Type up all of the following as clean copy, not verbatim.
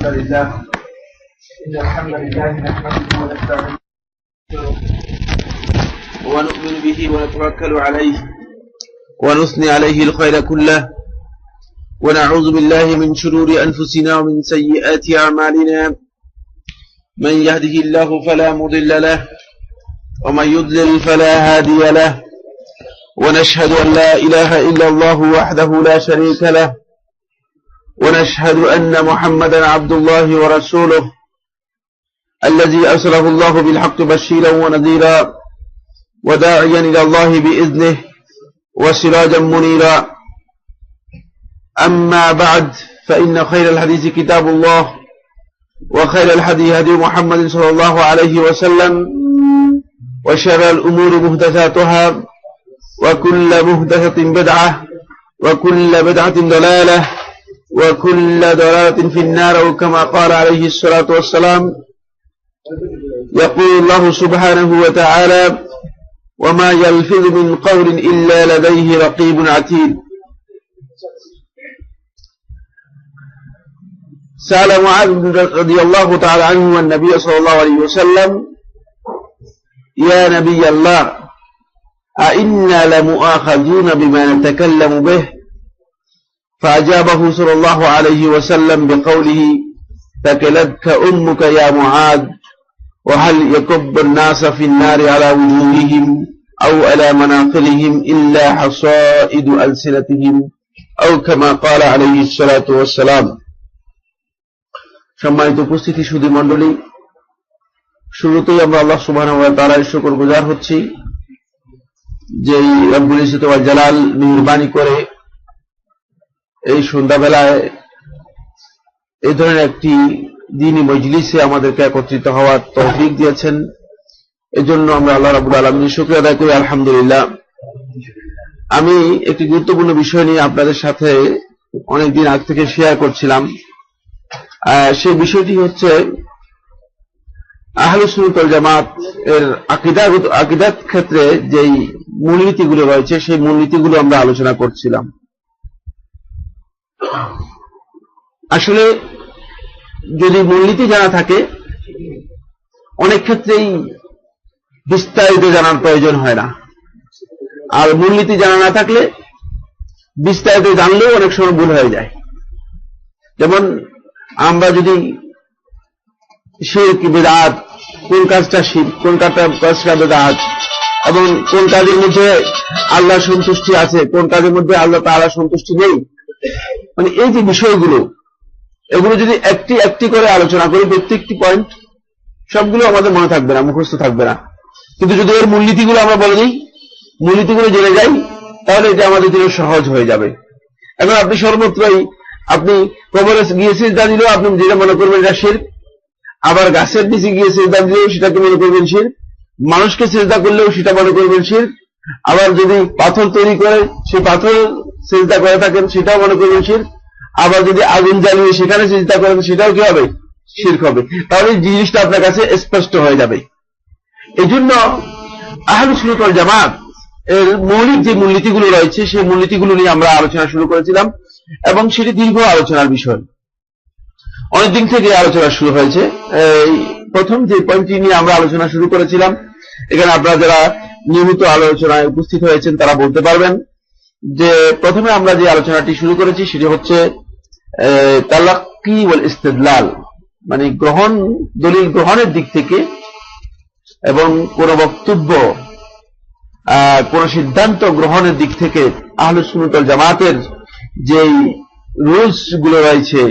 إن الحمد لله نحمده ونستعينه ونؤمن به ونتوكل عليه ونثني عليه الخير كله ونعوذ بالله من شرور أنفسنا ومن سيئات أعمالنا من يهده الله فلا مضل له ومن يضلل فلا هادي له ونشهد أن لا إله إلا الله وحده لا شريك له ونشهد أن محمدا عبد الله ورسوله الذي أرسله الله بالحق بشيرا ونذيرا وداعيا إلى الله بإذنه وسراجا منيرا أما بعد فإن خير الحديث كتاب الله وخير الهدي هدي محمد صلى الله عليه وسلم وشر الأمور محدثاتها وكل محدثة بدعة وكل بدعة ضلالة وكل ضلالة في النار كما قال عليه الصلاة والسلام يقول الله سبحانه وتعالى وما يلفظ من قول إلا لديه رقيب عتيد سأل معاذ رضي الله تعالى عنه والنبي صلى الله عليه وسلم يا نبي الله أئنا لمؤاخذون بما نتكلم به فأجابه صلى الله عليه وسلم بقوله ثكلتك أمك يا معاذ وهل يكب الناس في النار على وجوههم أو على مناخرهم إلا حصائد ألسنتهم أو كما قال عليه الصلاة والسلام সম্মানিত উপস্থিতি সুধী মণ্ডলী, শুরুতেই আমরা আল্লাহ সুবহানাহু ওয়া তাআলার শুকরগুজার হচ্ছি যে রব্বুল ইজ্জত ওয়াল জালাল মেহেরবানি করে এই সন্ধ্যাবেলায় এই ধরনের একটি দ্বীনি মজলিসে আমাদেরকে একত্রিত হওয়ার তৌফিক দিয়েছেন। এজন্য আমরা আল্লাহ রাব্বুল আলামিনের শুকরিয়া আদায় করি, আলহামদুলিল্লাহ। আমি একটি গুরুত্বপূর্ণ বিষয় নিয়ে আপনাদের সাথে অনেকদিন আগ থেকে শেয়ার করছিলাম। সেই বিষয়টি হচ্ছে আহলে সুন্নাত ওয়াল জামাত এর আকীদাত ক্ষেত্রে যেই মূলনীতিগুলো রয়েছে সেই মূলনীতিগুলো আমরা আলোচনা করছিলাম। আসলে যদি মূলনীতি জানা থাকে অনেক ক্ষেত্রেই বিস্তারিত জানার প্রয়োজন হয় না, আর মূলনীতি জানা না থাকলে বিস্তারিত জানলেও অনেক সময় ভুল হয়ে যায়। যেমন আমরা যদি শিরক বিদআত, কোন কাজটা শিরক, কোন কাজটা বিদআত, এবং কোন কাজের মধ্যে আল্লাহর সন্তুষ্টি আছে, কোন কাজের মধ্যে আল্লাহ তাআলার সন্তুষ্টি নেই, মানে এই যে বিষয়গুলো, এগুলো যদি একটি একটি করে আলোচনা করি, প্রত্যেকটি পয়েন্ট সবগুলো আমাদের মনে থাকবে না, মুখস্থ থাকবে না। কিন্তু যদি এর মূলনীতিগুলো আমরা বলে দিই, মূলনীতিগুলো জেনে যাই, তাহলে এটা আমাদের জন্য সহজ হয়ে যাবে। এখন আপনি সর্বত্রই আপনি কবরে গিয়ে সিজদা দিলেও আপনি যেটা মনে করবেন এটা শিরক, আবার গাছের নিচে গিয়ে সিজদা দিলেও সেটাকে মনে করবেন শিরক, মানুষকে সিজদা করলেও সেটা মনে করবেন শিরক, আবার যদি পাথর তৈরি করে সেই পাথর সিজদা করে থাকেন সেটাও মনে করবেন শিরক, আবার যদি আগুন জ্বালিয়ে সেখানে সিজদা করেন সেটাও কি হবে? শিরক হবে। তাহলে জিনিসটা আপনার কাছে স্পষ্ট হয়ে যাবে। এই জন্য আহলে সুন্নাত ওয়াল জামাত এর মৌলিক যে মূলনীতিগুলো রয়েছে সেই মূলনীতিগুলো নিয়ে আমরা আলোচনা শুরু করেছিলাম, এবং সেটি দীর্ঘ আলোচনার বিষয়। অনেকদিন থেকে আলোচনা শুরু হয়েছে। এই প্রথম যে পয়েন্টটি নিয়ে আমরা আলোচনা শুরু করেছিলাম, এখানে আপনারা যারা নিয়মিত আলোচনায় উপস্থিত হয়েছেন তারা বলতে পারবেন যে প্রথমে আমরা যে আলোচনাটি শুরু করেছি সেটি হচ্ছে তালাক্কি ওয়াল ইস্তিদলাল, মানে দলিল গ্রহণের দিক থেকে এবং কোন বক্তব্য, কোন সিদ্ধান্ত গ্রহণের দিক থেকে আহলে সুন্নাত ওয়াল জামাতের যেই রুলস গুলো রয়েছে,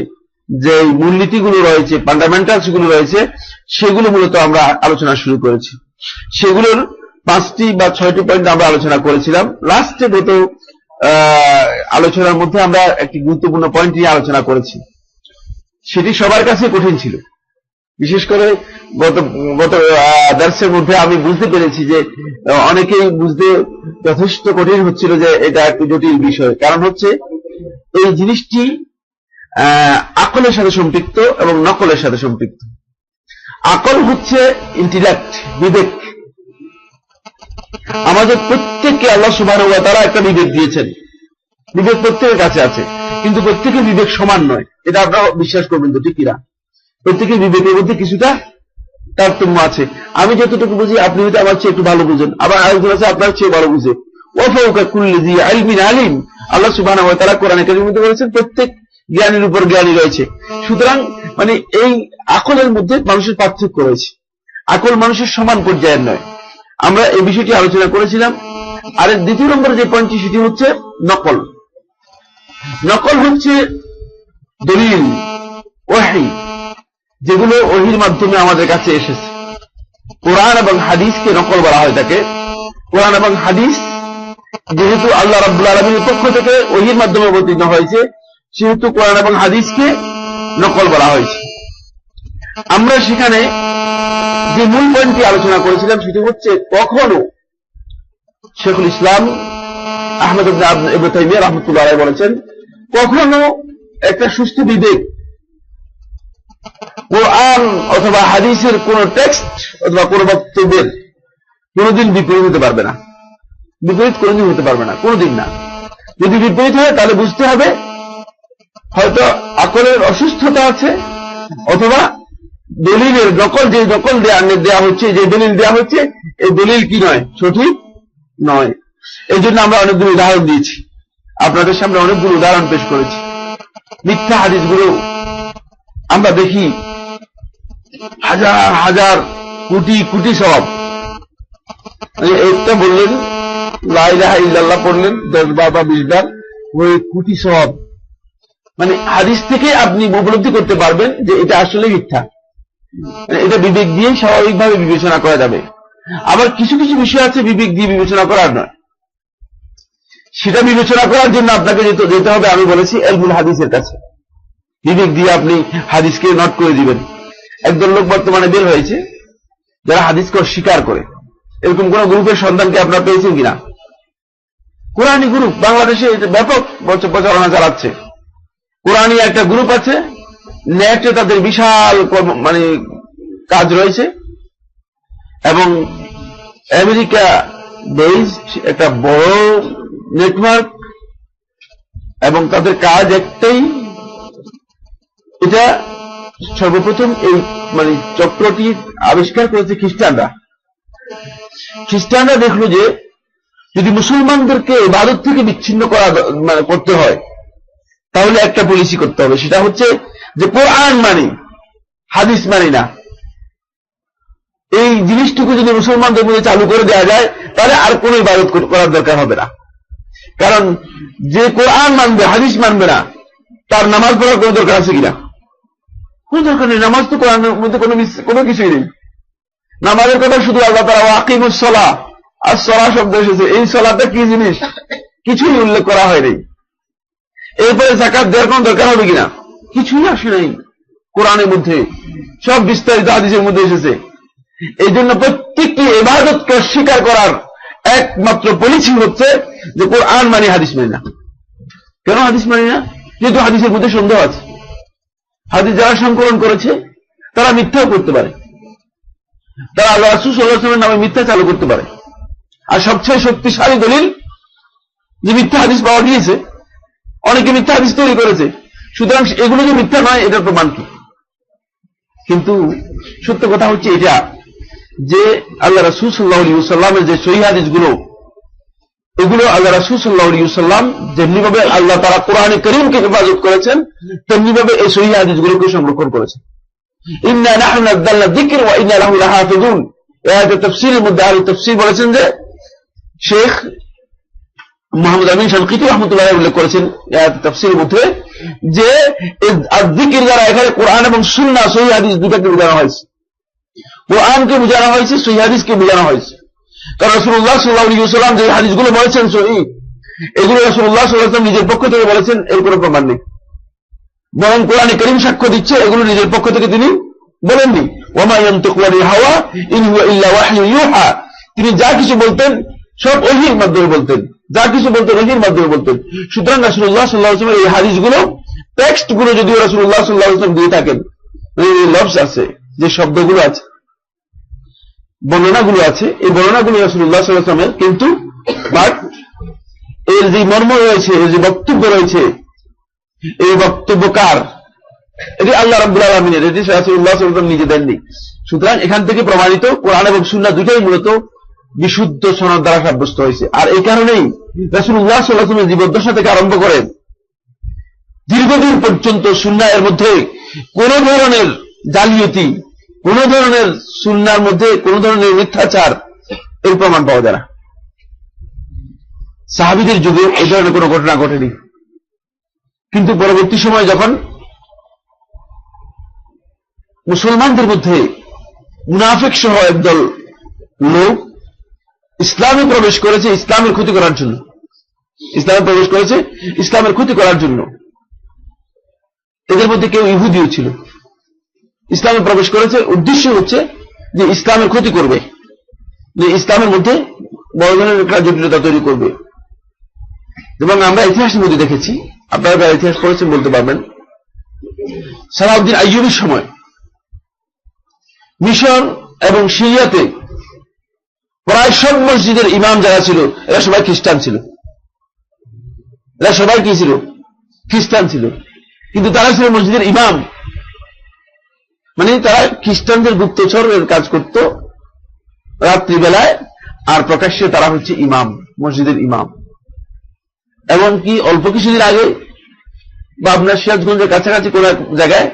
যে মূলনীতিগুলো রয়েছে, ফান্ডামেন্টালস গুলো রয়েছে, সেগুলো মূলত আমরা আলোচনা শুরু করেছি। সেগুলোর 5টি বা 6টি পয়েন্ট আমরা আলোচনা করেছিলাম। লাস্টে গত আলোচনার মধ্যে আমরা একটি গুরুত্বপূর্ণ পয়েন্ট নিয়ে আলোচনা করেছি, সেটি সবার কাছে কঠিন ছিল। বিশেষ করে গত দার্সের মধ্যে আমি বুঝতে পেরেছি যে অনেকেই বুঝতে যথেষ্ট কঠিন হচ্ছিল যে এটা একটু জটিল বিষয়। কারণ হচ্ছে এই জিনিসটি আকলের সাথে সম্পৃক্ত এবং নকলের সাথে সম্পৃক্ত। আকল হচ্ছে ইন্টেলেক্ট, বিবেক। আমাদের প্রত্যেককে আল্লাহ সুবহানাহু ওয়া তাআলা একটা বিবেক দিয়েছেন। বিবেক প্রত্যেকের কাছে আছে, কিন্তু প্রত্যেকের বিবেক সমান নয়। এটা আপনারা বিশ্বাস করবেন তো, ঠিক কিনা? প্রত্যেকের বিবেকের মধ্যে কিছুটা তারতম্য আছে। আমি যতটুকু বুঝি আপনি হয়তো আমার চেয়ে একটু ভালো বুঝেন, আবার আরেকজন আছে আপনার চেয়ে ভালো বুঝে। ওয়া ফাওকা কুল্লি যি ইলমিন আলিম, আল্লাহ সুবহানাহু ওয়া তাআলা কোরআনে কারীমের মধ্যে বলেছেন প্রত্যেক জ্ঞানের উপর জ্ঞানী রয়েছে। সুতরাং মানে এই আকলের মধ্যে মানুষের পার্থক্য রয়েছে, আকল মানুষের সমান পর্যায়ের নয়। আমরা এই বিষয়টি আলোচনা করেছিলাম। আর দ্বিতীয় নম্বরে যে পয়েন্টটি সেটি হচ্ছে নকল। নকল হচ্ছে দলিল, ওহী, যেগুলো ওহীর মাধ্যমে আমাদের কাছে এসেছে। কোরআন এবং হাদিসকে নকল বলা হয় থাকে। কোরআন এবং হাদিস যেহেতু আল্লাহ রাব্বুল আলামিনের পক্ষ থেকে ওহীর মাধ্যমে অবতীর্ণ হয়েছে, সেহেতু কোরআন এবং হাদিসকে নকল বলা হয়েছে। আমরা সেখানে যে মূল পয়েন্টটি আলোচনা করেছিলাম সেটি হচ্ছে কখনো শেখুল ইসলাম আহমদ ইবনে তাইমিয়া রাহমাতুল্লাহ আলাইহি বলেছেন, কখনো একটা সুস্থ বিবেক কোরআন অথবা হাদিসের কোন টেক্সট অথবা কোন বক্তব্যের কোনদিন বিপরীত হতে পারবে না। বিপরীত কোনদিন হতে পারবে না, কোনদিন না। যদি বিপরীত হয় তাহলে বুঝতে হবে হয়তো আকলের অসুস্থতা আছে, অথবা দলিলের নকল, যে নকল দেওয়া হচ্ছে, যে দলিল দেওয়া হচ্ছে, এই দলিল কি নয়, সঠিক নয়। এই জন্য আমরা অনেকগুলো উদাহরণ দিয়েছি, আপনাদের সামনে অনেকগুলো উদাহরণ পেশ করেছি। মিথ্যা হাদিসগুলো আমরা দেখি হাজার হাজার কোটি কোটি সওয়াব। একটা বললেন লা ইলাহা ইল্লাল্লাহ পড়লেন 10 বার বা 20 বার, ওই কোটি সওয়াব। মানে হাদিস থেকে আপনি উপলব্ধি করতে পারবেন যে এটা আসলে মিথ্যা। এটা বিবেক দিয়ে স্বাভাবিকভাবে বিবেচনা করা যাবে। আবার কিছু কিছু বিষয় আছে বিবেক দিয়ে বিবেচনা করার নয়, সেটা বিবেচনা করার জন্য আপনাকে যেতে হবে, আমি বলেছি, ইলমুল হাদিসের কাছে। বিবেক দিয়ে আপনি হাদিসকে নোট করে দিবেন। একদল লোক বর্তমানে বের হয়েছে যারা হাদিসকে অস্বীকার করে। এরকম কোন গ্রুপের সন্ধানকে আপনারা পেয়েছেন কিনা? কোরআনী গ্রুপ বাংলাদেশে ব্যাপক প্রচারণা চালাচ্ছে। কোরআনী একটা গ্রুপ আছে, নেটে তাদের বিশাল মানে কাজ রয়েছে, এবং আমেরিকা বেসড একটা বড় নেটওয়ার্ক, এবং তাদের কাজ একটাই। এটা সর্বপ্রথম এই মানে চক্রটি আবিষ্কার করেছে খ্রিস্টানরা। খ্রিস্টানরা দেখলো যে যদি মুসলমানদেরকে ইবাদত থেকে বিচ্ছিন্ন করা মানে করতে হয়, তাহলে একটা পলিসি করতে হবে, সেটা হচ্ছে যে কোরআন মানি, হাদিস মানি না। এই জিনিসটুকু যদি মুসলমানদের মধ্যে চালু করে দেওয়া যায়, তাহলে আর কোনো ইবাদত করার দরকার হবে না। কারণ যে কোরআন মানবে, হাদিস মানবে না, তার নামাজ পড়ার কোনো দরকার আছে কিনা? কোনো দরকার নেই। নামাজ তো কোরআনের মধ্যে কোনো কিছুই নেই। নামাজের কথা শুধু আল্লাহ তাআলা ওয়াকিমুস সালাহ আর সালাহ শব্দ এসেছে। এই সালাহটা কি জিনিস কিছুই উল্লেখ করা হয়নি। এরপরে যাকাত দেওয়ার কোনো দরকার হবে কিনা? কিছুই আসে নাই কোরআনের মধ্যে, সব বিস্তারিত হাদিসের মধ্যে এসেছে। এই জন্য প্রত্যেকটি ইবাদতকে স্বীকার করার একমাত্র পলিসি হচ্ছে যে কোরআন মানি, হাদিস মানি না। কেন হাদিস মানি না? যেহেতু হাদিসের মধ্যে সন্দেহ আছে। হাদিস যারা সংকলন করেছে তারা মিথ্যাও করতে পারে, তারা আল্লাহ রাসূল সাল্লাল্লাহু আলাইহি ওয়াসাল্লামের নামে মিথ্যা চালু করতে পারে। আর সবচেয়ে শক্তিশালী দলিল যে মিথ্যা হাদিস পাওয়া গিয়েছে, অনেকে মিথ্যা হাদিস তৈরি করেছে, সুতরাং এগুলো যে মিথ্যা নয় এটার প্রমাণ কি? কিন্তু সত্য কথা হচ্ছে এটা যে আল্লাহ রাসূল সাল্লাল্লাহু আলাইহি ওয়াসাল্লামের যে সহিহ হাদিসগুলো, এগুলো আল্লাহ রাসূল সাল্লাল্লাহু আলাইহি ওয়াসাল্লাম যেমনিভাবে আল্লাহ তাআলা কোরআনে কারীমকে হেফাজত করেছেন, তেমনিভাবে এই সহিহ হাদিসগুলোকে সংরক্ষণ করেছেন। ইন্না নাহনু নাযালনা যিকর ওয়া ইন্না লাহু লাহাফিজুন। এই আয়াতের তাফসীরের মধ্যে আহলে তাফসীর বলেছেন যে শেখ মুহাম্মদ আমিন শানকিতি রাহমাতুল্লাহ আলাইহি উল্লেখ করেছেন এই আয়াতের তাফসীরের মধ্যে যে যিকর দ্বারা এখানে কোরআন এবং সুন্নাহ সহিহ হাদিস দুটোকে বোঝানো হয়েছে। কোরআনকে বোঝানো হয়েছে, সহিহ হাদিসকে বোঝানো হয়েছে। কারণ রাসূলুল্লাহ সাল্লাল্লাহু আলাইহি ওয়াসাল্লাম যে হাদিসগুলো বলেছেন সহিহ, এগুলো রাসূলুল্লাহ সাল্লাল্লাহু আলাইহি ওয়াসাল্লাম নিজের পক্ষ থেকে বলেছেন, এর কোনো প্রমাণ নেই। বরং কোরআনে কারীম সাক্ষ্য দিচ্ছে এগুলো নিজের পক্ষ থেকে তিনি বলেননি। ওয়া মা ইয়ানতিকু আনিল হাওয়া ইন হুয়া ইল্লা ওয়াহয়ুন ইউহা। তিনি যা কিছু বলতেন সব ওহীর মাধ্যমে বলতেন, যা কিছু বলতেন ওহীর মাধ্যমে বলতেন। সুতরাং রাসূলুল্লাহ সাল্লাল্লাহু আলাইহি ওয়াসাল্লাম এই হাদিসগুলো, টেক্সটগুলো যদিও রাসূলুল্লাহ সাল্লাল্লাহু আলাইহি ওয়াসাল্লাম দিয়ে থাকেন, এই লফজ আছে, যে শব্দগুলো আছে, বর্ণনাগুলো আছে, এই বর্ণনাগুলো রাসূলুল্লাহ সাল্লাল্লাহু আলাইহি ওয়াসাল্লামের, কিন্তু বাট এর যে মর্ম রয়েছে, এর যে বক্তব্য রয়েছে, এই বক্তব্য কার? এটি আল্লাহ রাব্বুল আলামিনের, এটি রাসূলুল্লাহ সাল্লাল্লাহু আলাইহি ওয়াসাল্লাম নিজে দেননি। সুতরাং এখান থেকে প্রমাণিত কোরআন এবং সুন্নাহ দুটোই মূলত বিশুদ্ধ সনদ দ্বারা সাব্যস্ত হয়েছে। আর এই কারণেই রাসূলুল্লাহ সাল্লাল্লাহু আলাইহি ওয়াসাল্লামের জীবদ্দশা থেকে আরম্ভ করে দীর্ঘদিন পর্যন্ত সুন্নাহ এর মধ্যে কোন ধরনের জালিয়াতি, কোন ধরনের সুন্নাহর মধ্যে কোন ধরনের মিথ্যাচার এর প্রমাণ পাওয়া যায় না। সাহাবীদের যুগে এই ধরনের কোন ঘটনা ঘটেনি। কিন্তু পরবর্তী সময় যখন মুসলমানদের মধ্যে মুনাফিক সহ একদল লোক ইসলামে প্রবেশ করেছে ইসলামের ক্ষতি করার জন্য, ইসলামে প্রবেশ করেছে ইসলামের ক্ষতি করার জন্য, এদের মধ্যে কেউ ইহুদিও ছিল, ইসলামে প্রবেশ করেছে উদ্দেশ্য হচ্ছে যে ইসলামের ক্ষতি করবে, যে ইসলামের মধ্যে বড় ধরনের একটা জটিলতা তৈরি করবে। এবং আমরা ইতিহাসের মধ্যে দেখেছি, আপনারা যারা ইতিহাস পড়েছেন বলতে পারবেন, সালাউদ্দিন আইয়ুবীর সময় মিশর এবং সিরিয়াতে প্রায় সব মসজিদের ইমাম যারা ছিল এরা সবাই খ্রিস্টান ছিল, এরা সবাই কি ছিল? খ্রিস্টান ছিল। কিন্তু তারা ছিল মসজিদের ইমাম, মানে তারা খ্রিস্টানদের গুপ্তচরের কাজ করত রাত্রিবেলায়, আর প্রকাশ্যে তারা হচ্ছে ইমাম, মসজিদের ইমাম। এমনকি অল্প কিছুদিন আগে বা আপনার সিরাজগঞ্জের কাছাকাছি কোন এক জায়গায়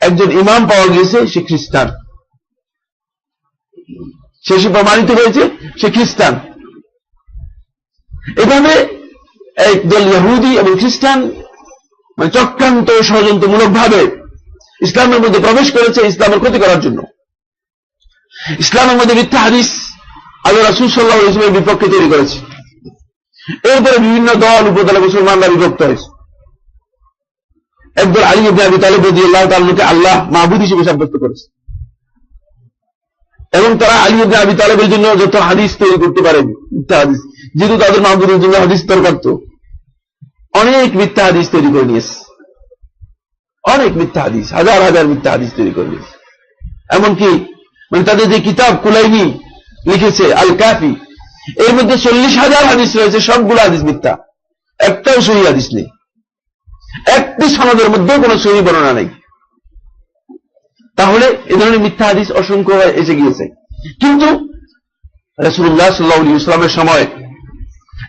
একজন ইমাম পাওয়া গিয়েছে, সে খ্রিস্টান, শেষে প্রমাণিত হয়েছে সে খ্রিস্টান। এভাবে একদল ইহুদি এবং খ্রিস্টান মানে চক্রান্ত ষড়যন্ত্রমূলক ভাবে ইসলামের মধ্যে প্রবেশ করেছে ইসলামের ক্ষতি করার জন্য। ইসলামের মধ্যে মিথ্যা হাদিস আল্লাহ রাসূল সাল্লাল্লাহু আলাইহি ওয়াসাল্লামের বিপক্ষে তৈরি করেছে। এরপরে বিভিন্ন দল উপদলে মুসলমানরা বিভক্ত হয়েছে। একদল আলী ইবনে আবি তালিব রাদিয়াল্লাহু তাআলাকে আল্লাহ মাহবুদ হিসেবে সাব্যস্ত করেছে, এবং তারা আলী ইবনে আবি তালিবের জন্য যত হাদিস তৈরি করতে পারে মিথ্যা হাদিস, যেহেতু তাদের মাহবুদের জন্য হাদিস দরকার, তো অনেক মিথ্যা হাদিস তৈরি করে নিয়েছে, অনেক মিথ্যা হাদিস, হাজার হাজার মিথ্যা হাদিস তৈরি করে নিয়েছে। এমনকি মানে তাদের যে কিতাব কুলাইনি লিখেছে আল কাফি, এর মধ্যে 40,000 হাদিস রয়েছে, সবগুলো হাদিস মিথ্যা, একটাও সহিহ হাদিস নেই, একটি সনদের মধ্যে কোনো সহিহ বর্ণনা নেই। তাহলে এই ধরনের মিথ্যা হাদিস অসংখ্য এসে গিয়েছে। কিন্তু রাসূলুল্লাহ সাল্লাল্লাহু আলাইহি ওয়াসাল্লামের সময়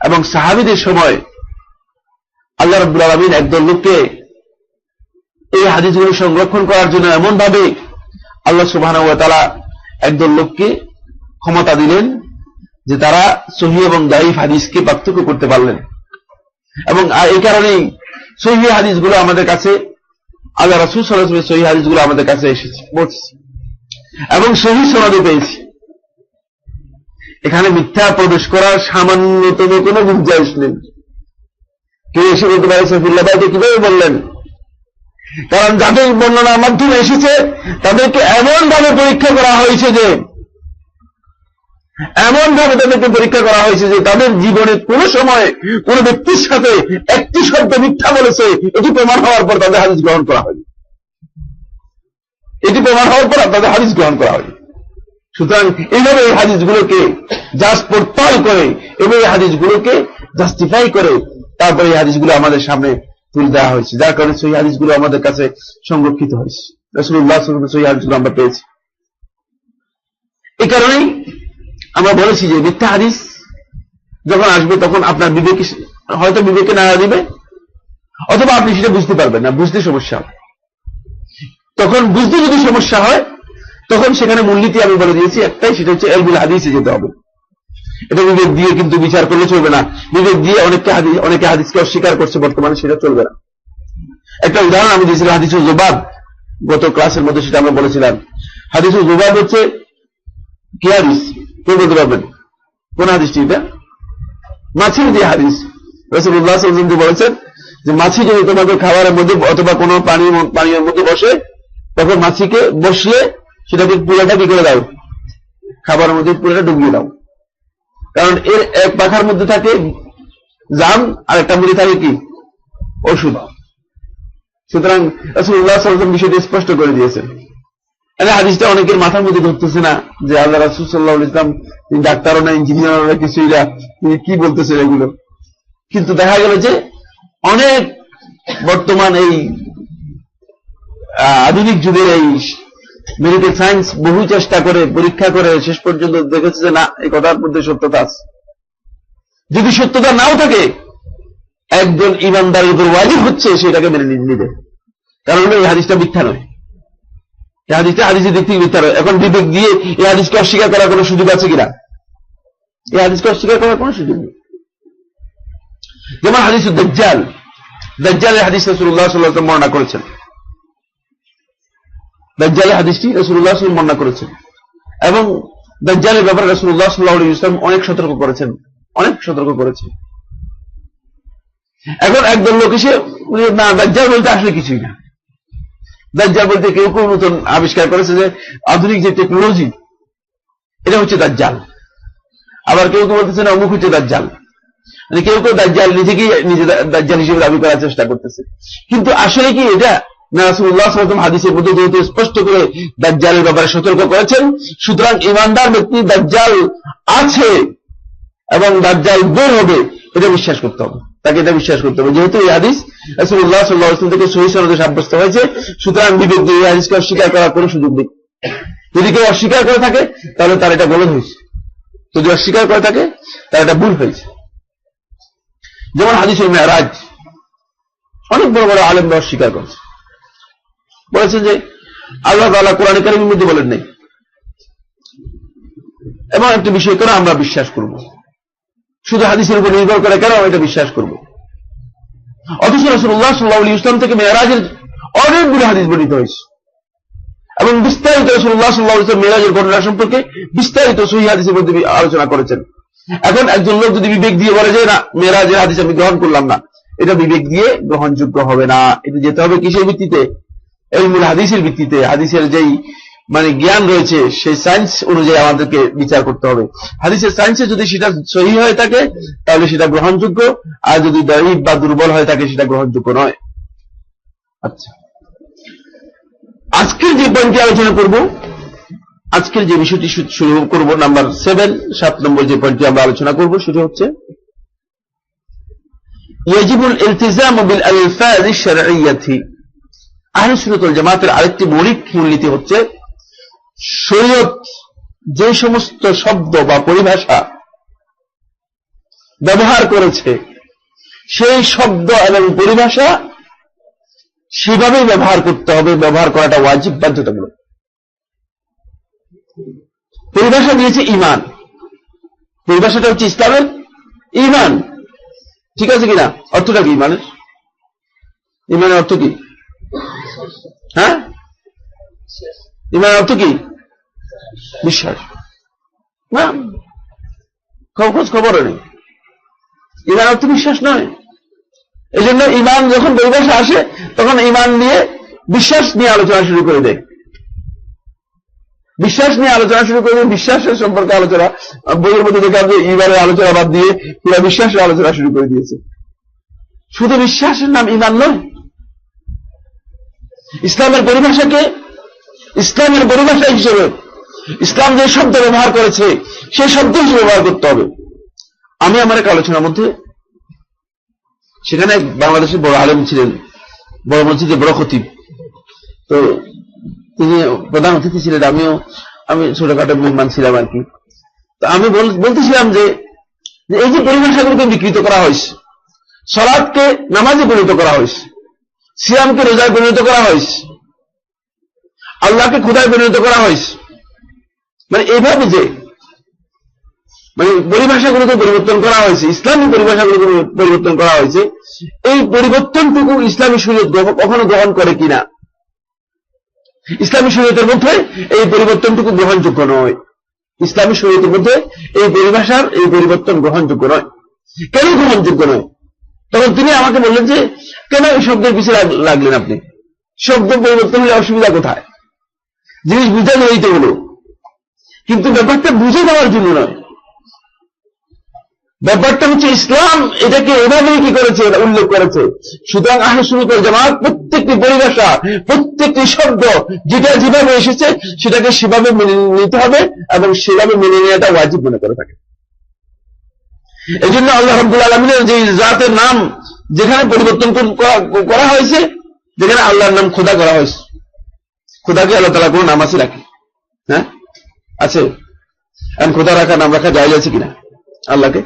এবং সাহাবীদের সময় আল্লাহ রাব্বুল আলামিন একদল লোককে এই হাদিসগুলো সংরক্ষণ করার জন্য এমন ভাবে আল্লাহ সুবহানাহু ওয়া তাআলা একদল লোককে ক্ষমতা দিলেন যে তারা সহিহ এবং দাঈফ হাদিসকে পার্থক্য করতে পারলেন। এবং এই কারণেই সহিহ হাদিসগুলো আমাদের কাছে, আল্লাহ রাসূল সাল্লাল্লাহু আলাইহি ওয়াসাল্লামের সহিহ হাদিসগুলো আমাদের কাছে এসেছে, পৌঁছেছে এবং সহিহ সনদে পেয়েছি। এখানে মিথ্যা প্রবেশ করার সামান্যতম কোনো গুঞ্জাইশ নেই। কেউ এসে বলতে পারে সফিউল্লাহ ভাই কিভাবে বললেন? কারণ যাদের বর্ণনার মাধ্যমে এসেছে তাদেরকে এমন ভাবে পরীক্ষা করা হয়েছে যে তাদের জীবনে কোন সময় কোন ব্যক্তির সাথে একটি শব্দ মিথ্যা বলেছে, এটি প্রমাণ হওয়ার পর তাদের হাদিস গ্রহণ করা হয়, এটি প্রমাণ হওয়ার পর তাদের হাদিস গ্রহণ করা হয়। সুতরাং এইভাবে এই হাদিসগুলোকে জাজ পড়তাল করে এবং এই হাদিসগুলোকে জাস্টিফাই করে তারপরে এই হাদিসগুলো আমাদের সামনে তুলে দেওয়া হয়েছে, যার কারণে সেই হাদিসগুলো আমাদের কাছে সংরক্ষিত হয়েছে। রাসূলুল্লাহ সাল্লাল্লাহু আলাইহি ওয়াসাল্লাম সেই হাদিসগুলো আমরা পেয়েছি। এই কারণেই আমরা বলেছি যে মিথ্যা হাদিস যখন আসবে তখন আপনার বিবেকে হয়তো বিবেকে নাড়া দিবে, অথবা আপনি সেটা বুঝতে পারবেন না, বুঝতে সমস্যা হবে। তখন বুঝতে যদি সমস্যা হয় তখন সেখানে মূলনীতি আমি বলে দিয়েছি একটাই, সেটা হচ্ছে ইলমুল হাদিসে যেতে হবে। এটা বিবেক দিয়ে কিন্তু বিচার করলে চলবে না। বিবেক দিয়ে অনেকে হাদিসকে অস্বীকার করছে বর্তমানে, সেটা চলবে না। একটা উদাহরণ আমি দিয়েছিলাম হাদিসুল যুবাব, গত ক্লাসের মধ্যে সেটা আমরা বলেছিলাম। হাদিসুল যুবাব হচ্ছে কি হাদিস? কে বলতে পারবেন কোন হাদিসটি? এটা মাছি দিয়ে হাদিস। রাসূলুল্লাহ সাল্লাল্লাহু আলাইহি ওয়াসাল্লাম বলেছেন যে মাছি যদি তোমাদের খাবারের মধ্যে অথবা কোনো পানীয়ের মধ্যে বসে, তখন মাছিকে বসলে সেটাকে পুরোটা কি করে দাও? খাবারের মধ্যে পুরোটা ডুবিয়ে দাও। কারণ এর এক পাখার মধ্যে থাকে জাম আর একটা মধ্যে থাকে কি? ওষুধ। সুতরাং রাসূলুল্লাহ সাল্লাল্লাহু আলাইহি ওয়াসাল্লাম বিষয়টি স্পষ্ট করে দিয়েছেন। হাদিসটা অনেকের মাথার মধ্যে ধরতেছে না যে আল্লাহ রাসূল সাল্লাল্লাহু আলাইহি ওয়াসাল্লাম তিনি ডাক্তারও না, ইঞ্জিনিয়ারও না, কিছুই না, তিনি কি বলতেছেন এগুলো। কিন্তু দেখা গেল যে অনেক বর্তমান এই আধুনিক যুগের এই মেডিকেল সায়েন্স বহু চেষ্টা করে পরীক্ষা করে শেষ পর্যন্ত দেখেছে যে না, এই কথার মধ্যে সত্যতা আছে। যদি সত্যতা নাও থাকে, একজন ইমানদারের উপর ওয়াজিব হচ্ছে সেটাকে মেনে নিবে, কারণ এই হাদিসটা মিথ্যা নয়, এই হাদিসটা হাদিসের দিক থেকে মিথ্যা নয়। এখন বিবেক দিয়ে এই হাদিসকে অস্বীকার করার কোনো সুযোগ আছে কিনা? এই হাদিসকে অস্বীকার করার কোনো সুযোগ নেই। যেমন হাদিস দাজ্জাল, দাজ্জালের হাদিস রাসূলুল্লাহ সাল্লাল্লাহু আলাইহি ওয়াসাল্লাম বর্ণনা করেছেন। দাজ্জালের হাদিসটি রাসূলুল্লাহ সাল্লাল্লাহু আলাইহি ওয়াসাল্লাম বর্ণনা করেছেন এবং দাজ্জালের ব্যাপারে রাসূলুল্লাহ সাল্লাল্লাহু আলাইহি ওয়াসাল্লাম অনেক সতর্ক করেছেন, অনেক সতর্ক করেছেন। এখন একদল লোক এসে না, দাজ্জাল বলতে আসলে কিছুই না। দাজ্জাল বলতে কেউ কেউ নতুন আবিষ্কার করেছে যে আধুনিক যে টেকনোলজি, এটা হচ্ছে দাজ্জাল। আবার কেউ কেউ বলতেছে না, অমুক হচ্ছে দাজ্জাল। মানে কেউ কেউ দাজ্জাল নিজেকেই নিজে দাজ্জাল হিসেবে দাবি করার চেষ্টা করতেছে। কিন্তু আসলে কি এটা না? রাসূলুল্লাহ সাল্লাল্লাহু আলাইহি ওয়াসাল্লাম হাদিসের মধ্যে যেহেতু স্পষ্ট করে দাজ্জালের ব্যাপারে সতর্ক করেছেন, সুতরাং ঈমানদার ব্যক্তি দাজ্জাল আছে এবং দাজ্জাল বের হবে এটা বিশ্বাস করতে হবে, তাকে এটা বিশ্বাস করতে হবে। যেহেতু এই হাদিস রাসূলুল্লাহ সাল্লাল্লাহু আলাইহি ওয়াসাল্লাম থেকে সহিহ সনদে সাব্যস্ত হয়েছে, সুতরাং বিবেক দিয়ে এই হাদিসকে অস্বীকার করার কোনো সুযোগ নেই। যদি কেউ অস্বীকার করে থাকে তাহলে তার এটা গলদ হয়েছে, যদি অস্বীকার করে থাকে তার এটা ভুল হয়েছে। যেমন হাদিসুল মেরাজ, অনেক বড় বড় আলেমরা অস্বীকার করেছে, বলেছেন যে আল্লাহ তাআলা কোরআনে কারীমের মধ্যে বলেন নাই, এবং একটা বিষয় কেন আমরা বিশ্বাস করব, শুধু হাদিসের উপর নির্ভর করে কেন এটা বিশ্বাস করব? অথচ রাসূলুল্লাহ সাল্লাল্লাহু আলাইহি ওয়াসাল্লাম থেকে মেরাজের অনেকগুলো হাদিস বর্ণিত হয়েছে এবং বিস্তারিত রাসূলুল্লাহ সাল্লাল্লাহু আলাইহি ওয়াসাল্লাম মেরাজের ঘটনা সম্পর্কে বিস্তারিত সহিহ হাদিসের মধ্যে আলোচনা করেছেন। এখন একজন লোক যদি বিবেক দিয়ে বলে যে না, মেরাজের হাদিস আমি গ্রহণ করলাম না, এটা বিবেক দিয়ে গ্রহণযোগ্য হবে না। এটা যেতে হবে কিসের ভিত্তিতে? ইলমুল হাদিসের ভিত্তিতে। হাদিসের যেই মানে জ্ঞান রয়েছে সেই সায়েন্স অনুযায়ী আমাদেরকে বিচার করতে হবে। হাদিসের সায়েন্সে যদি সেটা সহিহ হয়ে থাকে তাহলে সেটা গ্রহণযোগ্য, আর যদি দাঈফ বা দুর্বল হয়ে থাকে সেটা গ্রহণযোগ্য নয়। আচ্ছা, আজকের যে পয়েন্টটি আলোচনা করব, আজকের যে বিষয়টি শুরু করব নাম্বার 7 নম্বর যে পয়েন্টটি আমরা আলোচনা করব সেটা হচ্ছে ইয়াজিবুল ইলতিজামু বিল আলফাযি শারঈয়্যাতি। আহলে সুন্নাত ওয়াল জামাতের আরেকটি মৌলিক মূলনীতি হচ্ছে শরীয়ত যে সমস্ত শব্দ বা পরিভাষা ব্যবহার করেছে সেই শব্দ এবং পরিভাষা সেভাবেই ব্যবহার করতে হবে, ব্যবহার করাটা ওয়াজিব, বাধ্যতামূলক। পরিভাষা দিয়েছে ঈমান, পরিভাষাটা হচ্ছে ইসলামের ঈমান, ঠিক আছে কিনা? অর্থটা কি ঈমানের? ঈমানের অর্থ কি? হ্যাঁ, ঈমানের অর্থ কি? বিশ্বাস না, খোঁজ খবরও নেই। ঈমান অর্থ বিশ্বাস নয়। এই জন্য ঈমান যখন পরিভাষা আসে তখন ঈমান নিয়ে বিশ্বাস নিয়ে আলোচনা শুরু করে দেয়, বিশ্বাস নিয়ে আলোচনা শুরু করে দেয়, বিশ্বাসের সম্পর্কে আলোচনা। বইয়ের মধ্যে দেখলাম যে ঈমানের আলোচনা বাদ দিয়ে পুরো বিশ্বাসের আলোচনা শুরু করে দিয়েছে। শুধু বিশ্বাসের নাম ঈমান নয়। ইসলামের পরিভাষাকে ইসলামের পরিভাষা হিসেবে ইসলাম যে শব্দ ব্যবহার করেছে সেই শব্দ হিসেবে ব্যবহার করতে হবে। আমি আমার এক আলোচনার মধ্যে, সেখানে বাংলাদেশের বড় আলেম ছিলেন, বড় মসজিদে বড় খতিব, তো তিনি প্রধান অতিথি ছিলেন, আমি ছোটখাটো মেহমান ছিলাম আর কি। তো আমি বলতেছিলাম যে এই যে পরিভাষাগুলোকে বিকৃত করা হয়েছে, সালাতকে নামাজে পরিণত করা হয়েছে, সিয়ামকে রোজায় পরিণত করা হয়েছে, আল্লাহকে খোদায় পরিণত করা হয়েছে, মানে এইভাবে যে মানে পরিভাষাগুলোকে পরিবর্তন করা হয়েছে, ইসলামী পরিভাষাগুলোকে পরিবর্তন করা হয়েছে, এই পরিবর্তনটুকু ইসলামী শরীয়ত কখনো গ্রহণ করে কিনা? ইসলামী শরীয়তের মধ্যে এই পরিবর্তনটুকু গ্রহণযোগ্য নয়। ইসলামী শরীয়তের মধ্যে এই পরিভাষার এই পরিবর্তন গ্রহণযোগ্য নয়। কেন গ্রহণযোগ্য নয়? তখন তিনি আমাকে বললেন যে কেন এই শব্দের পিছিয়ে লাগলেন আপনি? শব্দ পরিবর্তন হলে অসুবিধা কোথায়? জিনিস বুঝে নিতে হলো, কিন্তু ব্যাপারটা বুঝে দেওয়ার জন্য নয়। ব্যাপারটা হচ্ছে ইসলাম এটাকে এভাবেই কি করেছে, উল্লেখ করেছে। সুতরাং আহলে সুন্নাত ওয়াল জামাত প্রত্যেকটি পরিভাষা, প্রত্যেকটি শব্দ যেটা যেভাবে এসেছে সেটাকে সেভাবে মেনে নিতে হবে এবং সেভাবে মেনে নেওয়াটা ওয়াজিব মনে করে থাকে। এই জন্য আল্লাহ রাব্বুল আলামিনের যে জাতের নাম যেখানে পরিবর্তন করা হয়েছে, যেখানে আল্লাহর নাম খোদা করা হয়েছে, খোদাকে আল্লাহ তাআলা কোন নাম আছে রাখে? হ্যাঁ, আছে? এখন খোদা রাখা, নাম রাখা জায়েজ আছে কিনা আল্লাহকে?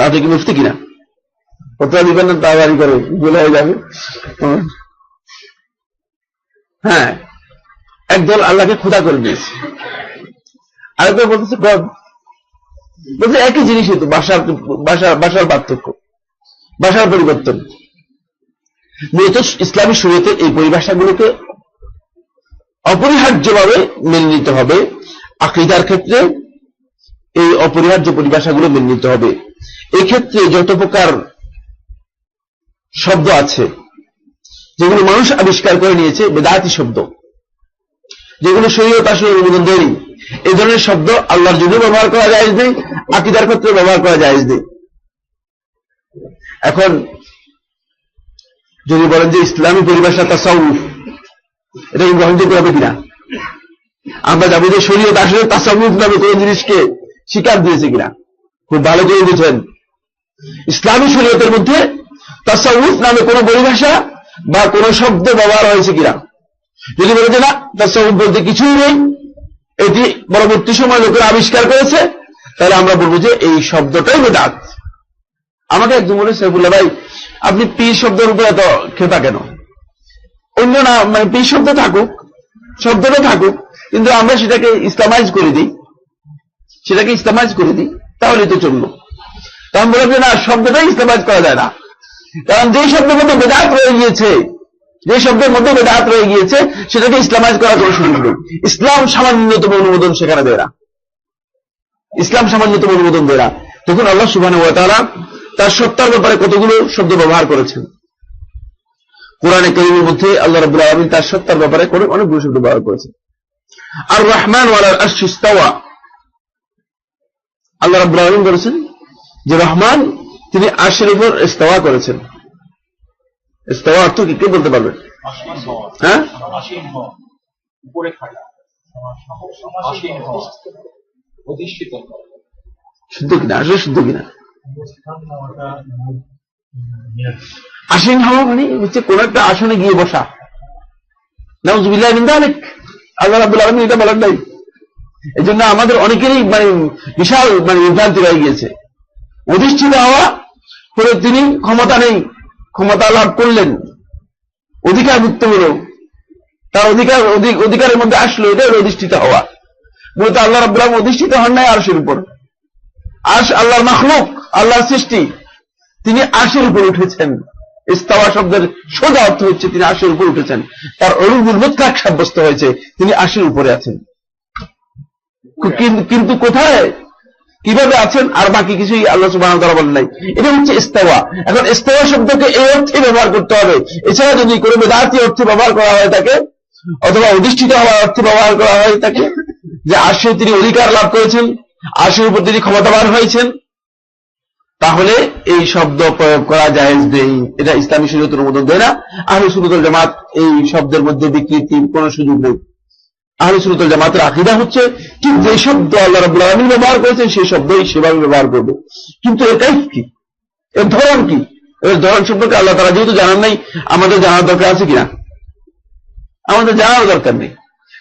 আপনি কি মুফতি কিনা? ফতোয়া দিবেন না তাড়াতাড়ি করে ভুল হয়ে যাবে। হ্যাঁ, একদল আল্লাহকে খোদা করে দিয়েছে, আরেকদল বলতেছে গড। বলছে একই জিনিসই তো, ভাষার পার্থক্য, ভাষার পরিবর্তন। মূলত ইসলামী শরীয়তে এই পরিভাষাগুলোকে অপরিহার্যভাবে মেনে নিতে হবে। আকীদার ক্ষেত্রে এই অপরিহার্য পরিভাষাগুলো মেনে নিতে হবে। এই ক্ষেত্রে যত প্রকার শব্দ আছে যেগুলো মানুষ আবিষ্কার করে নিয়েছে, বেদাতি শব্দ, যেগুলো শরীয়ত আসলে অনুমোদন দেয়নি, এই ধরনের শব্দ আল্লাহর জন্য ব্যবহার করা জায়েজ নেই, আকীদার ক্ষেত্রে ব্যবহার করা জায়েজ নেই। এখন যদি বলেন যে ইসলামী পরিভাষা তাসাউফ, এটা কি গ্রহণযোগ্য হবে কিনা? আমরা যাবো যে শরীয়ত আসলে তাসাউফ নামে কোন জিনিসকে স্বীকার দিয়েছে কিনা, খুব ভালো করে বুঝেন। ইসলামী শরীয়তের মধ্যে তাসাউফ নামে কোন পরিভাষা বা কোন শব্দ ব্যবহার হয়েছে কিনা? যদি বলে যে না, তাসাউফ বলতে কিছুই নেই, এটি পরবর্তী সময় লোকেরা আবিষ্কার করেছে, তাহলে আমরা বলবো যে এই শব্দটাই বেদাত। আমাকে একজন বলে, সাইফুল্লাহ ভাই, আপনি পীর শব্দের উপরে এত খেপা কেন? অন্য না, মানে পীর শব্দ থাকুক, শব্দটা থাকুক, কিন্তু আমরা সেটাকে ইসলামাইজ করে দিই, তাহলে তো চললো। তখন বলে যে না, শব্দটাই ইসলামাইজ করা যায় না, কারণ যে শব্দের মধ্যে বেদাত রয়ে গিয়েছে, সেটাকে ইসলামাইজ করার কোনো সুযোগ নেই। ইসলাম সামান্যতম অনুমোদন সেখানে দেয় না, তখন আল্লাহ সুবহানাহু ওয়া তাআলা তার সত্তার ব্যাপারে কতগুলো শব্দ ব্যবহার করেছেন। কোরআনে কারীমের মধ্যে আল্লাহ রাব্বুল আলামিন তার সত্তার ব্যাপারে অনেকগুলো শব্দ ব্যবহার করেছেন। আর রহমান ওয়ালাল আরশি ইস্তাওয়া, আল্লাহ রাব্বুল আলামিন বলেছেন যে রহমান তিনি আরশের উপর ইস্তাওয়া করেছেন। ইস্তাওয়া অর্থ কি, কে বলতে পারবেন? হ্যাঁ, শুদ্ধ কিনা? আসলে শুদ্ধ কিনা? আসীন হওয়া মানে হচ্ছে কোন একটা আসনে গিয়ে বসা। নাউযুবিল্লাহি মিন যালিক, আল্লাহ রাব্বুল আলামিন এটা বলেন নাই। এই জন্য আমাদের অনেকেরই বিশাল বিভ্রান্তি রয়ে গিয়েছে। অধিষ্ঠিত হওয়া করে তিনি ক্ষমতা লাভ করলেন, অধিকার মুক্ত হল, তার অধিকারের মধ্যে আসলো, এটাই অধিষ্ঠিত হওয়া। মূলত আল্লাহ রাব্বুল আলামিন অধিষ্ঠিত হন নাই আরশের উপর। আরশ আল্লাহর মাখলুক, আল্লাহর সৃষ্টি, তিনি আরশের উপর উঠেছেন। ইস্তাওয়া শব্দের সোজা অর্থ হচ্ছে তিনি আরশের উপর উঠেছেন, তার উলুউল মুতলাক সাব্যস্ত হয়েছে, তিনি আরশের উপরে আছেন। কিন্তু কোথায়, কিভাবে আছেন, আর বাকি কিছুই আল্লাহ সুবহানাহু ওয়া তাআলা বলেন নাই। এটা হচ্ছে ইস্তাওয়া। এখন ইস্তাওয়া শব্দকে এই অর্থে ব্যবহার করতে হবে, এছাড়া যদি কোনো বেদাতি অর্থে ব্যবহার করা হয় তাকে, অথবা অধিষ্ঠিত হওয়ার অর্থে ব্যবহার করা হয় তাকে, যে আরশে তিনি অধিকার লাভ করেছেন, আরশের উপর তিনি ক্ষমতাবান হয়েছেন, তাহলে এই শব্দ প্রয়োগ করা জায়েজ নেই। এটা ইসলামী শরীয়ত অনুমোদন দেয় না। আহলে সুন্নাত ওয়াল জামাত এই শব্দের মধ্যে বিকৃতির কোনো সুযোগ নেই। আহলে সুন্নাত ওয়াল জামাতের আকীদা হচ্ছে ঠিক যে শব্দ আল্লাহ রাব্বুল আলামিন ব্যবহার করেছেন সেই শব্দই সেভাবে ব্যবহার করবে। কিন্তু এটাই কি, এর ধরন কি, এর ধরন সম্পর্কে আল্লাহ তাআলা যেহেতু জানান নাই, আমাদের জানার দরকার আছে কিনা? আমাদের জানার দরকার নেই,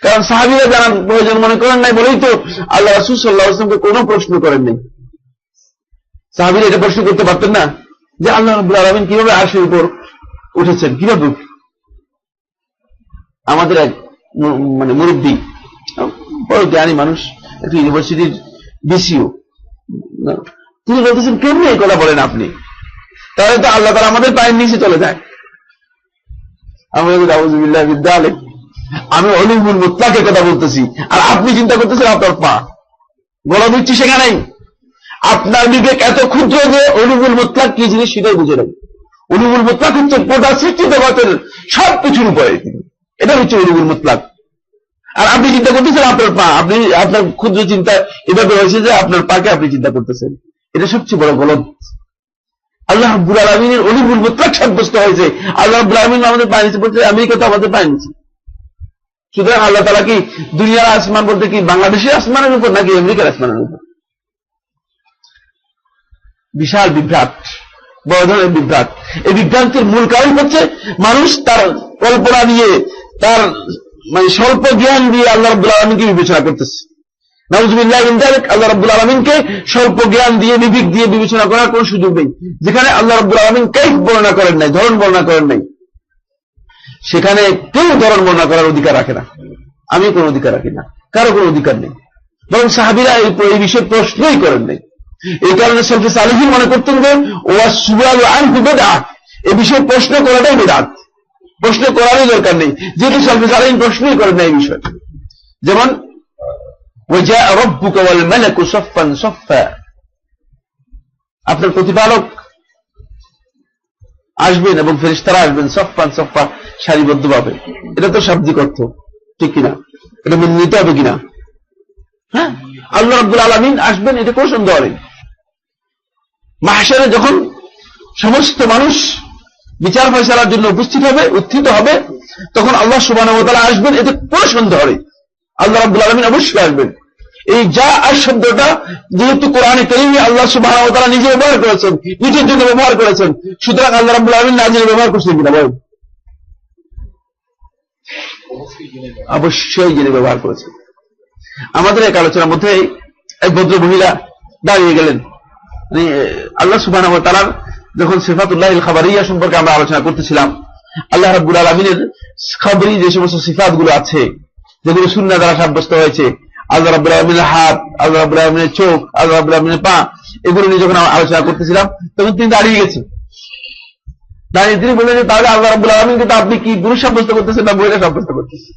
কারণ সাহাবীরা জানার প্রয়োজন মনে করেন নাই বলেই তো আল্লাহ রাসূল সাল্লাল্লাহু আলাইহি ওয়াসাল্লামকে কোনো প্রশ্ন করেন নাই। সাহাবীরা এটা প্রশ্ন করতে পারতেন না যে আল্লাহ রাব্বুল আলামিন কিভাবে আরশের উপর উঠেছেন, কিভাবে? আমাদের এক মুরব্বী, বড় জ্ঞানী মানুষ, একটা ইউনিভার্সিটির বিসিও, তিনি বলতেছেন কেমনি এই কথা বলেন আপনি? তাহলে তো আল্লাহ তাআলা আমাদের পায়ের নিচে চলে যায়। আমরা নাউযুবিল্লাহি মিন যালিক, আমি উলুউল মুতলাকের কথা বলতেছি, আর আপনি চিন্তা করতেছেন আপনার পা গলা দিচ্ছি সেখানেই। আপনার বিবেক এত ক্ষুদ্র যে উলুউল মুতলাক কি জিনিস সেটাই বুঝে নেই। উলুউল মুতলাক হচ্ছে গোটা সৃষ্টি জগতের সবকিছুর উপরে, এটা হচ্ছে উলুউল মুতলাক। আর আপনি চিন্তা করতেছেন আপনার পা, আপনার ক্ষুদ্র চিন্তা এভাবে হয়েছে যে আপনার পাকে আপনি চিন্তা করতেছেন, এটা সবচেয়ে বড় গলত। আল্লাহ রাব্বুল আলামিনের উলুউল মুতলাক সাব্যস্ত হয়েছে। আল্লাহ রাব্বুল আলামিন আমাদের পায়ের নিচে বলতে, আমেরিকা তো আমাদের পায়ের নিচে। সুতরাং আল্লাহ তাআলা কি দুনিয়ার আসমান বলতে কি বাংলাদেশের আসমানের উপর নাকি আমেরিকার আসমানের উপর? বিশাল বিভ্রাট, বড় ধরনের বিভ্রাট। এই বিভ্রান্তির মূল কারণ হচ্ছে মানুষ তার কল্পনা নিয়ে, তার মানে স্বল্প জ্ঞান দিয়ে আল্লাহ রাব্বুল আলামিনকে বিবেচনা করতেছে। নাউযুবিল্লাহি মিন যালিক, আল্লাহ রাব্বুল আলামিনকে স্বল্প জ্ঞান দিয়ে বিবেক দিয়ে বিবেচনা করার কোনো সুযোগ নেই। যেখানে আল্লাহ রাব্বুল আলামিন কাইফ বর্ণনা করেন নাই, ধরন বর্ণনা করেন নাই, সেখানে কেউ ধরন বর্ণনা করার অধিকার রাখে না। আমি কোনো অধিকার রাখি না, কারো কোনো অধিকার নেই। বরং সাহাবীরা এই বিষয়ে প্রশ্নই করেন নাই। এই কারণে সালফে সালেহিন মনে করতেন যে ওয়াসুআলু আনহু বিদআহ, এই বিষয়ে প্রশ্ন করাটাই বিদআত, প্রশ্ন করারই দরকার নেই, যেহেতু সালফে সালেহিন প্রশ্নই করেন না এই বিষয়ে। যেমন ওয়াজা রাব্বুকা ওয়াল মালাকু সাফফান সাফফা, আপনার প্রতিপালক আসবেন এবং ফেরেশতারা আসবেন সাফফান সাফফা, সারিবদ্ধভাবে। এটা তো শাব্দিক অর্থ, ঠিক কিনা? এটা মেনে নিতে হবে কিনা? হ্যাঁ, আল্লাহ রাব্বুল আলামিন আসবেন, এটা কোনো সন্দেহ নেই। মাহশারে যখন সমস্ত মানুষ বিচার ফয়সালার জন্য উপস্থিত হবে, উত্থিত হবে, তখন আল্লাহ সুবহানাহু ওয়া তাআলা আসবেন, এতে কোনো সন্দেহ নেই। আল্লাহ রাব্বুল আলামিন অবশ্যই আসবেন। এই যা আর শব্দটা যেহেতু কোরআনে কারীমে আল্লাহ সুবহানাহু ওয়া তাআলা নিজে ব্যবহার করেছেন, নিজের জন্য ব্যবহার করেছেন, সুতরাং আল্লাহ রাব্বুল আলামিন না জেনে ব্যবহার করছেন কিনা বলেন? অবশ্যই জেনে ব্যবহার করেছেন। আমাদের এক আলোচনার মধ্যে এক ভদ্র মহিলা দাঁড়িয়ে গেলেন, আল্লাহ সুবহানাহু ওয়া তাআলার যখন সিফাতুল্লাহিল খাবারিয়া সম্পর্কে আমরা আলোচনা করতেছিলাম, আল্লাহ রাব্বুল আলামিনের খাবরি যে সমস্ত সিফাতগুলো আছে, যেগুলো সুন্নাহ দ্বারা সাব্যস্ত হয়েছে, আল্লাহ রাব্বুল আলামিনের হাত, আল্লাহ রাব্বুল আলামিনের চোখ, আল্লাহ রাব্বুল আলামিনের পা, এগুলো নিয়ে যখন আলোচনা করতেছিলাম, তখন তিনি দাঁড়িয়ে গেছেন। দাঁড়িয়ে তিনি বললেন যে তাহলে আল্লাহ রাব্বুল আলামিনকে তো আপনি কি পুরুষ সাব্যস্ত করতেছেন না মহিলা সাব্যস্ত করতেছেন?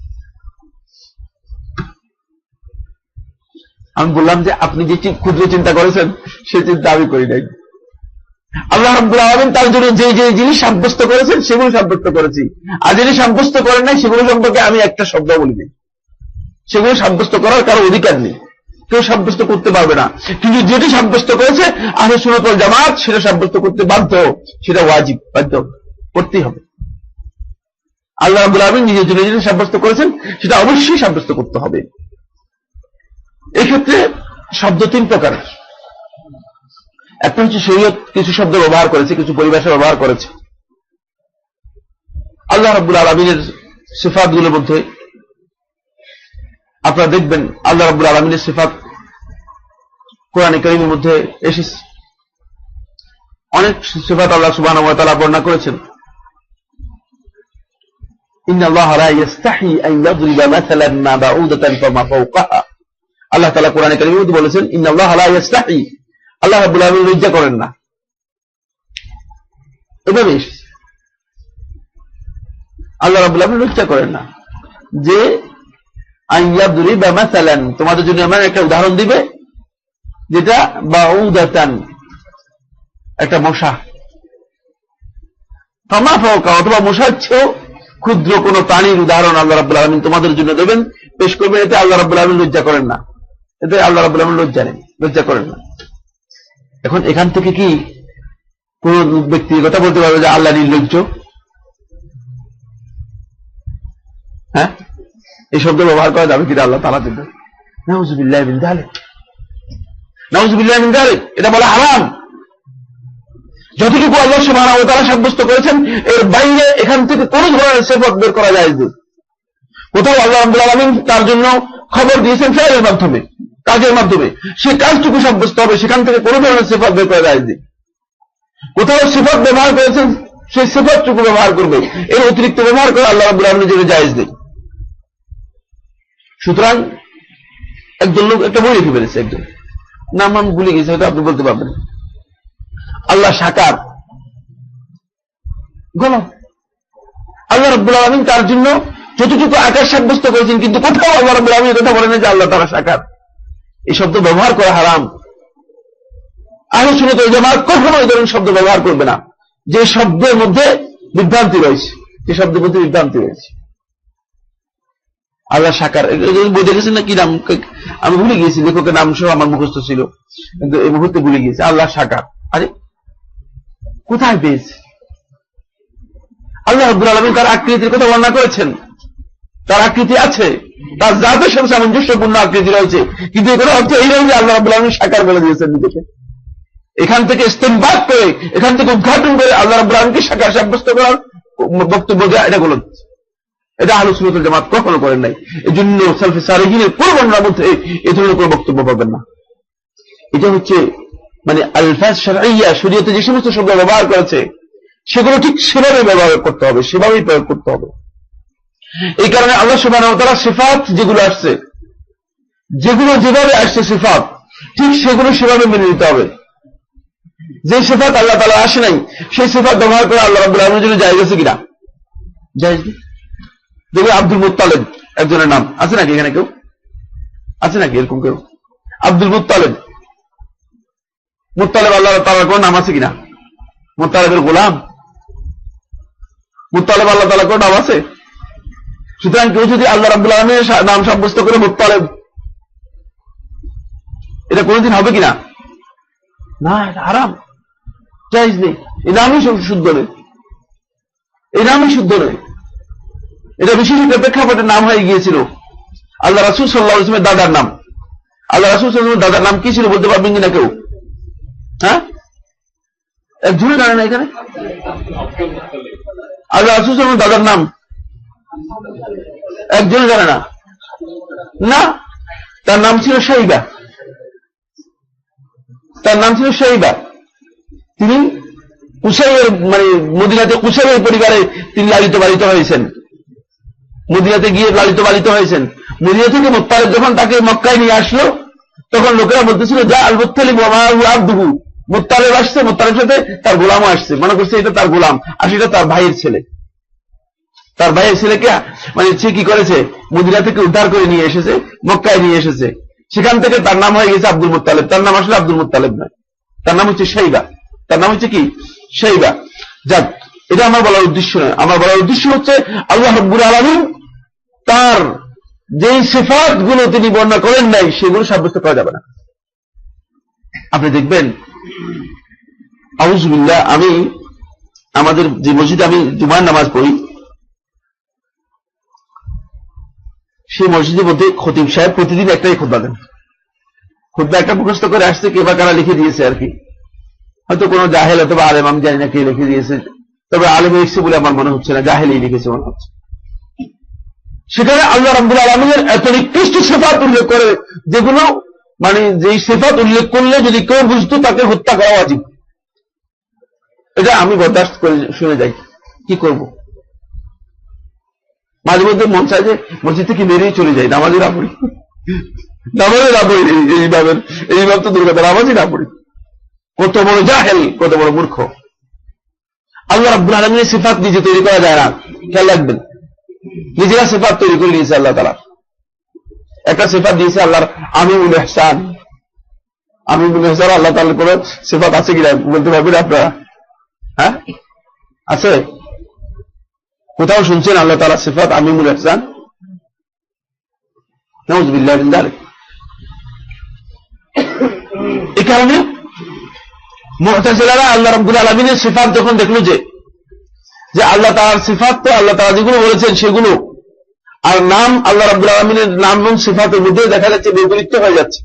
আমি বললাম যে আপনি যে ক্ষুদ্র চিন্তা করেছেন সে চিন্তা আমি করি নাই। আল্লাহ রাব্বুল আলামিন তার জন্য যে যে জিনিস সাব্যস্ত করেছেন সেগুলো সাব্যস্ত করেছি, আর যিনি সাব্যস্ত করেন নাই সেগুলো সম্পর্কে আমি একটা শব্দ বলিনি। সেগুলো সাব্যস্ত করার কারো অধিকার নেই, কেউ সাব্যস্ত করতে পারবে না। কিন্তু যেটি সাব্যস্ত করেছে আহলে সুন্নাত ওয়াল জামাত, সেটা সাব্যস্ত করতে বাধ্য, সেটা ওয়াজিব, বাধ্য করতেই হবে। আল্লাহ রাব্বুল আলামিন নিজের জন্য যেটা সাব্যস্ত করেছেন সেটা অবশ্যই সাব্যস্ত করতে হবে। এক্ষেত্রে শব্দ তিন প্রকার। একটা হচ্ছে শরীয়ত কিছু শব্দ ব্যবহার করেছে, কিছু পরিভাষা ব্যবহার করেছে। আল্লাহ রাব্বুল আলামিনের সিফাতগুলোর মধ্যে আপনারা দেখবেন আল্লাহ রাব্বুল আলামিনের সিফাত কোরআনে কারীমের মধ্যে এসেছে। অনেক সিফাত আল্লাহ সুবহানাহু ওয়া তাআলা বর্ণনা করেছেন। ইন্নাল্লাহা লা ইস্তাহি আন ইয়াদরিবা মাসালান মা বাউদাতান ফামা ফাওকাহা, আল্লাহ তাআলা কোরআনে কারীমের মধ্যে বলেছেন ইন্নাল্লাহা লা ইস্তাহি, আল্লাহ রাব্বুল আলামিন লজ্জা করেন না। এভাবে এসেছে, আল্লাহ রাব্বুল আলামিন লজ্জা করেন না যে আইয়াদরিবা মাসালান, তোমাদের জন্য এমন একটা উদাহরণ দিবে যেটা বাউদাতান, একটা মশা, ফামা ফাওকা, অথবা মশার চেয়েও ক্ষুদ্র কোন প্রাণীর উদাহরণ আল্লাহ রাব্বুল আলামিন তোমাদের জন্য দেবেন, পেশ করবেন। এতে আল্লাহ রাব্বুল আলামিন লজ্জা করেন না, এতে আল্লাহ রাব্বুল আলামিন লজ্জা নেই, লজ্জা করেন না। এখন এখান থেকে কি কোন ব্যক্তি কথা বলতে পারবে যে আল্লাহ নির্লজ্জ? হ্যাঁ, এই শব্দ ব্যবহার করা যাবে কিনা আল্লাহ তাআলার জন্য? নাউযুবিল্লাহি মিন যালিক, নাউযুবিল্লাহি মিন যালিক, এটা বলা হারাম। যতটুকু আল্লাহ সুবহানাহু ওয়া তাআলা সাব্যস্ত করেছেন এর বাইরে এখান থেকে কোন ধরনের সিফাত বের করা যায় না। কোথাও আল্লাহ রাব্বুল আলামিন তার জন্য খবর দিয়েছেন ফেরের মাধ্যমে, কাজের মাধ্যমে, সে কাজটুকু সাব্যস্ত হবে, সেখান থেকে কোন ধরনের সিফাত বের করা যায় না। কোথাও সিফাত ব্যবহার করেছেন, সেই সিফাতটুকু ব্যবহার করবে, এর অতিরিক্ত ব্যবহার করে আল্লাহ রাব্বুল আলামিনের জন্য জায়েজ নেই। সুতরাং একজন লোক একটা বই লিখে ফেলেছে, একজন নাম আমি ভুলে গেছি, হয়তো আপনি বলতে পারবেন। আল্লাহ সাকার, গলত। আল্লাহ রাব্বুল আলামিন তার জন্য যতটুকু আকার সাব্যস্ত করেছেন, কিন্তু কোথাও আল্লাহ রাব্বুল আলামিন কথা বলেন যে আল্লাহ তাআলা সাকার। এই শব্দ ব্যবহার করা হারাম। আহলে সুন্নাত ওয়াল জামাত কখনো এই ধরনের শব্দ ব্যবহার করবে না যে শব্দের মধ্যে বিভ্রান্তি রয়েছে, যে শব্দের মধ্যে বিভ্রান্তি রয়েছে। আল্লাহ সাকার বই দেখেছেন না, কি নাম আমি ভুলে গিয়েছি, লেখকের নাম সহ আমার মুখস্থ ছিল, কিন্তু এই মুহূর্তে ভুলে গিয়েছি। আল্লাহ সাকার, আরে কোথায় পেয়েছে? আল্লাহ রাব্বুল আলামিন তার আকৃতির কথা বর্ণনা করেছেন, তার আকৃতি আছে, তার জাতের সাথে সামঞ্জস্যপূর্ণ আকৃতি রয়েছে, কিন্তু এর অর্থ এই নয় যে আল্লাহ রাব্বুল আলামিন সাকার বলে দিয়েছেন নিজেকে। এখান থেকে ইস্তেমবাদ করে, এখান থেকে উদ্ঘাটন করে আল্লাহ রাব্বুল আলামিনকে সাকার সাব্যস্ত করার বক্তব্য দেওয়া, এটা গলত। এটা আহলুস সুন্নাত ওয়াল জামাত কখনো করেন নাই। এই জন্য সালফে সালেহিনের কোন বর্ণনার মধ্যে এই ধরনের কোনো বক্তব্য পাবেন না। এটা হচ্ছে মানে আলফাজ শারঈয়া, শরীয়তে যে সমস্ত শব্দ ব্যবহার করেছে সেগুলো ঠিক সেভাবে ব্যবহার করতে হবে, সেভাবেই প্রয়োগ করতে হবে। এই কারণে আল্লাহ সুবহানাহু ওয়া তাআলা সিফাত যেগুলো আসছে, যেগুলো যেভাবে আসছে সিফাত, ঠিক সেগুলো সেভাবে মেনে নিতে হবে। যে সিফাত আল্লাহ তাআলা আসে নাই সেই সিফাত ব্যবহার করে আল্লাহ রাব্বুল আলামিনের জন্য জায়েজ আছে কিনা? জায়েজ নেই। দেখবে আব্দুল মুত্তালিব একজনের নাম আছে নাকি? এখানে কেউ আছে নাকি এরকম কেউ? আব্দুল মুত্তালিব, মুত্তালিব আল্লাহ তাআলার কোন নাম আছে কিনা? মুত্তালিবের গোলাম, মুত্তালিব আল্লাহ তাআলার কোন নাম আছে? সুতরাং কেউ যদি আল্লাহ রাব্বুল আলামিনের নাম সাব্যস্ত করে মুত্তালিব, এটা কোনদিন হবে কিনা? না, এটা হারাম, জায়েজ নেই। এই নামই শুদ্ধ নয়, এই নামই শুদ্ধ নয়। এটা বিশেষ একটা প্রেক্ষাপটের নাম হয়ে গিয়েছিল আল্লাহ রাসূল সাল্লাল্লাহু আলাইহি ওয়াসাল্লামের দাদার নাম। আল্লাহ রাসূল সাল্লাল্লাহু আলাইহি ওয়াসাল্লামের দাদার নাম কি ছিল বলতে পারবেন কিনা কেউ? হ্যাঁ, একজনও জানে না এখানে? আল্লাহ রাসূল সাল্লাল্লাহু আলাইহি ওয়াসাল্লামের দাদার নাম একজনও জানে না? না, তার নাম ছিল শাইবা। তার নাম ছিল শাইবা। তিনি কুসাইয়ের মানে মদিনাতে কুসাইয়ের পরিবারে তিনি লালিত পালিত হয়েছেন, মদিনাতে গিয়ে লালিত পালিত হয়েছেন। মদিনা থেকে মুত্তালিব যখন তাকে মক্কায় নিয়ে আসলো তখন লোকেরা বলতেছিল যা আল মুত্তালিব ওয়া মা হুয়া আবদুহু, মুত্তালিব আসছে, মুত্তালিবের সাথে তার গোলামও আসছে, মনে করছে এটা তার গোলাম, আর সেটা তার ভাইয়ের ছেলে। তার ভাইয়ের ছেলেকে মানে সে কি করেছে, মদিনা থেকে উদ্ধার করে নিয়ে এসেছে, মক্কায় নিয়ে এসেছে। সেখান থেকে তার নাম হয়ে গেছে আব্দুল মুত্তালিব। তার নাম আসলে আব্দুল মুত্তালিব নয়, তার নাম হচ্ছে শাইবা। তার নাম হচ্ছে কি? শাইবা। যাক, এটা আমার বলার উদ্দেশ্য নয়। আমার বলার উদ্দেশ্য হচ্ছে আল্লাহ রাব্বুল আলামিন তার যেই সিফাত গুলো তিনি বর্ণনা করেন নাই সেগুলো সাব্যস্ত করা যাবে না। আপনি দেখবেন, আউযুবিল্লাহ, আমি আমাদের যে মসজিদে আমি জুমার নামাজ পড়ি সেই মসজিদের মধ্যে খতিব সাহেব প্রতিদিন একটাই খুতবা দেন। খুতবা একটা মুখস্থ করে আসছে, কে বা কারা লিখে দিয়েছে আর কি, হয়তো কোনো জাহেল অথবা আলেম, আমি জানি না কে লিখে দিয়েছে, তবে আলেম লিখছে বলে আমার মনে হচ্ছে না, জাহেলই লিখেছে মনে হচ্ছে। সেখানে আল্লাহ রাব্বুল আলামিনের এত নিকৃষ্ট সিফাত উল্লেখ করে, যেগুলো মানে যেই সিফাত উল্লেখ করলে যদি কেউ বুঝতো তাকে হত্যা করা উচিত। এটা আমি বরদাস্ত করে শুনে যাই, কি করব? মাঝে মধ্যে মন চায় যে মসজিদ থেকে বেরিয়ে চলে যাই, নামাজে না পড়ি, নামাজে না পড়ি, এইভাবে তো দুর্গা, নামাজই না পড়ি। কত বড় জাহেল, কত বড় মূর্খ। আল্লাহ রাব্বুল আলামিনের সিফাত নিজে তৈরি করা যায় না, খেয়াল রাখবেন। নিজেরা সিফাত তৈরি করে নিয়েছে আল্লাহ তাআলা। একটা সিফাত দিয়েছে আল্লাহর আমিনুল ইহসান। আমিনুল ইহসান আল্লাহ তাআলার কোন সিফাত আছে কিনা বলতে পারবেন আপনারা? হ্যাঁ, আছে? কোথাও শুনছেন আল্লাহ তাআলার সিফাত আমিনুল ইহসান? নাউযুবিল্লাহি মিন যালিক। এই কারণে মুতাজিলারা আল্লাহ রাব্বুল আলামিনের সিফাত যখন দেখলো যে আল্লাহ তাআলার সিফাত তো আল্লাহ তাআলা যেগুলো বলেছেন সেগুলো, আর নাম আল্লাহ রাব্বুল আলামিনের নাম এবং সিফাতের মধ্যে দেখা যাচ্ছে বিপরীত হয়ে যাচ্ছে,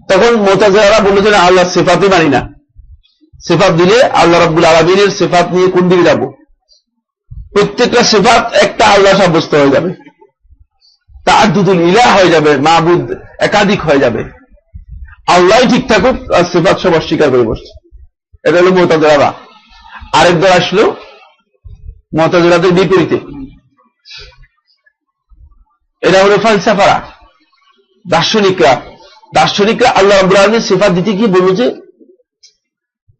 তখন মুতাজিলারা বলেছেন আল্লাহর সিফাতই মানি না। সিফাত দিলে আল্লাহ রাব্বুল আলামিনের সিফাত নিয়ে কোন দিকে যাব? প্রত্যেকটা সিফাত একটা আল্লাহ সাব্যস্ত হয়ে যাবে, তাআদ্দুদুল ইলাহ হয়ে যাবে, মাবুদ একাধিক হয়ে যাবে। আল্লাহ ঠিক থাকুক আর সিফাত সব অস্বীকার করে বসছে। এটা হলো মুতাজিলারা। আরেক দল আসলো মুতাজিলাদের বিপরীতে, এটা হলো ফালসাফারা, দার্শনিকরা। দার্শনিকরা আল্লাহ রাব্বুল আলামিনের সিফাত দিতে গিয়ে বলল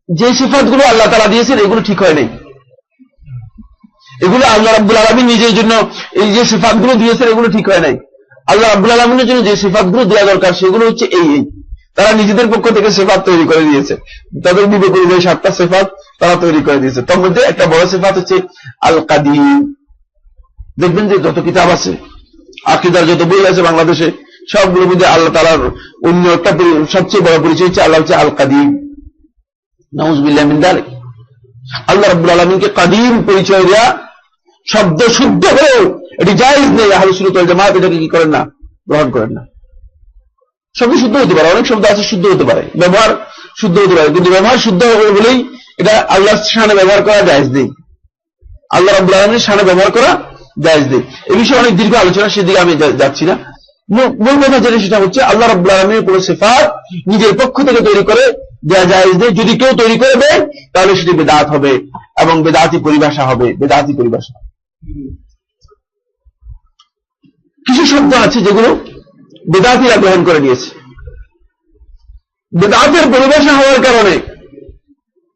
যে সিফাতগুলো আল্লাহ তাআলা দিয়েছেন এগুলো ঠিক হয় নাই, এগুলো আল্লাহ রাব্বুল আলামিন নিজের জন্য এই যে সিফাতগুলো দিয়েছেন এগুলো ঠিক হয় নাই। আল্লাহ রাব্বুল আলামিনের জন্য যে সিফাতগুলো দেওয়া দরকার সেগুলো হচ্ছে এই। তারা নিজেদের পক্ষ থেকে সিফাত তৈরি করে দিয়েছে, তাদের বিবেক অনুযায়ী 7টা সিফাত তারা তৈরি করে দিয়েছে। তার মধ্যে একটা বড় সিফাত হচ্ছে আল কাদিম। দেখবেন যে যত কিতাব আছে, আকীদার যত বই আছে বাংলাদেশে, সবগুলোর মধ্যে আল্লাহ তাআলার অন্য একটা সবচেয়ে বড় পরিচয় হচ্ছে আল্লাহ হচ্ছে আল কাদিম। নাউযুবিল্লাহি মিন যালিক। আল্লাহ রাব্বুল আলামিনকে কাদিম পরিচয় দেয়া শব্দ শুদ্ধ হয়েও এটি জায়েজ নেই। আহলুস সুন্নাত ওয়াল জামাত এটাকে কি করেন না, গ্রহণ করেন না। শব্দ শুদ্ধ হতে পারে, অনেক শব্দ আছে শুদ্ধ হতে পারে, ব্যবহার শুদ্ধ হতে পারে, কিন্তু ব্যবহার শুদ্ধ হবে বলেই এটা আল্লাহর শানে ব্যবহার করা জায়েজ নেই। আল্লাহ রাব্বুল আলামিনের শানে ব্যবহার করা জায়েজ নেই। এই বিষয়ে অনেক দীর্ঘ আলোচনা, সেদিকে আমি যাচ্ছি না। মূল কথা যেটা সেটা হচ্ছে আল্লাহ রাব্বুল আলামিনের কোন সিফাত নিজের পক্ষ থেকে তৈরি করে দেয়া জায়েজ নেই। যদি কেউ তৈরি করে দেয় তাহলে সেটি বেদাত হবে এবং বেদাতি পরিভাষা হবে, বেদাতি পরিভাষা। কিছু শব্দ আছে যেগুলো বেদাতিরা গ্রহণ করে নিয়েছে। বেদাতের পরিভাষা হওয়ার কারণে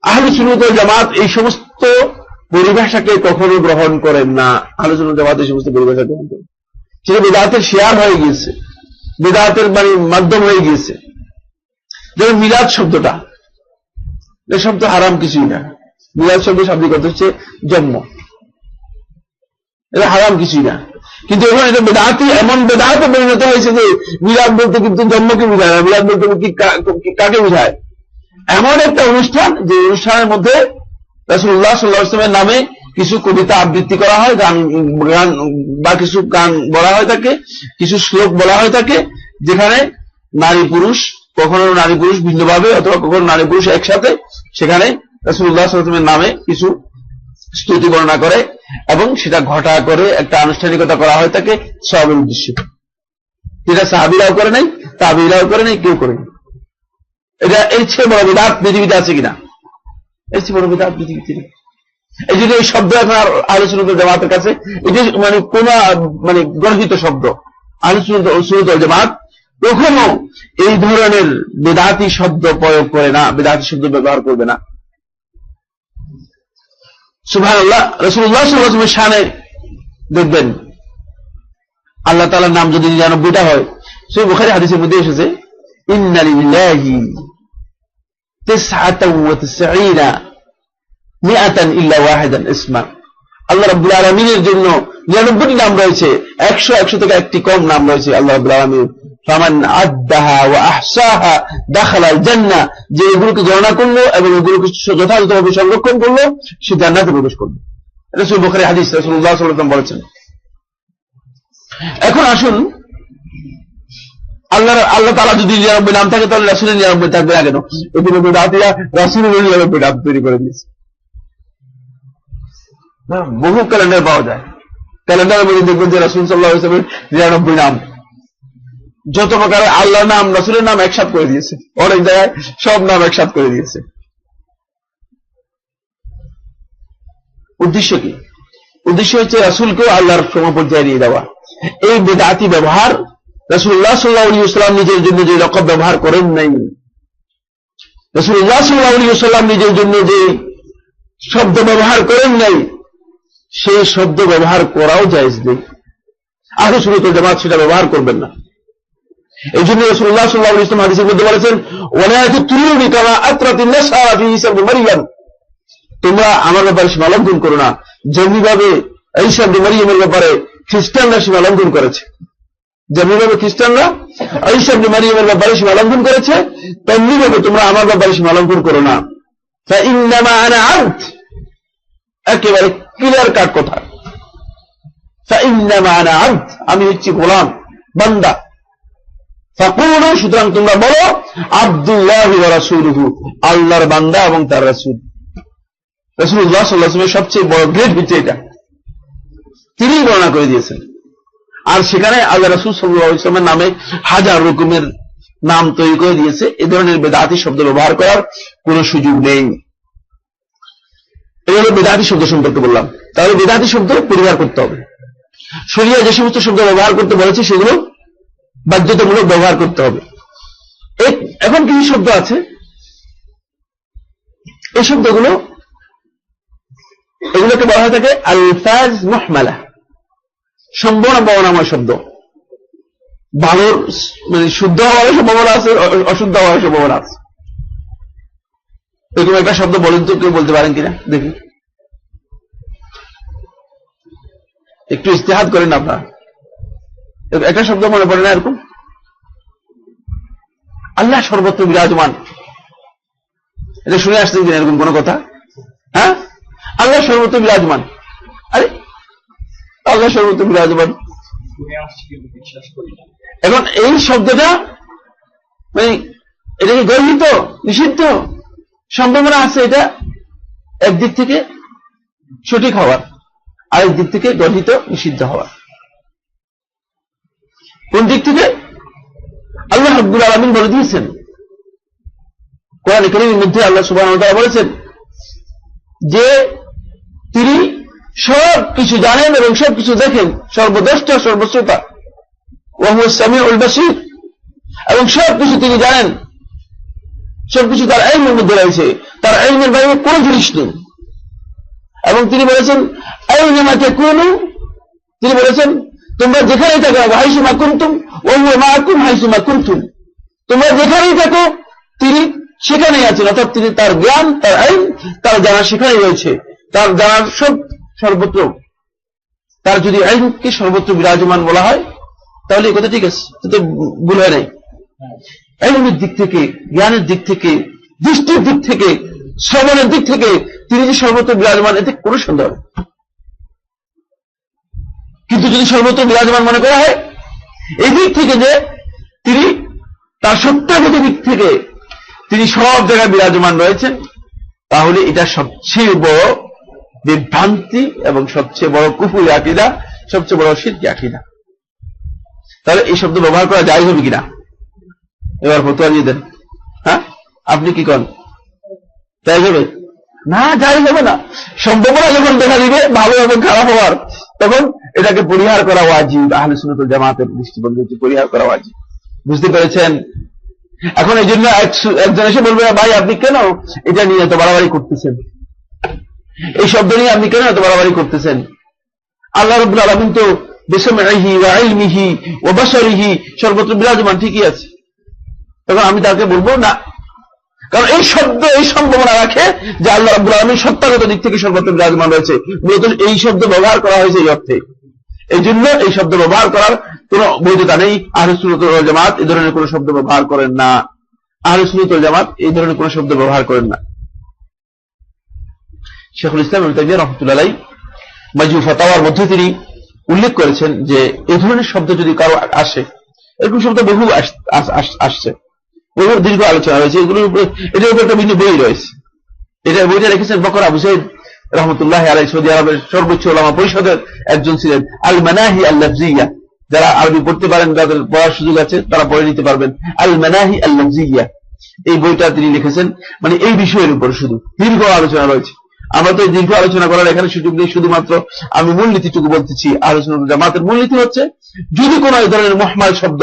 আহলে সুন্নাত ওয়াল জামাত এই সমস্ত পরিভাষাকে কখনো গ্রহণ করেন না। আহলে সুন্নাত ওয়াল জামাত এই সমস্ত পরিভাষা গ্রহণ করেন, সেটা বেদাতের শেয়ার হয়ে গিয়েছে, বেদাতের মাধ্যম হয়ে গিয়েছে। যেমন মিলাদ শব্দটা, এই শব্দ হারাম কিছুই না। মিলাদ শব্দ শাব্দিক অর্থ হচ্ছে জন্ম, এটা হারাম কিছুই না। কিন্তু এখন এটা বেদাতি, এমন বেদাতে পরিণত হয়েছে যে মিলাদ বলতে কিন্তু জন্মকে বোঝায় না, মিলাদ বলতে কাকে বোঝায়? এমন একটা অনুষ্ঠান যে অনুষ্ঠানের মধ্যে রাসূলুল্লাহ সাল্লাল্লাহু আলাইহি ওয়াসাল্লামের নামে কিছু কবিতা আবৃত্তি করা হয়, গান বা কিছু গান বলা হয় থাকে, কিছু শ্লোক বলা হয় থাকে, যেখানে নারী পুরুষ, কখনো নারী পুরুষ ভিন্নভাবে অথবা কখনো নারী পুরুষ একসাথে, সেখানে রাসূলুল্লাহ সাল্লাল্লাহু আলাইহি ওয়াসাল্লামের নামে কিছু স্তুতি বর্ণনা করে এবং সেটা ঘটা করে একটা আনুষ্ঠানিকতা করা হয় থাকে সওয়াবের উদ্দেশ্যে। এটা সাহাবীরাও করে নাই, তাবেঈরাও করে নাই, কেউ করে নাই। এটা এর চেয়ে বড় বিদআত পৃথিবীতে আছে কিনা? এর চেয়ে বড় বিদআত পৃথিবীতে নেই। এই জন্য এই শব্দ এখন আর আহলে সুন্নাত ওয়াল জামাতের কাছে এটা কোন গর্হিত শব্দ। আহলে সুন্নাত ওয়াল জামাত কখনো এই ধরনের বিদআতি শব্দ প্রয়োগ করে না, বিদআতি শব্দ ব্যবহার করবে না। সুবহানাল্লাহ। রাসূলুল্লাহ সাল্লাল্লাহু আলাইহি ওয়াসাল্লামের শানে দেখবেন আল্লাহ তাআলার নাম যদি 99টা হয়, সহিহ বুখারী হাদিসের মধ্যে এসেছে ইন্না লিল্লাহি 99 মিআতান ইল্লা ওয়াহিদান ইসমা। আল্লাহ রাব্বুল আলামিনের জন্য 99টি নাম রয়েছে, 100 থেকে একটি কম নাম রয়েছে আল্লাহ রাব্বুল আলামিন। ফামান আদ্দাহা ওয়া আহসাহা দাখালাল জান্নাহ, যে এগুলোকে গণনা করলো এবং এগুলোকে যথাযথভাবে সংরক্ষণ করলো সে জান্নাতে প্রবেশ করবে। এটা সহিহ বুখারী হাদিস, রাসূলুল্লাহ সাল্লাল্লাহু আলাইহি ওয়াসাল্লাম বলেছেন। এখন আসুন, আল্লাহ তাআলা যদি 99 নাম থাকে তাহলে রাসূলের 99 থাকবে না কেন? এগুলো বেদাতিরা রাসূলের 99 নাম তৈরি করে দিয়েছে। বহু ক্যালেন্ডার পাওয়া যায়, ক্যালেন্ডারের মধ্যে দেখবেন যে রাসূল সাল্লাল্লাহু আলাইহি ওয়াসাল্লামের 99 নাম, যত প্রকার আল্লাহর নাম রাসূলের নাম একসাথ করে দিয়েছে, অনেক জায়গায় সব নাম একসাথ করে দিয়েছে। উদ্দেশ্য কি? উদ্দেশ্য হচ্ছে রাসূলকেও আল্লাহর সমপর্যায়ে নিয়ে দেওয়া। এই বিদআতি ব্যবহার রাসূলুল্লাহ সাল্লাল্লাহু আলাইহি ওয়াসাল্লাম নিজের জন্য যে লকব ব্যবহার করেন নাই, রাসূলুল্লাহ সাল্লাল্লাহু আলাইহি ওয়াসাল্লাম নিজের জন্য যে শব্দ ব্যবহার করেন নাই, সেই শব্দ ব্যবহার করাও জায়েজ নেই। আহলে সুন্নাত ওয়াল জামাত সেটা ব্যবহার করবেন না। এই জন্য রাসূলুল্লাহ সাল্লাল্লাহু আলাইহি ওয়াসাল্লাম হাদিসের মধ্যে বলেছেন ওয়ালা তুতুরুনি কামা আতরাতিন নাসারা ফি ঈসা ইবনে মারইয়াম, তোমরা আমার ব্যাপারে সীমা লঙ্ঘন করো না যেমনিভাবে ঈসা ইবনে মারইয়ামের ব্যাপারে খ্রিস্টানরা সীমা লঙ্ঘন করেছে। যেমনিভাবে খ্রিস্টানরা ঈসা ইবনে মারইয়ামের ব্যাপারে সীমা লঙ্ঘন করেছে, তেমনিভাবে তোমরা আমার ব্যাপারে সীমা লঙ্ঘন করো না। ফাইন্নামা আনা আবদ, একেবারে ক্লিয়ার কাট কথা। ফাইন্নামা আনা আবদ, আমি হচ্ছি গোলাম, বান্দা। ফাকুলু, সুতরাং তোমরা বলো আব্দুল্লাহি ওয়া রাসূলুহু, আল্লাহর বান্দা এবং তার রাসূল। রাসূলুল্লাহ সাল্লাল্লাহু আলাইহি ওয়াসাল্লামের সবচেয়ে বড় গ্রেড হচ্ছে এটা, তিনি বর্ণনা করে দিয়েছেন। আর সেখানে আল্লাহ রাসূল সাল্লাল্লাহু আলাইহি ওয়াসাল্লামের নামে হাজার রকমের নাম তৈরি করে দিয়েছে। এই ধরনের বেদাতি শব্দ ব্যবহার করার কোনো সুযোগ নেই। এই হলো বেদাতি শব্দ সম্পর্কে বললাম। তাহলে বেদাতি শব্দ পরিহার করতে হবে। শরীয়ত যে সমস্ত শব্দ ব্যবহার করতে বলেছে সেগুলো বাধ্যতামূলক ব্যবহার করতে হবে। এখন কিছু শব্দ আছে, এই শব্দগুলো এগুলোকে বলা হয়ে থাকে আলফাজ মুহমালা, সম্ভাবনাময় শব্দ। ভালোর শুদ্ধ হওয়ার সম্ভাবনা আছে, অশুদ্ধ হওয়ার সম্ভাবনা আছে। এরকম একটা শব্দ বলেন তো, কেউ বলতে পারেন কিনা দেখি? একটু ইস্তেহাদ করেন আপনারা। একটা শব্দ মনে পড়ে না এরকম? আল্লাহ সর্বত্র বিরাজমান, এটা শুনে আসছেন কিনা এরকম কোন কথা? হ্যাঁ, আল্লাহ সর্বত্র বিরাজমান। আরে আল্লাহ সর্বত্র বিরাজমান, এখন এই শব্দটা এটা কি গর্হিত, নিষিদ্ধ? সম্ভাবনা আছে এটা একদিক থেকে সঠিক হওয়ার, আরেক দিক থেকে গর্হিত নিষিদ্ধ হওয়া। কোন দিক থেকে? আল্লাহ রাব্বুল আলামিন বলে দিয়েছেন কোরআন কারীমের মধ্যে, আল্লাহ সুবহানাহু ওয়া তাআলা বলেছেন যে তিনি সব কিছু জানেন এবং সব কিছু দেখেন, সর্বদ্রষ্টা সর্বশ্রোতা, ওয়া হুয়াস সামিউল বাসীর, এবং সব কিছু তিনি জানেন, সবকিছু তার ইলমের মধ্যে রয়েছে, তার ইলমের বাইরে কোনো জিনিস নেই। এবং তিনি বলেছেন আইনামা তাকুনু, তিনি বলেছেন তোমরা যেখানেই থাকো, হাইসুমা কুনতুম ওয়া হুয়া মাআকুম হাইসুমা কুনতুম, তোমরা যেখানেই থাকো তিনি সেখানেই আছেন। অর্থাৎ তিনি তার জ্ঞান, তার ইলম, তার জানা সেখানেই রয়েছে, তার জানার সব সর্বত্র। তার যদি ইলমকে সর্বত্র বিরাজমান বলা হয় তাহলে এই কথা ঠিক আছে, তাতে ভুল হয় নাই। ইলমের দিক থেকে, জ্ঞানের দিক থেকে, দৃষ্টির দিক থেকে, শ্রবণের দিক থেকে তিনি যে সর্বত্র বিরাজমান, এতে কোনো সন্দেহ নেই। কিন্তু যদি সর্বত্র বিরাজমান মনে করা হয় এই দিক থেকে যে তিনি তার সত্তাগত দিক থেকে তিনি সব জায়গায় বিরাজমান রয়েছেন, তাহলে এটা সবচেয়ে বড় বিভ্রান্তি এবং সবচেয়ে বড় কুফরি আকীদা, সবচেয়ে বড় শিরকি আকীদা। তাহলে এই শব্দ ব্যবহার করা জায়েজ হবে কিনা এবার ফতোয়া দিয়ে দেন। হ্যাঁ, আপনি কি করেন? জায়েজ হবে না? জায়েজ হবে না। সম্ভাবনা যখন দেখা দিবে ভালো এবং খারাপ হওয়ার, তখন এটাকে পরিহার করা ওয়াজিব। আহলে সুন্নাত ওয়াল জামাতের দৃষ্টিভঙ্গি পরিহার করা ওয়াজিব। বুঝতে পেরেছেন? এখন এই জন্য একজন এসে বলবে, ভাই আপনি কেন এটা নিয়ে এত বাড়াবাড়ি করতেছেন, এই শব্দ নিয়ে আপনি কেন এত বাড়াবাড়ি করতেছেন? আল্লাহ রাব্বুল আলামিন তো বিসমিহি ওয়া ইলমিহি ওয়া বাশারিহি সর্বত্র বিরাজমান, ঠিকই আছে। তখন আমি তাকে বলবো না, কারণ এই শব্দ এই সম্ভাবনা রাখে যে আল্লাহ রাব্বুল আলামিন সত্তাগত দিক থেকে সর্বত্র বিরাজমান রয়েছে। মূলত এই শব্দ ব্যবহার করা হয়েছে এই অর্থে। এই জন্য এই শব্দ ব্যবহার করার কোন বৈধতা নেই। আহলে সুন্নাত ওয়াল জামাত এই ধরনের কোন শব্দ ব্যবহার করেন না। আহলে সুন্নাত ওয়াল জামাত এই ধরনের কোন শব্দ ব্যবহার করেন না। শেখুল ইসলাম ইবনে তাইমিয়া রাহমাতুল্লাহ আলাইহি মাজমু ফাতাওয়ার মধ্যে তিনি উল্লেখ করেছেন যে এই ধরনের শব্দ যদি কারো আসে, এরকম শব্দ বহু আসছে, বহু দীর্ঘ আলোচনা রয়েছে এগুলোর উপরে। এটার উপরে একটা ভিন্ন বই রয়েছে। এটা বইটা রেখেছেন বকর আবু সাইদ রহমতুল্লাহ আলাইহি, সৌদি আরবের সর্বোচ্চ উলামা পরিষদের একজন ছিলেন। আল মানাহি আল লাফজিয়া, যারা আরবি পড়তে পারেন, যাদের পড়ার সুযোগ আছে তারা পড়ে নিতে পারবেন। আল মানাহি আল লাফজিয়া এই বইটা তিনি লিখেছেন, মানে এই বিষয়ের উপর শুধু দীর্ঘ আলোচনা রয়েছে। আমরা তো এই দীর্ঘ আলোচনা করার এখানে সুযোগ নেই, শুধুমাত্র আমি মূলনীতিটুকু বলতেছি। আলোচনা জামাতের মূলনীতি হচ্ছে, যদি কোন এই ধরনের মুহমাল শব্দ,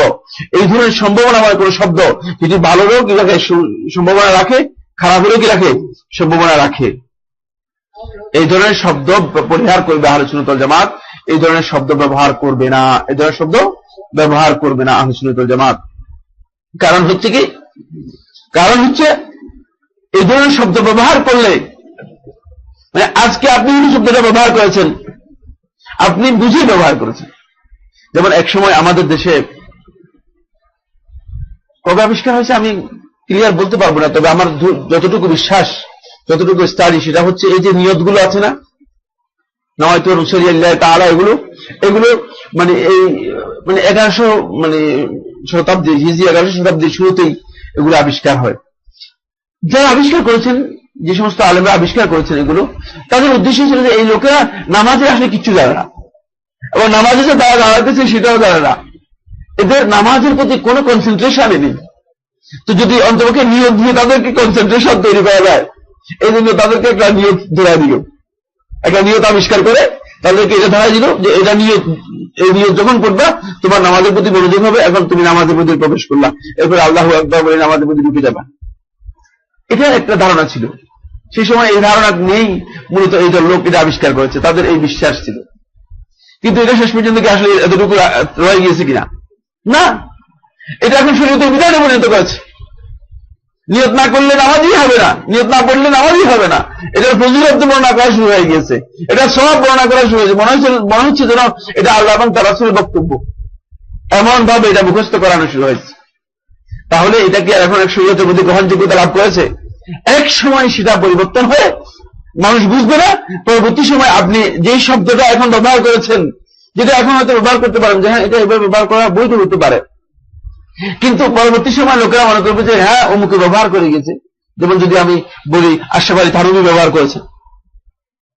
এই ধরনের সম্ভাবনাময় কোন শব্দ যদি ভালোরও কি রাখে, সম্ভাবনা রাখে, খারাপেরও কি রাখে, সম্ভাবনা রাখে, এই ধরনের শব্দ পরিহার করবে আহলে সুন্নাত ওয়াল জামাত। এই ধরনের শব্দ ব্যবহার করবে না, এই ধরনের শব্দ ব্যবহার করবে না আহলে সুন্নাত ওয়াল জামাত। কারণ হচ্ছে কি? কারণ হচ্ছে এই ধরনের শব্দ ব্যবহার করলে, মানে আজকে আপনি এই শব্দটা ব্যবহার করেছেন, আপনি বুঝে ব্যবহার করেছেন। যেমন এক সময় আমাদের দেশে কবে আবিষ্কার হয়েছে আমি ক্লিয়ার বলতে পারবো না, তবে আমার যতটুকু বিশ্বাস, যতটুকু স্টাডি, সেটা হচ্ছে এই যে নিয়তগুলো আছে না, নয়তো রুসুলিল্লাহ তাআলা, এগুলো মানে এই মানে 1100 মানে শতাব্দী, হিজরি 1100 শতাব্দীর শুরুতেই এগুলো আবিষ্কার হয়। যারা আবিষ্কার করেছেন, যে সমস্ত আলেমরা আবিষ্কার করেছেন এগুলো, তাদের উদ্দেশ্য ছিল যে এই লোকেরা নামাজে আসলে কিচ্ছু জানে না, এবং নামাজে যে তারা দাঁড়াতেছে সেটাও জানে না, এদের নামাজের প্রতি কোনো কনসেন্ট্রেশন নেই। তো যদি অন্তপক্ষে নিয়ত দিয়ে তাদেরকে কনসেন্ট্রেশন তৈরি করা যায়, এই জন্য তাদেরকে একটা নিয়ত ধরা দিল, একটা নিয়ত আবিষ্কার করে তাদেরকে এটা ধরা দিল যে এটা নিয়ত, এই নিয়ত যখন করবা তোমার নামাজের প্রতি মনোযোগ হবে, এখন তুমি নামাজের প্রতি প্রবেশ করলা, এরপরে আল্লাহু আকবার বলে নামাজের প্রতি ঢুকে যাবা। এটা একটা ধারণা ছিল। সেই সময় এই ধারণা নেই, মূলত এই যে লোক এটা আবিষ্কার করেছে তাদের এই বিশ্বাস ছিল। কিন্তু এটা শেষ পর্যন্ত কি আসলে এতটুকু রয়ে গিয়েছে কিনা? না, এটা এখন শরীয়তের বিধানে পরিণত করেছে। নিয়ত না করলে নামাজই হবে না, নিয়ত না পড়লে নামাজই হবে না, এটার ফজিলত বর্ণনা করা শুরু হয়ে গেছে, এটা সব বর্ণনা করা শুরু হয়েছে। মনে হচ্ছে যেন এটা আল্লাহ এবং তার রাসূলের বক্তব্য, এমন ভাবে এটা মুখস্থ করানো শুরু হয়েছে। তাহলে এটা কি এখন এক শরীয়তের প্রতি গ্রহণযোগ্যতা লাভ করেছে? এক সময় সেটা পরিবর্তন হয়ে মানুষ বুঝবে না, পরবর্তী সময় আপনি যেই শব্দটা এখন ব্যবহার করেছেন, যেটা এখন হয়তো ব্যবহার করতে পারেন যে হ্যাঁ এটা এভাবে ব্যবহার করা বৈধ হতে পারে, কিন্তু পরবর্তী সময় লোকেরা মনে করবে যে হ্যাঁ অমুকে ব্যবহার করে গেছে। যেমন যদি আমি বলি আশরাফ আলী থানভী ব্যবহার করেছেন,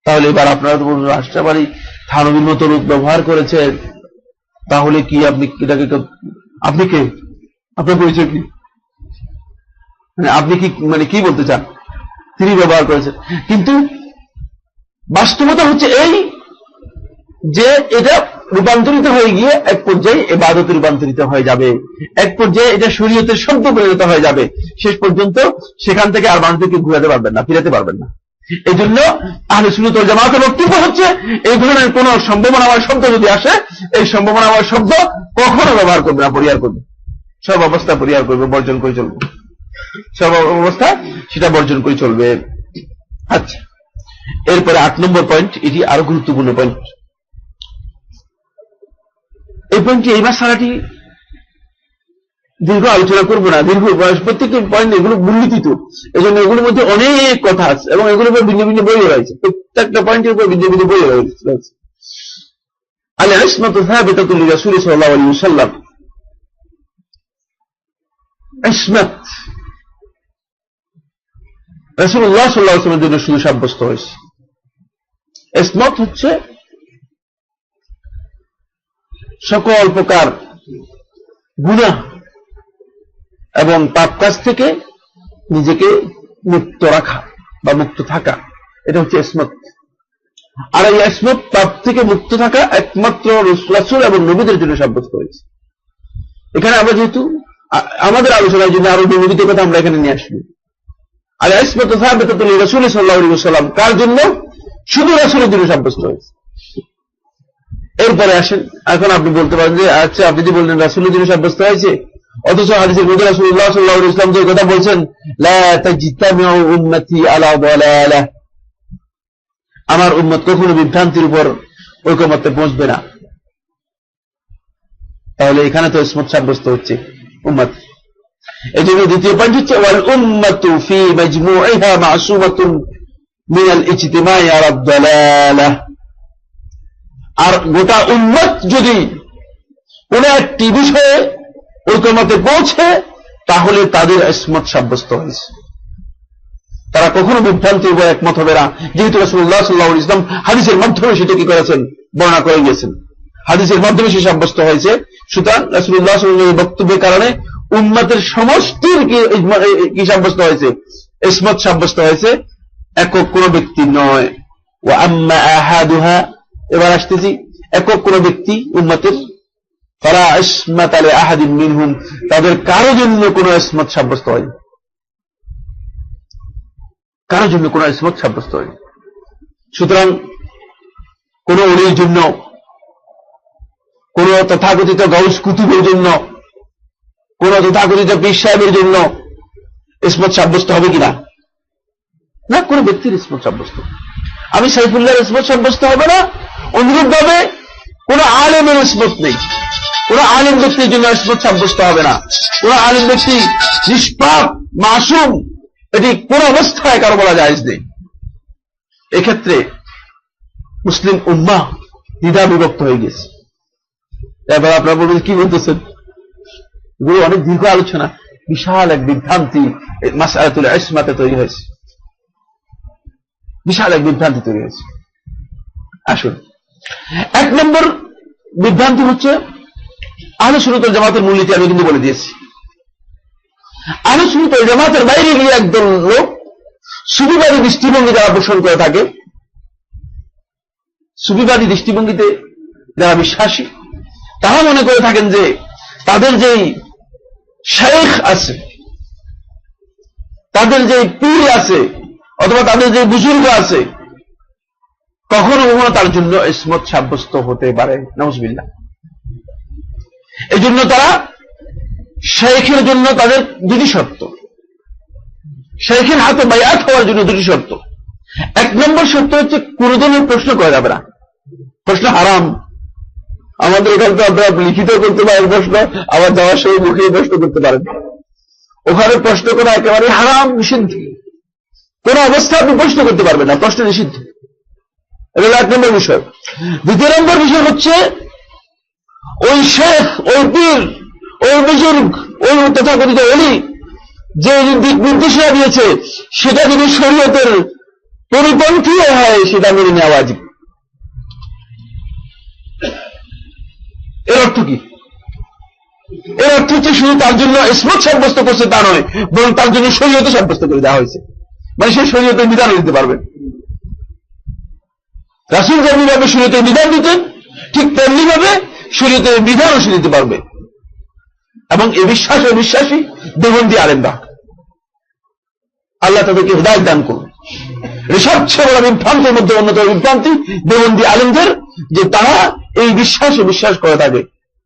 তাহলে এবার আপনারা তো বলবেন আশরাফ আলী থানবীর মতো রূপ ব্যবহার করেছেন, তাহলে কি আপনি এটাকে, আপনি কে, আপনার পরিচয় কি, আপনি কি কি বলতে চান? তিনি ব্যবহার করেছেন। কিন্তু বাস্তবতা হচ্ছে এই যে এটা রূপান্তরিত হয়ে গিয়ে এক পর্যায়ে ইবাদতে রূপান্তরিত হয়ে যাবে, এক পর্যায়ে এটা শরীয়তের শব্দ পরিণত হয়ে যাবে, শেষ পর্যন্ত সেখান থেকে আর মানুষদেরকে ঘুরাতে পারবেন না, ফিরাতে পারবেন না। এই জন্য আহলে সুন্নাত ওয়াল জামাতের বক্তব্য হচ্ছে এই ধরনের কোন সম্ভাবনাময় শব্দ যদি আসে, এই সম্ভাবনাময় শব্দ কখনো ব্যবহার করবে না, পরিহার করবে, সব অবস্থা পরিহার করবে, বর্জন করে চলবে, সব অবস্থা সেটা বর্জন করে চলবে। আচ্ছা, এরপরে 8 নম্বর পয়েন্ট, এটি আরো গুরুত্বপূর্ণ পয়েন্ট। এই পয়েন্টটি, এই মাসআলাটি দীর্ঘ আলোচনা করবো না, দীর্ঘ প্রত্যেকটি পয়েন্ট এগুলো মূলনীতি, এই জন্য এগুলোর মধ্যে অনেক কথা আছে এবং এগুলোর উপর ভিন্ন ভিন্ন বই রয়েছে, প্রত্যেকটা পয়েন্টের উপর ভিন্ন ভিন্ন বই রয়েছে। আল ইসমাতু সাবিতাতুন লিরাসূল সাল্লাল্লাহু আলাইহি ওয়াসাল্লাম। ইসমাত রাসূলুল্লাহ সাল্লাল্লাহু আলাইহি ওয়াসাল্লামের জন্য শুধু সাব্যস্ত হয়েছে। ইসমাত হচ্ছে সকল প্রকার গুনাহ এবং পাপ কাজ থেকে নিজেকে মুক্ত রাখা বা মুক্ত থাকা, এটা হচ্ছে ইসমাত। আর এই ইসমাত, পাপ থেকে মুক্ত থাকা, একমাত্র রাসূল এবং নবীদের জন্য সাব্যস্ত হয়েছে। এখানে আমরা যেহেতু আমাদের আলোচনার জন্য আরো নবীদের কথা আমরা এখানে নিয়ে আসবো। আর ইসমাতু সাবিতাতুন লিরাসূল সাল্লাল্লাহু আলাইহি ওয়াসাল্লাম কার জন্য? শুধু রাসূলের জন্য সাব্যস্ত হয়েছে। এরপরে আসেন, এখন আপনি বলতে পারেন যে আচ্ছা, আপনি যে বললেন রাসূলের জন্য সাব্যস্ত হয়েছে, অথচ হাদিসের মধ্যে রাসূলুল্লাহ সাল্লাল্লাহু আলাইহি ওয়াসাল্লাম যে কথা বলছেন, লা তাজতামিউ উম্মতি আলা দালালাহ, আমার উম্মত কখনো বিভ্রান্তির উপর ঐকমত্যে পৌঁছবে না। তাহলে এখানে তো ইসমাত সাব্যস্ত হচ্ছে উম্মত। এই জন্য দ্বিতীয় পয়েন্ট হচ্ছে ওয়াল উম্মাতু ফি মাজমুইহা মাসুমাতুন মিনাল ইজতিমাই আলা দালালাহ। আর গোটা উম্মত যদি কোন একটি বিষয়ে ঐকমত্যে পৌঁছে, তাহলে তাদের ইসমাত সাব্যস্ত হয়েছে, তারা কখনো বিভ্রান্তির উপর একমত হবে না, যেহেতু রাসূলুল্লাহ সাল্লাল্লাহু আলাইহি ওয়াসাল্লাম হাদিসের মাধ্যমে সেটা কি করেছেন, বর্ণনা করে গিয়েছেন, হাদিসের মাধ্যমে সে সাব্যস্ত হয়েছে। সুতরাং রাসূলুল্লাহ সাল্লাল্লাহু আলাইহি ওয়াসাল্লামের বক্তব্যের কারণে উম্মতের সমষ্টির কি সাব্যস্ত হয়েছে, ইসমাত সাব্যস্ত হয়েছে, একক কোন ব্যক্তি নয়। ওয়া আম্মা আহাদুহা, এবার আসতেছি, একক কোন ব্যক্তি উম্মতের, ফালা ইসমাত লি আহাদিন মিনহুম, তাদের কারো জন্য কোন ইসমাত সাব্যস্ত হয়নি, কারো জন্য কোন ইসমাত সাব্যস্ত হয়নি। সুতরাং কোন ওলির জন্য, কোন তথাকথিত গাউস কুতুবের জন্য, কোন তথাকথিত পীর সাহেবের জন্য ইসমাত সাব্যস্ত হবে কিনা? না, কোন ব্যক্তির ইসমাত সাব্যস্ত, আমি সাইফুল্লাহর ইসমাত সাব্যস্ত হবে না, অনুরূপ ভাবে কোন আলেমের ইসমাত নেই, কোন আলেম ব্যক্তির জন্য ইসমাত সাব্যস্ত হবে না, কোন আলেম ব্যক্তি নিষ্পাপ মাসুম, এটি কোন অবস্থায় কারো বলা জায়েজ নেই। এক্ষেত্রে মুসলিম উম্মাহ দ্বিধা বিভক্ত হয়ে গেছে। এবার আপনারা বলবেন কি বলতেছেন, এগুলো অনেক দীর্ঘ আলোচনা, বিশাল এক বিভ্রান্তি মাসআলাতুল ইসমাতে তৈরি হয়েছে, বিশাল এক বিভ্রান্তি তৈরি হয়েছে। আসুন, 1 নম্বর বিভ্রান্তি হচ্ছে আহলে সুন্নাত ওয়াল জামাতের মূলনীতি আমি কিন্তু বলে দিয়েছি। আহলে সুন্নাত ওয়াল জামাতের বাইরে গিয়ে একদল লোক সুফিবাদী দৃষ্টিভঙ্গি যারা পোষণ করে থাকে, সুফিবাদী দৃষ্টিভঙ্গিতে যারা বিশ্বাসী, তারা মনে করে থাকেন যে তাদের যেই শাইখ আছে, তাদের যে পীর আছে, অথবা তাদের যে বুজুর্গ আছে, কখনো কখনো তার জন্য ইসমাত সাব্যস্ত হতে পারে, নাউজুবিল্লাহ। এই জন্য তারা শাইখের জন্য তাদের দুটি শর্ত, শাইখের হাতে বায়াত হওয়ার জন্য দুটি শর্ত। 1 নম্বর শর্ত হচ্ছে কোন ধরনের প্রশ্ন করা যাবে না, প্রশ্ন হারাম। আমাদের এখানে তো আপনারা লিখিত করতে পারেন প্রশ্ন, আবার যাওয়ার সময় মুখে প্রশ্ন করতে পারেন, ওখানে প্রশ্ন করা একেবারে হারাম, নিষিদ্ধ, কোন অবস্থা আপনি প্রশ্ন করতে পারবেন না, প্রশ্ন নিষিদ্ধ। এটা 1 নম্বর বিষয়। 2 নম্বর বিষয় হচ্ছে ওই শেখ, ওই পীর, ওই বুজুর্গ, ওই তথাকথিত ওলি যে দিক নির্দেশনা দিয়েছে, সেটা যদি শরীয়তের পরিপন্থী হয়, সেটা মেনে নেওয়া ওয়াজিব। এর অর্থ কি? এর অর্থ হচ্ছে শুধু তার জন্য ইসমত সাব্যস্ত করছে তা নয়, বরং তার জন্য শরীয়ত সাব্যস্ত করে দেওয়া হয়েছে, মানে সে শরীয়তের বিধান দিতে পারবে। রাসূল যেমনিভাবে শরীয়তের বিধান দিতেন, ঠিক তেমনি ভাবে শরীয়তের বিধানও সে দিতে পারবে। এবং এই বিশ্বাস ও বিশ্বাসী দেবন্দী আলেমরা, আল্লাহ তাদেরকে হিদায়াত দান করুন। সবচেয়ে বড় বিভ্রান্তের মধ্যে অন্যতম বিভ্রান্তি দেবন্দী আলেমদের, যে তারা এই বিশ্বাসে বিশ্বাস করে থাকে।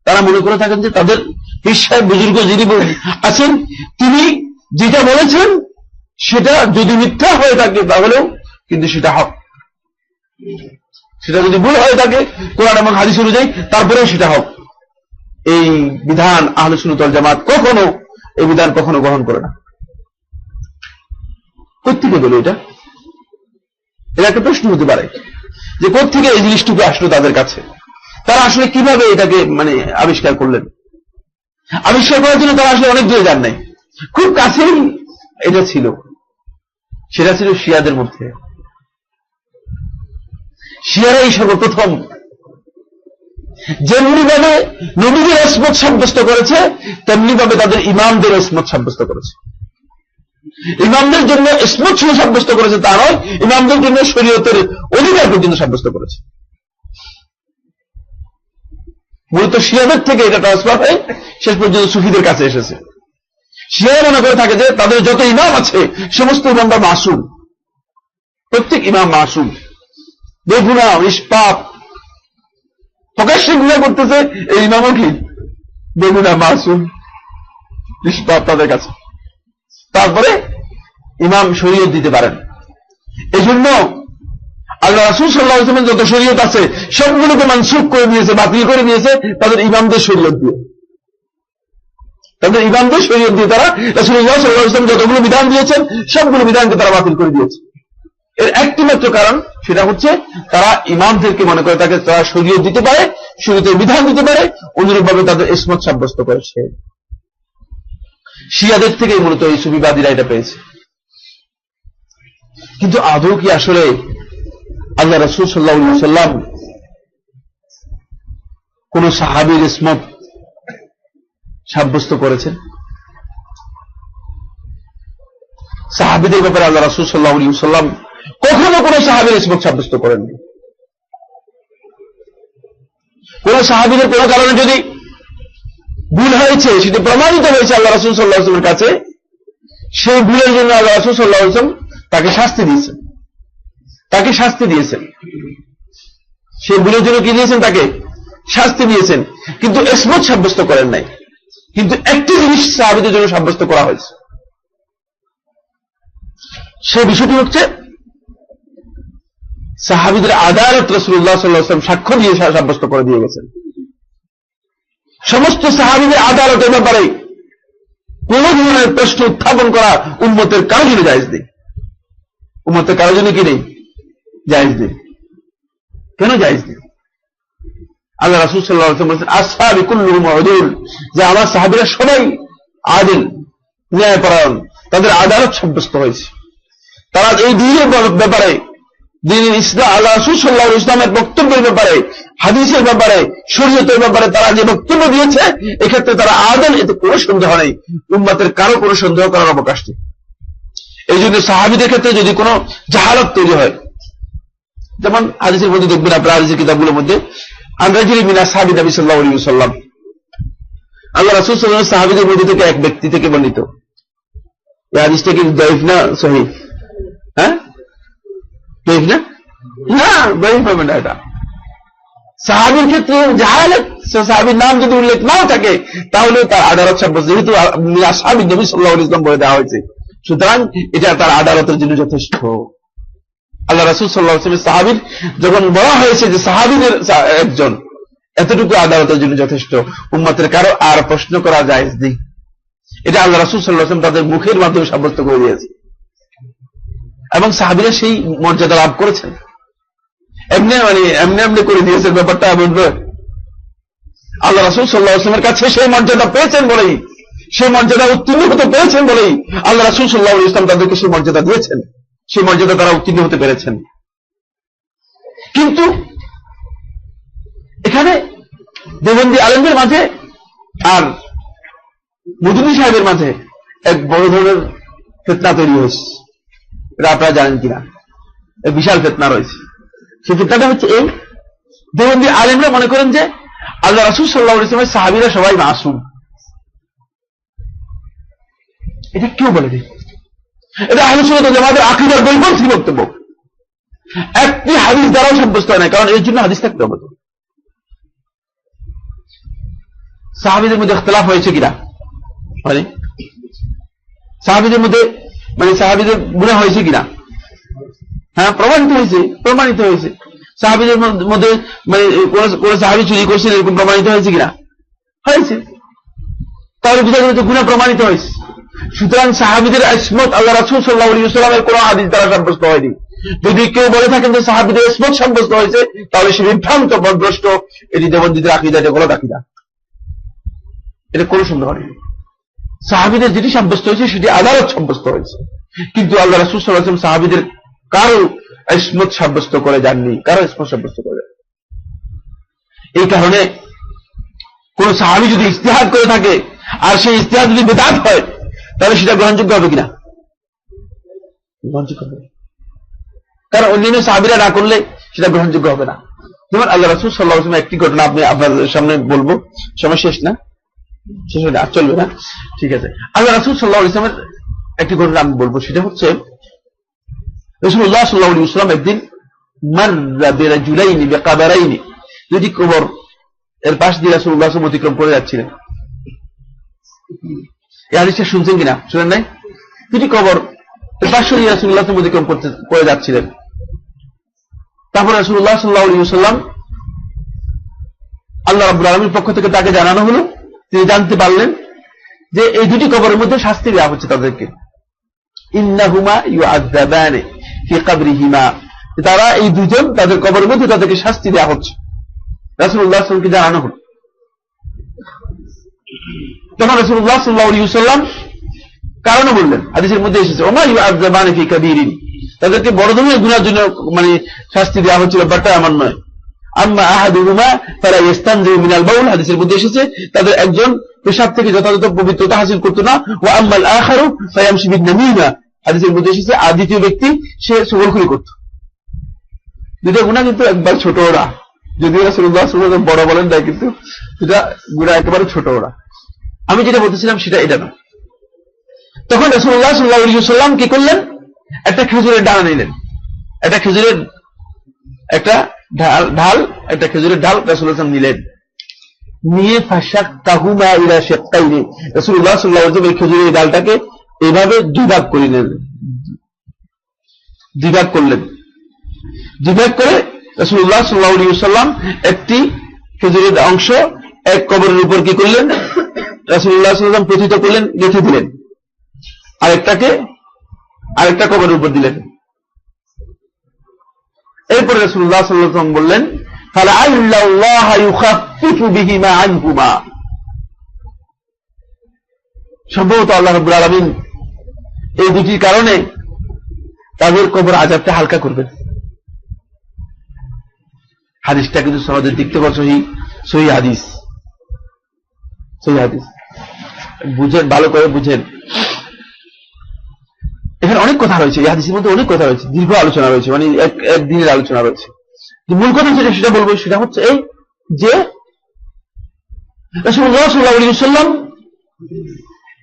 তারা মনে করে থাকেন যে তাদের বিশ্বাস বুজুর্গ যিনি আছেন তিনি যেটা বলেছেন সেটা যদি মিথ্যা হয়ে থাকে তাহলেও কিন্তু সেটা হক, সেটা যদি ভুল হয়ে থাকে কোরআন এবং হাদিস অনুযায়ী তারপরেও সেটা হক। এই বিধান আহলে সুন্নাত ওয়াল জামাত কখনো এই বিধান কখনো গ্রহণ করে না। কোত্থেকে বলে এটা? এটা একটা প্রশ্ন হতে পারে যে কোত্থেকে এই জিনিসটুকু আসলো তাদের কাছে, তারা আসলে কিভাবে এটাকে মানে আবিষ্কার করলেন। আবিষ্কার করার জন্য তারা আসলে অনেক দূরে যান নাই, খুব কাছেই এটা ছিল। সেটা ছিল শিয়াদের মধ্যে। শিয়ারাই সর্বপ্রথম যেমনি ভাবে নবীদের ইসমত সাব্যস্ত করেছে তেমনি ভাবে তাদের ইমামদের ইসমত সাব্যস্ত করেছে। ইমামদের জন্য ইসমত শুধু সাব্যস্ত করেছে তা নয়, ইমামদের জন্য শরীয়তের অধিকার পর্যন্ত সাব্যস্ত করেছে। মূলত শিয়াদের থেকে এটা ট্রান্সফার হয়ে শেষ পর্যন্ত সুফিদের কাছে এসেছে। শিয়া মনে করে থাকে যে তাদের যত ইমাম আছে সমস্ত ইমামরা মাসুম, প্রত্যেক ইমাম মাসুম, বেগুনা নিষ্পাপ, প্রকাশ্যে গুনাহ করতেছে এই ইমামও কি বেগুনা মাসুম নিষ্পাপ তাদের কাছে। তারপরে ইমাম শরীয়ত দিতে পারেন। এই জন্য আল্লাহ রাসূল সাল্লাল্লাহু আলাইহি ওয়াসাল্লাম যত শরীয়ত আছে সবগুলোকে মানসুখ করে দিয়েছে, বাতিল করে দিয়েছে তাদের ইমামদের শরীয়ত দিয়ে। তাদের ইমামদের শরীয়ত দিয়ে তারা রাসূলুল্লাহ সাল্লাল্লাহু আলাইহি ওয়াসাল্লাম যতগুলো বিধান দিয়েছেন সবগুলো বিধানকে তারা বাতিল করে দিয়েছে। এর একটি মাত্র কারণ, সেটা হচ্ছে তারা ইমামদেরকে মনে করে তাকে তারা শরীয়ত দিতে পারে, শরীয়তের বিধান দিতে পারে, অনুরূপভাবে তাদের ইসমত সাব্যস্ত করেছে। শিয়াদের থেকে মূলত এই সুফিবাদীরা এটা পেয়েছে। কিন্তু আদৌ কি আসলে আল্লাহ রাসূল সাল্লাল্লাহু আলাইহি ওয়াসাল্লাম কোন সাহাবীর ইসমত সাব্যস্ত করেছেন? সাহাবীদের ব্যাপারে আল্লাহ রাসূল সাল্লাল্লাহু আলাইহি ওয়াসাল্লাম কখনো কোন সাহাবীর ইসমত সাব্যস্ত করেননি। কোন সাহাবীদের কোন কারণে যদি ভুল হয়েছে, সেটা প্রমাণিত হয়েছে আল্লাহ রাসূল সাল্লাল্লাহু আলাইহি ওয়াসাল্লামের কাছে, সেই ভুলের জন্য আল্লাহ রাসূল সাল্লাল্লাহু আলাইহি ওয়াসাল্লাম তাকে শাস্তি দিয়েছেন, তাকে শাস্তি দিয়েছেন। সেই ভুলের জন্য কি দিয়েছেন? তাকে শাস্তি দিয়েছেন, কিন্তু ইসমত সাব্যস্ত করেন নাই। কিন্তু একটি জিনিস সাহাবীদের জন্য সাব্যস্ত করা হয়েছে, সেই বিষয়টি হচ্ছে সাহাবীদের আদালত রাসূলুল্লাহ সাল্লাল্লাহু আলাইহি ওয়াসাল্লাম সাক্ষ্য দিয়ে সাব্যস্ত করে দিয়ে গেছেন। সমস্ত সাহাবীদের আদালতের ব্যাপারে কোন ধরনের প্রশ্ন উত্থাপন করা উম্মতের কারো জন্য জায়েজ নেই। উম্মতের কারো জন্য কি নেই? জায়েজ নেই। কেন জায়েজ নেই? আল্লাহ রাসূল সাল্লাল্লাহু আলাইহি ওয়াসাল্লাম বলেছেন, আসহাবি কুল্লুহুম উদুল, যে আমার সাহাবীরা সবাই আদিল, ন্যায়পরায়ণ, তাদের আদালত সাব্যস্ত হয়েছে। তারা এই দ্বীনের ব্যাপারে, দ্বীনের ইসলাম, আল্লাহ রাসূল সাল্লাল্লাহু আলাইহি ওয়াসাল্লামের বক্তব্যের ব্যাপারে, হাদিসের ব্যাপারে, শরীয়তের ব্যাপারে তারা যে বক্তব্য দিয়েছে এক্ষেত্রে তারা আদিল, এতে কোনো সন্দেহ নেই। উম্মতের কারো কোনো সন্দেহ করার অবকাশ নেই। এই জন্য সাহাবীদের ক্ষেত্রে যদি কোনো জাহালত তৈরি হয়, যেমন হাদিসের মধ্যে দেখবেন আপনার হাদিসের কিতাবগুলোর মধ্যে, আনরাজুলি মিন আসহাবি নবী সাল্লাল্লাহু আলাইহি ওয়াসাল্লাম, আল্লাহ রাসূল সাল্লাল্লাহু আলাইহি ওয়াসাল্লাম সাহাবীদের মধ্যে থেকে এক ব্যক্তি থেকে বর্ণিত। এই হাদিসটা কি দাঈফ না সহিহ? হ্যাঁ, দাঈফ না? না, দাঈফ হবে না। এটা সাহাবীর ক্ষেত্রে জাহালাত, সাহাবীর নাম যদি উল্লেখ নাও থাকে তাহলে তার আদালত সাব্যস্ত, যেহেতু আসহাবি নবী সাল্লাল্লাহু আলাইহি ওয়াসাল্লাম বলে দেওয়া হয়েছে, সুতরাং এটা তার আদালতের জন্য যথেষ্ট। আল্লাহ রাসূল সাল্লাল্লাহু আলাইহি ওয়াসাল্লাম সাহাবীর যখন বলা হয়েছে যে সাহাবীদের একজন, এতটুকু আদালতের জন্য যথেষ্ট। উম্মতের কারো আর প্রশ্ন করা জায়েজ নেই। এটা আল্লাহ রাসূল সাল্লাল্লাহু আলাইহি ওয়াসাল্লাম তাদের মুখের মাধ্যমে সাব্যস্ত করে দিয়েছে এবং সাহাবীরা সেই মর্যাদা লাভ করেছেন। এমনি করে দিয়েছেন ব্যাপারটা এমন নয়। আল্লাহ রাসূল সাল্লাল্লাহু আলাইহি ওয়াসাল্লামের কাছে সেই মর্যাদা পেয়েছেন বলেই, সেই মর্যাদা উত্তীর্ণ হতে পেরেছেন বলেই আল্লাহ রাসূল সাল্লাল্লাহু আলাইহি ওয়াসাল্লাম তাদেরকে সেই মর্যাদা দিয়েছেন, সেই মর্যাদা তারা উত্তীর্ণ হতে পেরেছেন। কিন্তু এখানে দেওবন্দি আলেমদের মাঝে আর মদনী সাহেবের মাঝে এক বড় ধরনের ফিতনা তৈরি হয়েছে, এটা আপনারা জানেন কিনা, এক বিশাল ফিতনা রয়েছে। সেই ফিতনাটা হচ্ছে এই, দেওবন্দি আলেমরা মনে করেন যে আল্লাহ রাসূল সাল্লাল্লাহু আলাইহি ওয়াসাল্লামের সাহাবীরা সবাই মাসুম। এটা কেউ বলেনি, এটা আহলে সুন্নাত ওয়াল জামাতের আকীদার বৈপরীত্য বক্তব্য। একটি হাদিস দ্বারাও সাব্যস্ত হয় না, কারণ এর জন্য হাদিস থাকতে হবে। সাহাবীদের মধ্যে ইখতিলাফ হয়েছে কিনা, মানে সাহাবীদের মধ্যে সাহাবীদের গুনাহ হয়েছে কিনা, হ্যাঁ প্রমাণিত হয়েছে। সাহাবীদের মধ্যে কোন সাহাবী চুরি করছেন এরকম প্রমাণিত হয়েছে কিনা, হয়েছে। তাহলে বোঝা গেল যে গুনাহ প্রমাণিত হয়েছে। সুতরাং সাহাবীদের ইসমত আল্লাহ রাসূল সাল্লাল্লাহু আলাইহি ওয়াসাল্লামের কোন হাদিস দ্বারা সাব্যস্ত হয়নি। যদি কেউ বলে থাকেন যে সাহাবীদের ইসমত সাব্যস্ত হয়েছে, তাহলে সে বিভ্রান্ত পথভ্রষ্ট। এটি দেওবন্দীদের আকীদা, এটা গলত আকীদা, এটা কোনো সন্দেহ নেই। সাহাবীদের যেটি সাব্যস্ত হয়েছে সেটি আদালত সাব্যস্ত হয়েছে, কিন্তু আল্লাহ রাসূল সাল্লাল্লাহু আলাইহি ওয়াসাল্লাম সাহাবীদের কারো ইসমত সাব্যস্ত করে যাননি, কারো ইসমত সাব্যস্ত করে যাননি। এই কারণে কোন সাহাবী যদি ইজতিহাদ করে থাকে আর সেই ইজতিহাদ যদি বিদআত হয়, তাহলে সেটা গ্রহণযোগ্য হবে কিনা, গ্রহণযোগ্য হবে, কারণ অন্যান্য সাহাবীরা না করলে সেটা গ্রহণযোগ্য হবে না। যেমন আল্লাহ রাসূল সাল্লাল্লাহু আলাইহি ওয়াসাল্লাম একটি ঘটনা আপনি আপনাদের সামনে বলবো, সময় শেষ না, শেষ হলে আর চলবে না, ঠিক আছে। আল্লাহ রাসূল সাল্লাল্লাহু আলাইহি ওয়াসাল্লামের একটি ঘটনা আমি বলবো, সেটা হচ্ছে রাসূলুল্লাহ সাল্লাল্লাহু আলাইহি ওয়াসাল্লাম একদিন মাররা বিরাজুলাইনি বিকাবরাইনি, দুটি কবর এর পাশ দিয়ে রাসূলুল্লাহ সাল্লাল্লাহু আলাইহি ওয়াসাল্লাম অতিক্রম করে যাচ্ছিলেন। এই হাদিসটা শুনছেন কিনা, শুনেন নাই? দুটি কবর এর পাশ দিয়ে রাসূলুল্লাহ সাল্লাল্লাহু আলাইহি ওয়াসাল্লাম অতিক্রম করে যাচ্ছিলেন। তারপর রাসূলুল্লাহ সাল্লাল্লাহু আলাইহি ওয়াসাল্লাম আল্লাহ রাব্বুল আলামিনের পক্ষ থেকে তাকে জানানো হলো, তিনি জানতে পারলেন যে এই দুটি কবরের মধ্যে শাস্তি দেওয়া হচ্ছে তাদেরকে। ইন্নাহুমা ইউআযাবানি ফি কবরিহিমা, তারা এই দুজন তাদের কবরের মধ্যে তাদেরকে শাস্তি দেওয়া হচ্ছে, রাসূলুল্লাহ সাল্লাল্লাহু আলাইহি ওয়াসাল্লামকে জানানো হলো। তখন রাসূলুল্লাহ সাল্লাল্লাহু আলাইহি ওয়াসাল্লাম কারণও বললেন, হাদিসের মধ্যে এসেছে ওমা ইউআযাবানি ফি কাবীরিন, তাদেরকে বড় ধরনের গুনাহের জন্য শাস্তি দেওয়া হচ্ছিল, ব্যাপারটা এমন নয়। আম্মা আহাদুহুমা ফালা ইস্তানজিউ মিনাল বাউল, হাদিসের মধ্যে এসেছে তাদের একজন পেশাব থেকে যথাযথ পবিত্রতা হাসিল করতো না। ওয়া আম্মাল আখারু ফায়ামশি বিন-নামিমা, হাদিসের মধ্যে এসেছে আর দ্বিতীয় ব্যক্তি সে চগলখড়ি করত। দুটো গুনাহ কিন্তু একবার ছোট ওরা, যদিও রাসূলুল্লাহ সাল্লাল্লাহু আলাইহি ওয়াসাল্লাম বড় বলেন না, কিন্তু এটা গুনাহ একেবারে ছোট ওরা। আমি যেটা বলতেছিলাম সেটা এটা না। তখন রাসূলুল্লাহ সাল্লাল্লাহু আলাইহি ওয়াসাল্লাম কি করলেন, একটা খেজুরের ডাল নিলেন, একটা খেজুরের ঢাল একটা খেজুরের ঢাল রাসূলুল্লাহ সাল্লাল্লাহু আলাইহি ওয়াসাল্লাম নিলেন, নিয়ে ফাশাক্কাহুমা ইলা শাক্কাইনি, রাসূলুল্লাহ সাল্লাল্লাহু আলাইহি ওয়াসাল্লাম খেজুরের ডালটাকে এইভাবে দুই ভাগ করে নিলেন, দুই ভাগ করলেন। দুই ভাগ করে রাসূলুল্লাহ সাল্লাল্লাহু আলাইহি ওয়াসাল্লাম একটি খেজুরের অংশ এক কবরের উপর কি করলেন, রাসূলুল্লাহ সাল্লাল্লাহু আলাইহি ওয়াসাল্লাম প্রথিত করলেন, গেঁথে দিলেন, আরেকটা কবরের উপর দিলেন। এরপরে রাসূলুল্লাহ সাল্লাল্লাহু আলাইহি ওয়াসাল্লাম বললেন ফালাআল্লাহু ইউখাফফিফু বিহিমা আনহুমা, সম্ভবত আল্লাহ রাব্বুল আলামিন এই দুটির কারণে তাদের কবর আযাবটা হালকা করবেন। হাদিসটা কিন্তু সনদের দিক থেকে সহিহ হাদিস, বুঝেন, ভালো করে বুঝেন। এখানে অনেক কথা রয়েছে, এই হাদিসের মধ্যে অনেক কথা রয়েছে, দীর্ঘ আলোচনা রয়েছে, একদিনের আলোচনা রয়েছে। মূল কথা সেটা বলবো, সেটা হচ্ছে এই যে রাসূলুল্লাহ সাল্লাল্লাহু আলাইহি ওয়াসাল্লাম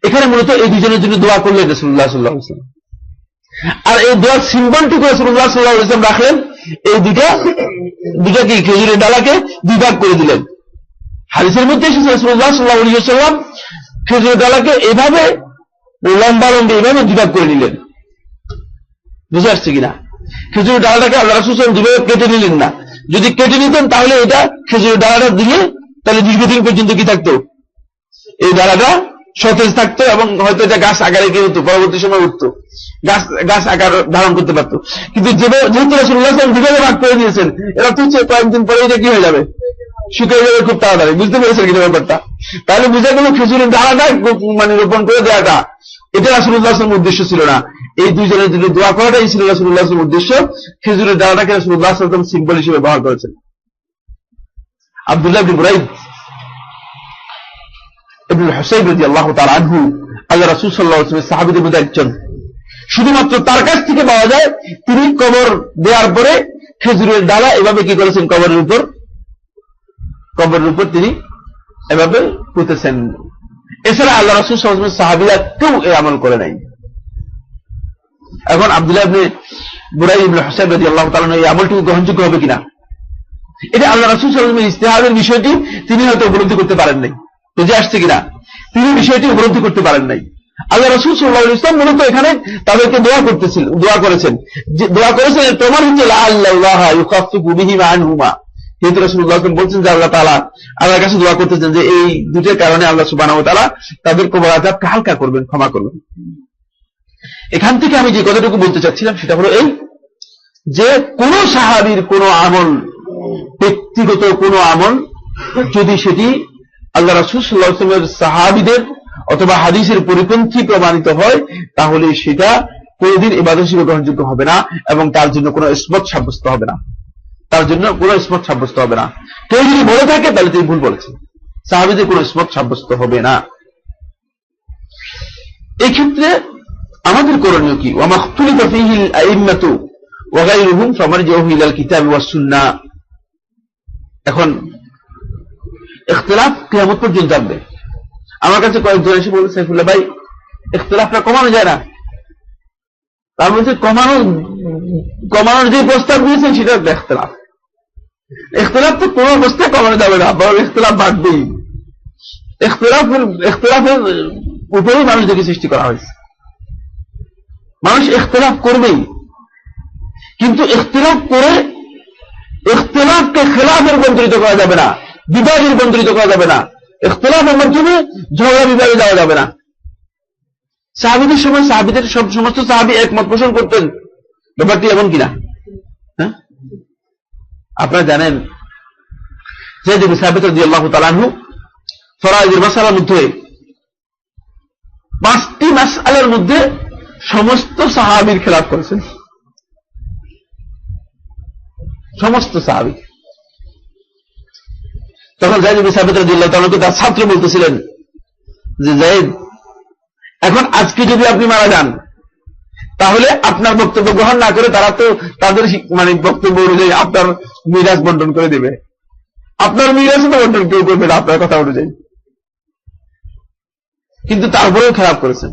এখানে মূলত এই দুজনের জন্য দোয়া করলেন রাসূলুল্লাহ সাল্লাল্লাহু আলাইহি ওয়াসাল্লাম, আর এই দোয়ার সিম্বলটুকু রাসূলুল্লাহ সাল্লাল্লাহু আলাইহি ওয়াসাল্লাম রাখলেন, এই দুটা কি খেজুরের ডালাকে দুই ভাগ করে দিলেন। হাদিসের মধ্যে এসেছে রাসূলুল্লাহ সাল্লাল্লাহু আলাইহি ওয়াসাল্লাম খেজুরের ডালাকে এভাবে লম্বা এভাবে দুই ভাগ করে নিলেন। বুঝে আসছে কিনা? খেজুরের ডালাটাকে আল্লাহ রাসূল সাল্লাল্লাহু আলাইহি ওয়াসাল্লাম কেটে নিলেন না, যদি কেটে নিতেন তাহলে এটা খেজুরের ডালাটা দিলে তাহলে দীর্ঘদিন পর্যন্ত কি থাকতো, এই ডালাটা সতেজ থাকতো এবং হয়তো এটা গাছ আকারে কি হতো, পরবর্তী সময় উঠতো, গাছ আকার ধারণ করতে পারতো। কিন্তু যেহেতু রাসূলুল্লাহ সাল্লাল্লাহু আলাইহি ওয়াসাল্লাম দুভাবে ভাগ করে দিয়েছেন, এরা তো হচ্ছে কয়েকদিন পরে এটা কি হয়ে যাবে, শুকিয়ে যাবে খুব তাড়াতাড়ি। বুঝতে পেরেছেন কিনা ব্যাপারটা? তাহলে বুঝা গেল খেজুরের ডালাটা রোপণ করে দেওয়াটা এটা রাসূলুল্লাহ সাল্লাল্লাহু আলাইহি ওয়াসাল্লামের উদ্দেশ্য ছিল না। এই দুইজনের জন্য দোয়া করাটাই ছিল রাসূলুল্লাহ সাল্লাল্লাহু আলাইহি ওয়াসাল্লামের উদ্দেশ্য। খেজুরের ডালাটাকে রাসূলুল্লাহ সাল্লাল্লাহু আলাইহি ওয়াসাল্লাম সিম্বল হিসেবে ব্যবহার করেছেন। আব্দুল্লাহ ইবনে বুরাইদ ইবনুল হুসাইব রাদিয়াল্লাহু তাআলা আনহু আল্লাহ রাসূল সাল্লাল্লাহু আলাইহি ওয়াসাল্লাম সাহাবীদের মধ্যে একজন, শুধুমাত্র তার কাছ থেকে পাওয়া যায় তিনি কবর দেওয়ার পরে খেজুরের ডালা এভাবে কি করেছেন, কবরের উপর তিনি এভাবে পুঁতেছেন। এছাড়া আল্লাহ রাসূল সাল্লাল্লাহু আলাইহি ওয়াসাল্লাম সাহাবীরা কেউ এই আমল করে নাই। এখন আব্দুল্লাহ ইবনে বুরাই ইবনে হুসাইব রাদিয়াল্লাহু তাআলা এই আমলটুকু গ্রহণযোগ্য হবে কিনা, এটা আল্লাহ রাসূল সাল্লাল্লাহু আলাইহি ওয়াসাল্লামের ইজতিহাদের বিষয়টি তিনি হয়তো উপলব্ধি করতে পারেন নাই, বুঝে আসছে কিনা, তিনি বিষয়টি উপলব্ধি করতে পারেন নাই। আল্লাহ রাসূল সাল্লাল্লাহু আলাইহি ওয়াসাল্লাম মূলত এখানে তাদেরকে দোয়া করেছেন এর প্রমাণ হচ্ছে লাআল্লাল্লাহা ইউখাফফিফু বিহিমা আনহুমা। যেহেতু রাসূলুল্লাহ সাল্লাল্লাহু আলাইহি ওয়াসাল্লাম বলছেন যে আল্লাহর কাছে দোয়া করতেছেন যে এই দুটোর কারণে আল্লাহ সুবহানাহু ওয়া তাআলা তাদের কবর আযাবকে হালকা করবেন, ক্ষমা করবেন। এখান থেকে আমি যে কথাটুকু বলতে চাচ্ছিলাম সেটা হলো এই যে কোন সাহাবীর কোন আমল, ব্যক্তিগত কোন আমল যদি সেটি আল্লাহ রাসূল সাল্লাল্লাহু আলাইহি ওয়াসাল্লামের সাহাবীদের অথবা হাদিসের পরিপন্থী প্রমাণিত হয়, তাহলে সেটা কোনদিন ইবাদত হিসেবে গ্রহণযোগ্য হবে না এবং তার জন্য কোনো ইসমত সাব্যস্ত হবে না, কেউ যদি বলে থাকে তাহলে তিনি ভুল বলেছেন, সাহাবীদের কোনো ইসমত সাব্যস্ত হবে না। এই ক্ষেত্রে আমাদের করণীয় কি? ওয়া মাখতুলিফা ফীহিল আইম্মাতু ওয়া গায়রুহুম ফামারজিউহু ইলাল কিতাবি ওয়াস সুন্নাহ। এখন ইখতিলাফ কিয়ামত পর্যন্ত থাকবে। আমার কাছে কয়েকজন এসে বলছে, সাইফুল্লাহ ভাই ইখতিলাফটা কমানো যায় না। তার মধ্যে কমানোর যে প্রস্তাব দিয়েছেন সেটা ইখতিলাফ তো কোনো অবস্থায় কমানো যাবে না, বরং ইখতিলাফ বাড়বেই। ইখতিলাফের উপরেই মানুষদেরকে সৃষ্টি করা হয়েছে, মানুষ ইখতিলাফ করবেই, কিন্তু ইখতিলাফ করে ইখতিলাফকে খিলাফে রূপান্তরিত করা যাবে না, বিবাদে রূপান্তরিত করা যাবে না, ইখতিলাফের মাধ্যমে ঝগড়া বিবাদে যাওয়া যাবে না। সাহাবীদের সময় সমস্ত সাহাবী একমত পোষণ করতেন, ব্যাপারটি এমন কিনা? হ্যাঁ, আপনারা জানেন যে সাহাবী রাদিয়াল্লাহু তাআলা আনহু ফরায়েজের মাসআলার মধ্যে 5টি মাসআলার মধ্যে সমস্ত সাহাবীর খেলাফ করেছেন, সমস্ত সাহাবী। তখন যায়েদ ইবনে সাবিত রাদিয়াল্লাহু তাআলা তার ছাত্র বলতেছিলেন যে যায়েদ, এখন আজকে যদি আপনি মারা যান তাহলে আপনার বক্তব্য গ্রহণ না করে তারা তো তাদের বক্তব্য অনুযায়ী আপনার মিরাজ বন্টন করে দেবে, আপনার মিরাজ তো বন্টন কেউ করবে না আপনার কথা অনুযায়ী। কিন্তু তারপরেও খেলাফ করেছেন।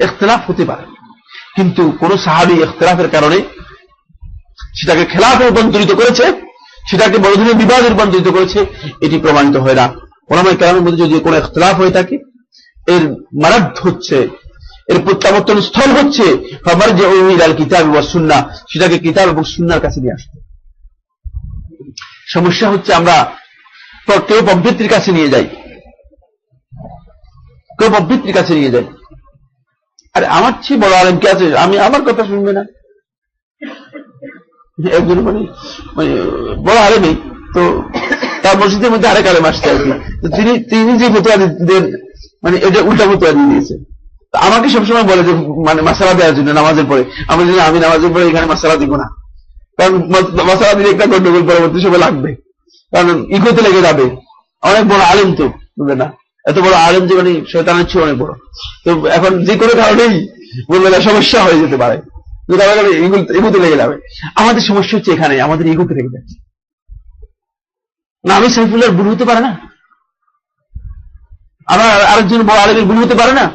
ইখতিলাফ হতে পারে, কিন্তু কোন সাহাবী ইখতিলাফের কারণে সেটাকে খেলাফে রূপান্তরিত করেছে, সেটাকে বড় ধরনের বিবাদে রূপান্তরিত করেছে, এটি প্রমাণিত হয় না। ওলামায়ে কেরামের মধ্যে যদি কোনো ইখতিলাফ হয়ে থাকে, এর মারাদ হচ্ছে, এর প্রত্যাবর্তন স্থল হচ্ছে ফামারজিউহু ইলাল কিতাবি ওয়াস সুন্নাহ, সেটাকে কিতাব এবং সুন্নাহর কাছে নিয়ে আসতে। সমস্যা হচ্ছে আমরা কেউ প্রবৃত্তির কাছে নিয়ে যাই, আরে আমার চেয়ে বড় আলেম কে আছে, আমি আমার কথা শুনবে না। একজন বড় আলেমই তো, তার মসজিদের মধ্যে আরেক আলেম আসছে আর কি, তো তিনি যে ফতোয়া দেন এটা উল্টা ফতোয়া দিয়ে দিয়েছে। আমাকে সবসময় বলে যে মাসালা দেওয়ার জন্য নামাজের পরে, আমি নামাজের পরে এখানে মাসালা দিব না, কারণ মাসালা দিলে একটা গন্ডগোল পরবর্তী সময় লাগবে, কারণ ইগোতে লেগে যাবে। অনেক বড় আলেম তো বুঝবে না, এত বড় আলেম যে শয়তানের চেয়ে অনেক বড়, তো এখন যে কোনো কারণেই বলবে না, সমস্যা হয়ে যেতে পারে, ইগোতে লেগে যাবে। আমাদের সমস্যা হচ্ছে এখানে, আমাদের ইগোতে লেগে যাচ্ছে না। আমি সাইফুল্লাহর ভুল হতে পারে না, আমার আরেকজন বড় আলেমের ভুল হতে পারে না,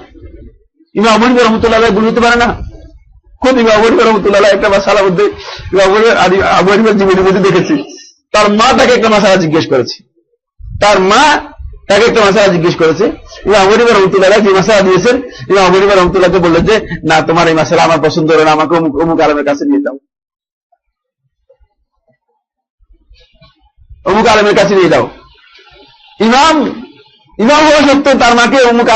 ইমাম আবু হানিফা রাহমাতুল্লাহ ভুল হতে পারে না। খুব ইমাম আবু হানিফা রাহমাতুল্লাহ একটা মাসালার মধ্যে, আবু হানিফার জীবনের মধ্যে দেখেছি, তার মা তাকে একটা মাসালা জিজ্ঞেস করেছে, ইমাম আবু হানিফা রাহমাতুল্লাহ যে মাসালা দিয়েছেন, ইমাম আবু হানিফা রাহমাতুল্লাহকে বললেন যে না, তোমার এই মাসালা আমার পছন্দ হলো না, আমাকে অমুক আলেমের কাছে নিয়ে যাও, অমুক আলেমের কাছে নিয়ে যাও। ইমাম হওয়া সত্ত্বেও তার মাকে অমুক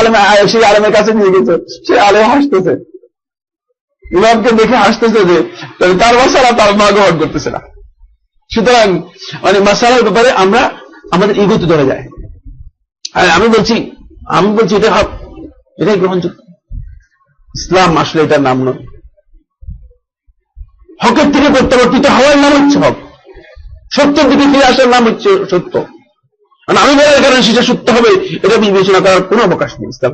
সেই আলেমের কাছে নিয়ে গেছে, সে আলেম হাসতেছে, ইমামকে দেখে হাসতেছে যে তার মাসালা তার মা গ্রহণ করতেছে না। সুতরাং মাসালার ব্যাপারে আমরা আমাদের ইগোতে ধরে যায়। আর আমি বলছি এটাই গ্রহণযোগ্য। ইসলাম আসলে এটার নাম নয়, হকের থেকে প্রত্যাবর্তিত হওয়ার নাম হচ্ছে হক, সত্যের দিকে ফিরে আসার নাম হচ্ছে সত্য। মানে আমি বলার কারণে সেটা সত্য হবে এটা বিবেচনা করার কোনো অবকাশ নেই ইসলাম।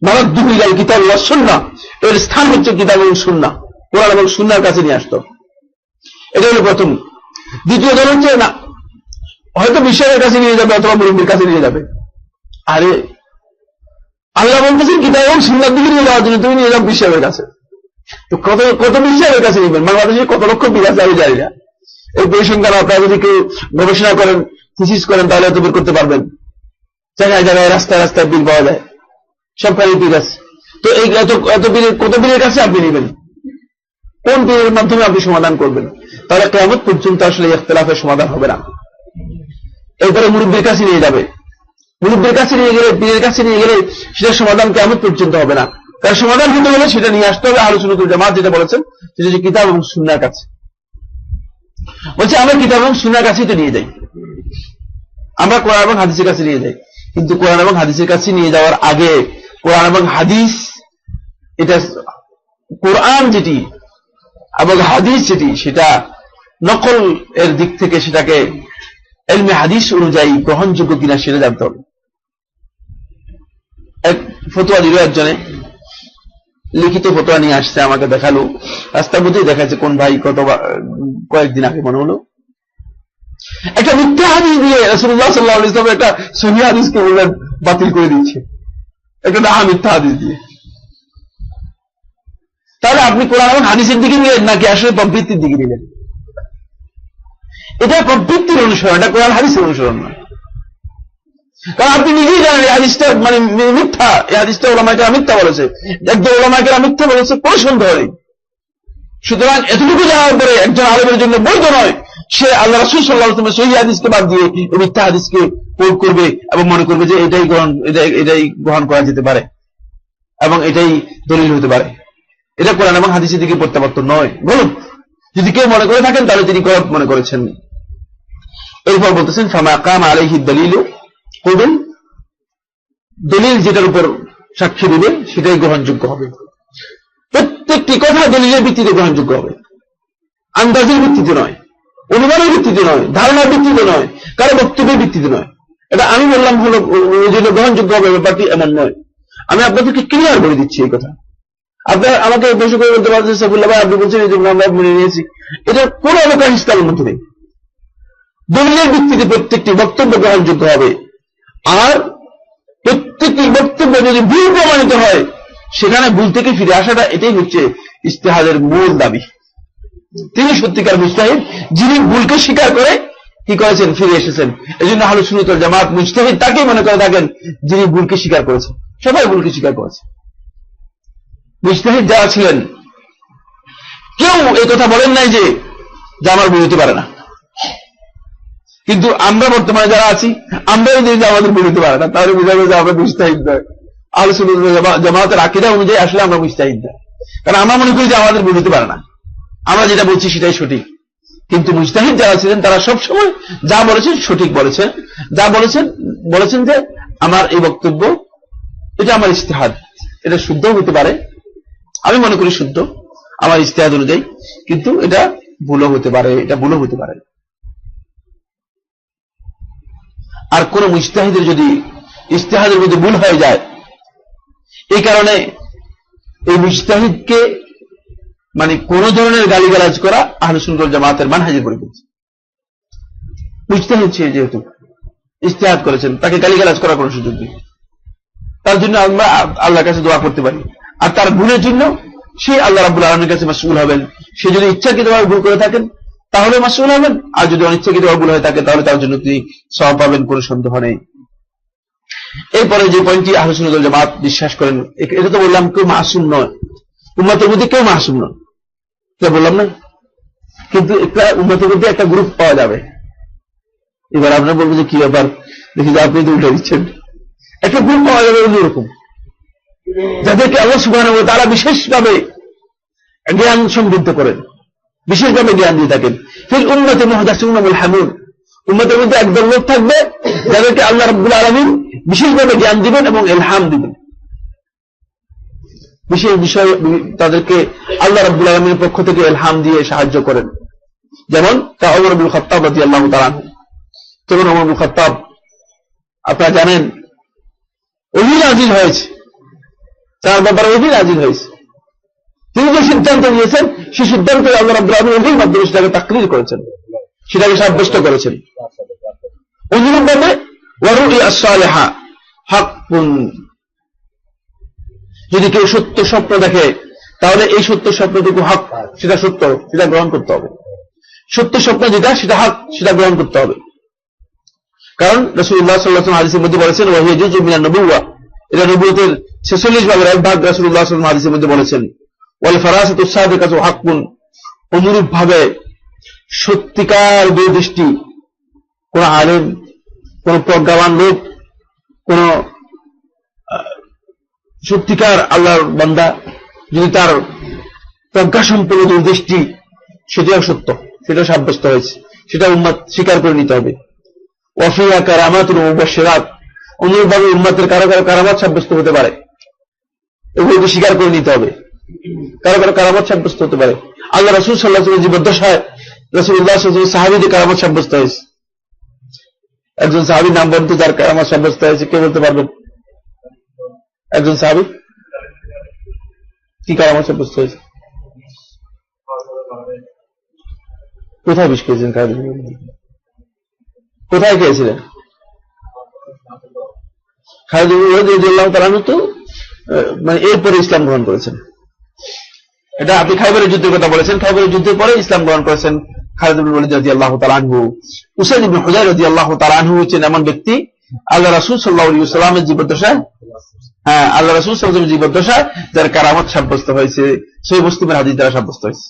মারাদ্দুল কিতাব ওয়াস সুন্নাহ, এর স্থান হচ্ছে কিতাব এবং সুন্নাহ, কোরআন এবং সুন্নাহর কাছে নিয়ে আসতো। এটা হলো প্রথম। দ্বিতীয় ধর হচ্ছে না, হয়তো বিশ্বাসের কাছে নিয়ে যাবে অথবা মুরব্বীর কাছে নিয়ে যাবে। আরে আল্লাহ বলতেছেন কিতাব এবং সুন্নাহর দিকে নিয়ে যাওয়ার জন্য, তুমি নিয়ে যাও বিশ্বাসের কাছে। তো কত বিশ্বাসের কাছে নিবেন? বাংলাদেশে কত লক্ষ বিল আছে আমি জানি না। এই পরিসংখ্যান আপনারা যদি কেউ গবেষণা করেন, থিসিস করেন, তাহলে এত বের করতে পারবেন। জায়গায় জায়গায় রাস্তায় রাস্তায় বিল পাওয়া যায়, সবখানে বিল আছে। তো এই এত বিলের, কত বিলের কাছে আপনি নেবেন? কোন বিলের মাধ্যমে আপনি সমাধান করবেন? তাহলে কিয়ামত পর্যন্ত আসলে ইখতিলাফের সমাধান হবে না। এরপরে মুরব্বির কাছে নিয়ে যাবে, মুরব্বির কাছে নিয়ে গেলে, পীরের কাছে নিয়ে গেলে সেটার সমাধান কিয়ামত পর্যন্ত হবে না। তার সমাধান হতে হলে সেটা নিয়ে আসতে হবে আহলে সুন্নাত ওয়াল জামাত যেটা বলেছেন, সেটা হচ্ছে কিতাব এবং সুন্নাহর কাছে। বলছে আমরা কিতাব এবং সুন্নাহর কাছেই তো নিয়ে যাই, আমরা কোরআন এবং হাদিসের কাছে নিয়ে যাই। কিন্তু কোরআন এবং হাদিসের কাছে নিয়ে যাওয়ার আগে কোরআন এবং হাদিস, এটা কোরআন যেটি এবং হাদিস যেটি, সেটা নকল এর দিক থেকে সেটাকে ইলমে হাদিস অনুযায়ী গ্রহণযোগ্য কিনা সেটা জানতে হবে। এক ফতোয়া দিল, একজনে লিখিত ফতোয়া নিয়ে আসছে, আমাকে দেখালো, রাস্তার মধ্যেই দেখাচ্ছে কোন ভাই কয়েকদিন আগে মনে হলো, একটা মিথ্যা হাদিস দিয়ে রাসূলুল্লাহ সাল্লাল্লাহু আলাইহি ওয়াসাল্লাম একটা সহিহ হাদিসকে বললেন বাতিল করে দিচ্ছে, একটা না মিথ্যা হাদিস দিয়ে। তাহলে আপনি কোরআন এবং হাদিসের দিকে নিলেন নাকি আসলে প্রবৃত্তির দিকে নিলেন? এটা প্রবৃত্তির অনুসরণ, এটা কোরআন হাদিসের অনুসরণ নয়। কারণ আপনি নিজেই জানেন এই হাদিসটা মানে মিথ্যা, এই হাদিসটা ওলামায়ে কেরাম মিথ্যা বলেছে, একদম ওলামায়ে কেরাম মিথ্যা বলেছে, কোনো সন্দেহ নেই। সুতরাং এতটুকু জানার পরে একজন আলেমের জন্য বৈধ নয় সে আল্লাহ রাসূল সাল্লাল্লাহু আলাইহি ওয়াসাল্লাম সহিহ হাদিসকে বাদ দিয়ে এই মিথ্যা হাদিসকে প্রয়োগ করবে এবং মনে করবে যে এটাই গ্রহণ করা যেতে পারে এবং এটাই দলিল হতে পারে। এটা কোরআন এবং হাদিসের দিকে প্রত্যাবর্তন নয়, বলুন। যদি কেউ মনে করে থাকেন তাহলে তিনি গলত মনে করেছেন। এরপর বলতেছেন ফামা কামা আলাইহি দালিলু কবুল, দলিল যেটার উপর সাক্ষী দিবে সেটাই গ্রহণযোগ্য হবে। প্রত্যেকটি কথা দলিলের ভিত্তিতে গ্রহণযোগ্য হবে, আন্দাজের ভিত্তিতে নয়, অনুমানের ভিত্তিতে নয়, ধারণার ভিত্তিতে নয়, কারো বক্তব্যের ভিত্তিতে নয়। এটা আমি বললাম হলো যেটা গ্রহণযোগ্য হবে, ব্যাপারটি এমন নয়। আমি আপনাদেরকে ক্লিয়ার করে দিচ্ছি এই কথা। আপনার আমাকে বসে করে বলতে পারছেন সাইফুল্লাহ ভাই আপনি বলছেন এই জন্য আমরা মেনে নিয়েছি, এটার কোনো অবকাশ ইসলামের মধ্যে নেই। দলিলের ভিত্তিতে প্রত্যেকটি বক্তব্য গ্রহণযোগ্য হবে, আর প্রত্যেকটি বক্তব্য যদি ভুল প্রমাণিত হয় সেখানে ভুল থেকে ফিরে আসাটা, এটাই হচ্ছে ইজতিহাদের মূল দাবি। তিনি সত্যিকার মুজতাহিদ, যিনি ভুলকে স্বীকার করে কি করেছেন, ফিরে এসেছেন। এই জন্য আহলে সুন্নাত ওয়াল জামাত মুজতাহিদ তাকেই মনে করে থাকেন যিনি ভুলকে স্বীকার করেছেন। সবাই ভুলকে স্বীকার করেছে। মুজতাহিদ যারা ছিলেন কেউ এই কথা বলেন নাই যে আমার ভুল হতে পারে না, কিন্তু আমরা বর্তমানে যারা আছি আমরা যদি আমাদের ভুল হতে পারে না তাহলে বোঝা যাবে যে আমরা মুজতাহিদ নয়। আহলে সুন্নাত ওয়াল জামাতের আকীদা অনুযায়ী আসলে আমরা মুজতাহিদ না, কারণ আমরা মনে করি যে আমাদের ভুল হতে পারে না, আমরা যেটা বলছি সেটাই সঠিক। কিন্তু মুজতাহিদ যারা ছিলেন তারা সবসময় যা বলেছেন সঠিক বলেছেন, যা বলেছেন যে আমার এই বক্তব্য এটা আমার ইজতিহাদ, এটা শুদ্ধ হতে পারে, আমি মনে করি শুদ্ধ আমার ইজতিহাদ অনুযায়ী, কিন্তু এটা ভুলও হতে পারে, এটা ভুলও হতে পারে। আর কোন মুজতাহিদের যদি ইজতিহাদের মধ্যে ভুল হয়ে যায়, এই কারণে এই মুজতাহিদকে মানে কোন ধরনের গালিগালাজ করা আহলে সুন্নাত ওয়াল জামাতের মানহাজের পরিপন্থী। মুজতাহিদ সে যেহেতু ইজতিহাদ করেছেন, তাকে গালিগালাজ করার কোন সুযোগ নেই। তার জন্য আমরা আল্লাহর কাছে দোয়া করতে পারি, আর তার ভুলের জন্য সে আল্লাহ রাব্বুল আলামিনের কাছে মাসউল হবেন। সে যদি ইচ্ছাকৃতভাবে ভুল করে থাকেন তাহলে মাসউল হবেন, আর যদি অনিচ্ছাকৃতভাবে ভুল হয়ে থাকে তাহলে তার জন্য তিনি সওয়াব পাবেন, কোনো সন্দেহ নেই। এরপরে যে পয়েন্টটি আহলে সুন্নাত ওয়াল জামাত বিশ্বাস করেন, এটা তো বললাম কেউ মাসুম নয়, উম্মতের মধ্যে কেউ মাসুম নয়, এটা বললাম না। কিন্তু একটা উম্মতের মধ্যে একটা গ্রুপ পাওয়া যাবে। এবার আপনারা বলবেন যে কি ব্যাপার, দেখি যে আপনি তো উঠে দিচ্ছেন। একটা গ্রুপ পাওয়া যাবে অন্যরকম, যাদেরকে আল্লাহ সুবহানাহু ওয়া তাআলা বিশেষভাবে জ্ঞান সমৃদ্ধ করেন, বিশেষভাবে জ্ঞান দিয়ে থাকেন। ফিল উম্মতি মুহদাসুন ওয়াল হামুদ, উম্মতের মধ্যে একদল লোক থাকবে যাদেরকে আল্লাহ রাব্বুল আলামিন বিশেষভাবে জ্ঞান দিবেন এবং ইলহাম দিবেন। বিশেষ বিষয় তাদেরকে আল্লাহ রাব্বুল আলামিনের পক্ষ থেকে ইলহাম দিয়ে সাহায্য করেন। যেমন ওমর ইবনে খাত্তাব রাদিয়াল্লাহু তাআলা, তখন ওমর ইবনে খাত্তাব, আপনারা জানেন, ওহী নাযিল হয়েছে, তার ব্যাপারে ওহী নাযিল হয়েছে, তিনি যে সিদ্ধান্ত নিয়েছেন সেই সিদ্ধান্ত আল্লাহ রাব্বুল আলামিন ওহীর মাধ্যমে সেটাকে তাকরীর করেছেন, সেটাকে সাব্যস্ত করেছেন। অনুরূপভাবে ওয়ারুইয়া সালিহা হাক্কুন, যদি কেউ সত্য স্বপ্ন দেখে তাহলে এই সত্য স্বপ্নটুকু হক, সেটা সত্য, সেটা গ্রহণ করতে হবে। সত্য স্বপ্ন যেটা সেটা হক, সেটা গ্রহণ করতে হবে। কারণ রাসূলুল্লাহ সাল্লাল্লাহু আলাইহি ওয়াসাল্লাম হাদিসের মধ্যে বলেছেন ওয়াহিয়া জুজুম মিনান নবুওয়া, এটা নবুয়তের 46 ভাগের এক ভাগ রাসূলুল্লাহ সাল্লাল্লাহু আলাইহি ওয়াসাল্লাম হাদিসের মধ্যে বলেছেন। ওয়াল ফারাসাতু সাদিকাতু হাক্কুন, অনুরূপ ভাবে সত্যিকার দূরদৃষ্টি, কোন আলেম, কোন প্রজ্ঞাবান লোক, কোন সত্যিকার আল্লাহর বান্দা যদি তার প্রজ্ঞা সম্পন্ন দূরদৃষ্টি, সেটাও সত্য, সেটা সাব্যস্ত হয়েছে, সেটা উম্মত স্বীকার করে নিতে হবে। ওয়াফিয়া কারামাতুল মুবাশশিরাত, অনুরূপভাবে উম্মতের কারো কারো কারামাত সাব্যস্ত হতে পারে, এগুলোকে স্বীকার করে নিতে হবে। কারো কারো কারামাত সাব্যস্ত হতে পারে। আল্লাহ রাসূল সাল্লাল্লাহু আলাইহি ওয়াসাল্লাম জীবদ্দশায় রাসূলুল্লাহ সাল্লাল্লাহু আলাইহি ওয়াসাল্লাম সাহাবীদের কারামাত সাব্যস্ত হয়েছে। একজন সাহাবীর নাম বলতে যার কারামাত সাব্যস্ত হয়েছে, কে বলতে পারবেন? একজন সাহাবী কি কারামাত সাব্যস্ত হয়েছে? কোথায় বিষ খেয়েছেন? কোথায় খেয়েছিলেন? খালিদ রাদিয়াল্লাহু তাআলা আনহু তো মানে এরপরে ইসলাম গ্রহণ করেছেন। এটা আপনি খাইবারের যুদ্ধের কথা বলেছেন, খাইবারের যুদ্ধের পরে ইসলাম গ্রহণ করেছেন খালিদ ইবনে ওয়ালিদ রাদিয়াল্লাহু তাআলা আনহু। উসাইদ ইবনে হুযায়র রাদিয়াল্লাহু তাআলা আনহু হচ্ছেন এমন ব্যক্তি আল্লাহ রাসূল সাল্লাল্লাহু আলাইহি ওয়াসাল্লামের জীবদ্দশায়, আল্লাহ রাসূল সাল্লাল্লাহু আলাইহি ওয়াসাল্লামের জীবদ্দশায় যার কারামত সাব্যস্ত হয়েছে, সেই মুসলিমের হাদিস দ্বারা সাব্যস্ত হয়েছে।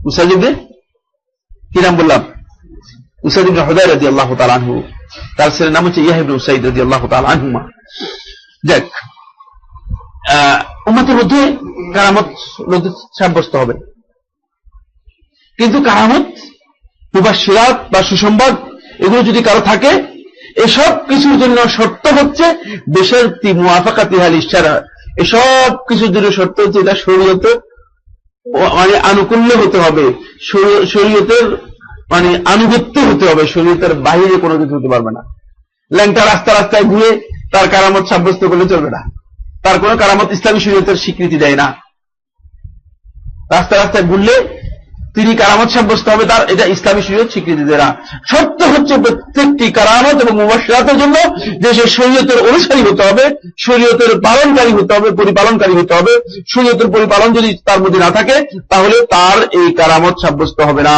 উসাইদ ইবনে, কি নাম বললাম? উসাইদ ইবনে হুযায়র রাদিয়াল্লাহু তাআলা আনহু, তার ছেলের নাম হচ্ছে ইয়াহইয়া ইবনে উসাইদ রাদিয়াল্লাহু তাআলা আনহুমা। যাক, উম্মতের মধ্যে কারামত সাব্যস্ত হবে, কিন্তু কারামত মুবাশশিরাত বা সুসংবাদ এগুলো যদি কারো থাকে, এসব কিছুর জন্য শর্ত হচ্ছে বিশারতি মুওয়াফাকাতি আল ইশারা, এসব কিছুর জন্য শর্ত হচ্ছে এটা শরীয়তে মানে আনুকূল্য হতে হবে, শরীয়তের মানে আনুগত্য হতে হবে, শরীয়তের বাইরে কোনো কিছু হতে পারবে না। ল্যাংটা রাস্তা রাস্তায় ঘুরে তার কারামত সাব্যস্ত করলে চলবে না, তার কোনো কারামত ইসলামী শরীয়তের স্বীকৃতি দেয় না। রাস্তা রাস্তায় ঘুরলে তিনি কারামত সাব্যস্ত হবে, তার এটা ইসলামী শরীয়ত স্বীকৃতি দেয় না। সত্য হচ্ছে প্রত্যেকটি কারামত এবং মুবাশশিরাতের জন্য যে সে শরীয়তের অনুসারী হতে হবে, শরীয়তের পালনকারী হতে হবে, পরিপালনকারী হতে হবে। শরীয়তের পরিপালন যদি তার মধ্যে না থাকে তাহলে তার এই কারামত সাব্যস্ত হবে না।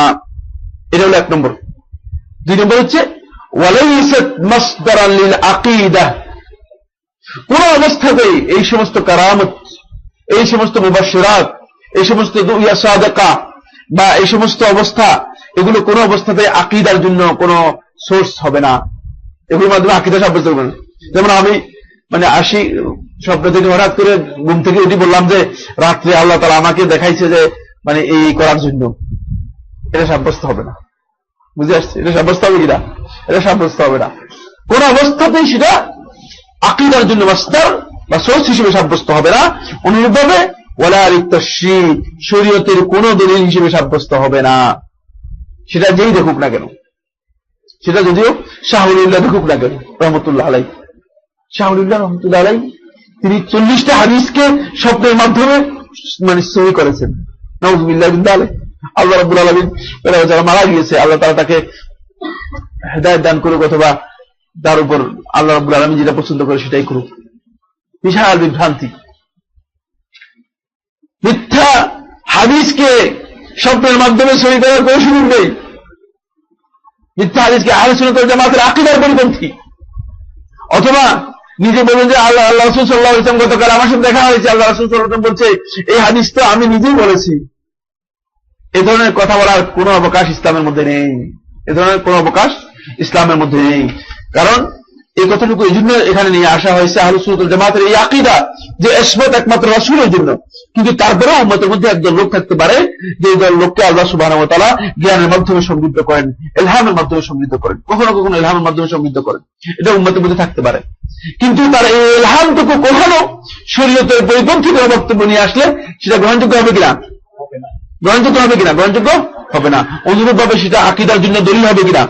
এটা হলো 1 নম্বর। 2 নম্বর হচ্ছে ওয়ালাইসাত মাসদারান লিল আকিদাহ, কোন অবস্থাতেই এই সমস্ত কারামত, এই সমস্ত মুবাশশিরাত, এই সমস্ত দুইয়া সাদাকা বা এই সমস্ত অবস্থা, এগুলো কোন অবস্থাতে আকীদার জন্য কোন সোর্স হবে না, এগুলোর মাধ্যমে আকীদা সাব্যস্ত হবে না। যেমন আমি মানে আসি স্বপ্ন থেকে, হঠাৎ করে ঘুম থেকে উঠে বললাম যে রাত্রে আল্লাহ তাআলা আমাকে দেখাইছে যে মানে এই করার জন্য, এটা সাব্যস্ত হবে না। বুঝে আসছে? এটা সাব্যস্ত হবে কিনা? এটা সাব্যস্ত হবে না। কোন অবস্থাতেই সেটা আকীদার জন্য মাসদার বা সোর্স হিসেবে সাব্যস্ত হবে না। অনুরূপভাবে ওয়ালা লিতাশরীঈ, শরীয়তের কোন দলিল হিসেবে সাব্যস্ত হবে না, সেটা যেই দেখুক না কেন, সেটা যদিও শাহুলিল্লাহ দেখুক না কেন রহমতুল্লাহ আলাইহি। শাহুলিল্লাহ রহমতুল্লাহ আলাইহি তিনি 40টা হাদিসকে স্বপ্নের মাধ্যমে মানে সহি করেছেন। নাউযুবিল্লাহি মিন যালিক। আল্লাহ রাব্বুল আলামিন যারা মারা গিয়েছে আল্লাহ তাআলা তাকে হেদায়েত দান করুক, অথবা তার উপর আল্লাহ রাব্বুল আলামিন যেটা পছন্দ করে সেটাই করুক। বিশাল বিভ্রান্তি, মিথ্যা হাদিসকে স্বপ্নের মাধ্যমে সহি করার কোনো সুযোগ নেই। মিথ্যা হাদিসকে আহলে সুন্নাত ওয়াল জামাতের আকীদার পরিপন্থী। অথবা নিজে বলেন যে আল্লাহ রাসূল সাল্লাল্লাহু আলাইহি ওয়াসাল্লাম গতকাল আমার সাথে দেখা হয়েছে, আল্লাহ রাসূল সাল্লাল্লাহু আলাইহি ওয়াসাল্লাম বলছে এই হাদিস তো আমি নিজেই বলেছি। এ ধরনের কথা বলার কোনো অবকাশ ইসলামের মধ্যে নেই, এ ধরনের কোনো অবকাশ ইসলামের মধ্যে নেই। কারণ এই কথাটুকু এই জন্য এখানে নিয়ে আসা হয়েছে আহলে সুন্নাত ওয়াল জামাতের এই আকীদা যে ইসমাত একমাত্র রাসূলের জন্য, কিন্তু তারপরেও উম্মতের মধ্যে একজন লোক থাকতে পারে যে দল লোককে আল্লাহ সুবহানাহু ওয়া তাআলা জ্ঞানের মাধ্যমে সমৃদ্ধ করেন, ইলহামের মাধ্যমে সমৃদ্ধ করেন, কখনো কখনো ইলহামের মাধ্যমে সমৃদ্ধ করেন, এটা উম্মতের মধ্যে থাকতে পারে। কিন্তু তার এই ইলহামটুকু কখনো শরীয়তের পরিপন্থী কোনো বক্তব্য নিয়ে আসলে সেটা গ্রহণযোগ্য হবে কিনা? গ্রহণযোগ্য হবে কিনা? গ্রহণযোগ্য হবে না। অনুরূপভাবে সেটা আকীদার জন্য দলিল হবে কিনা?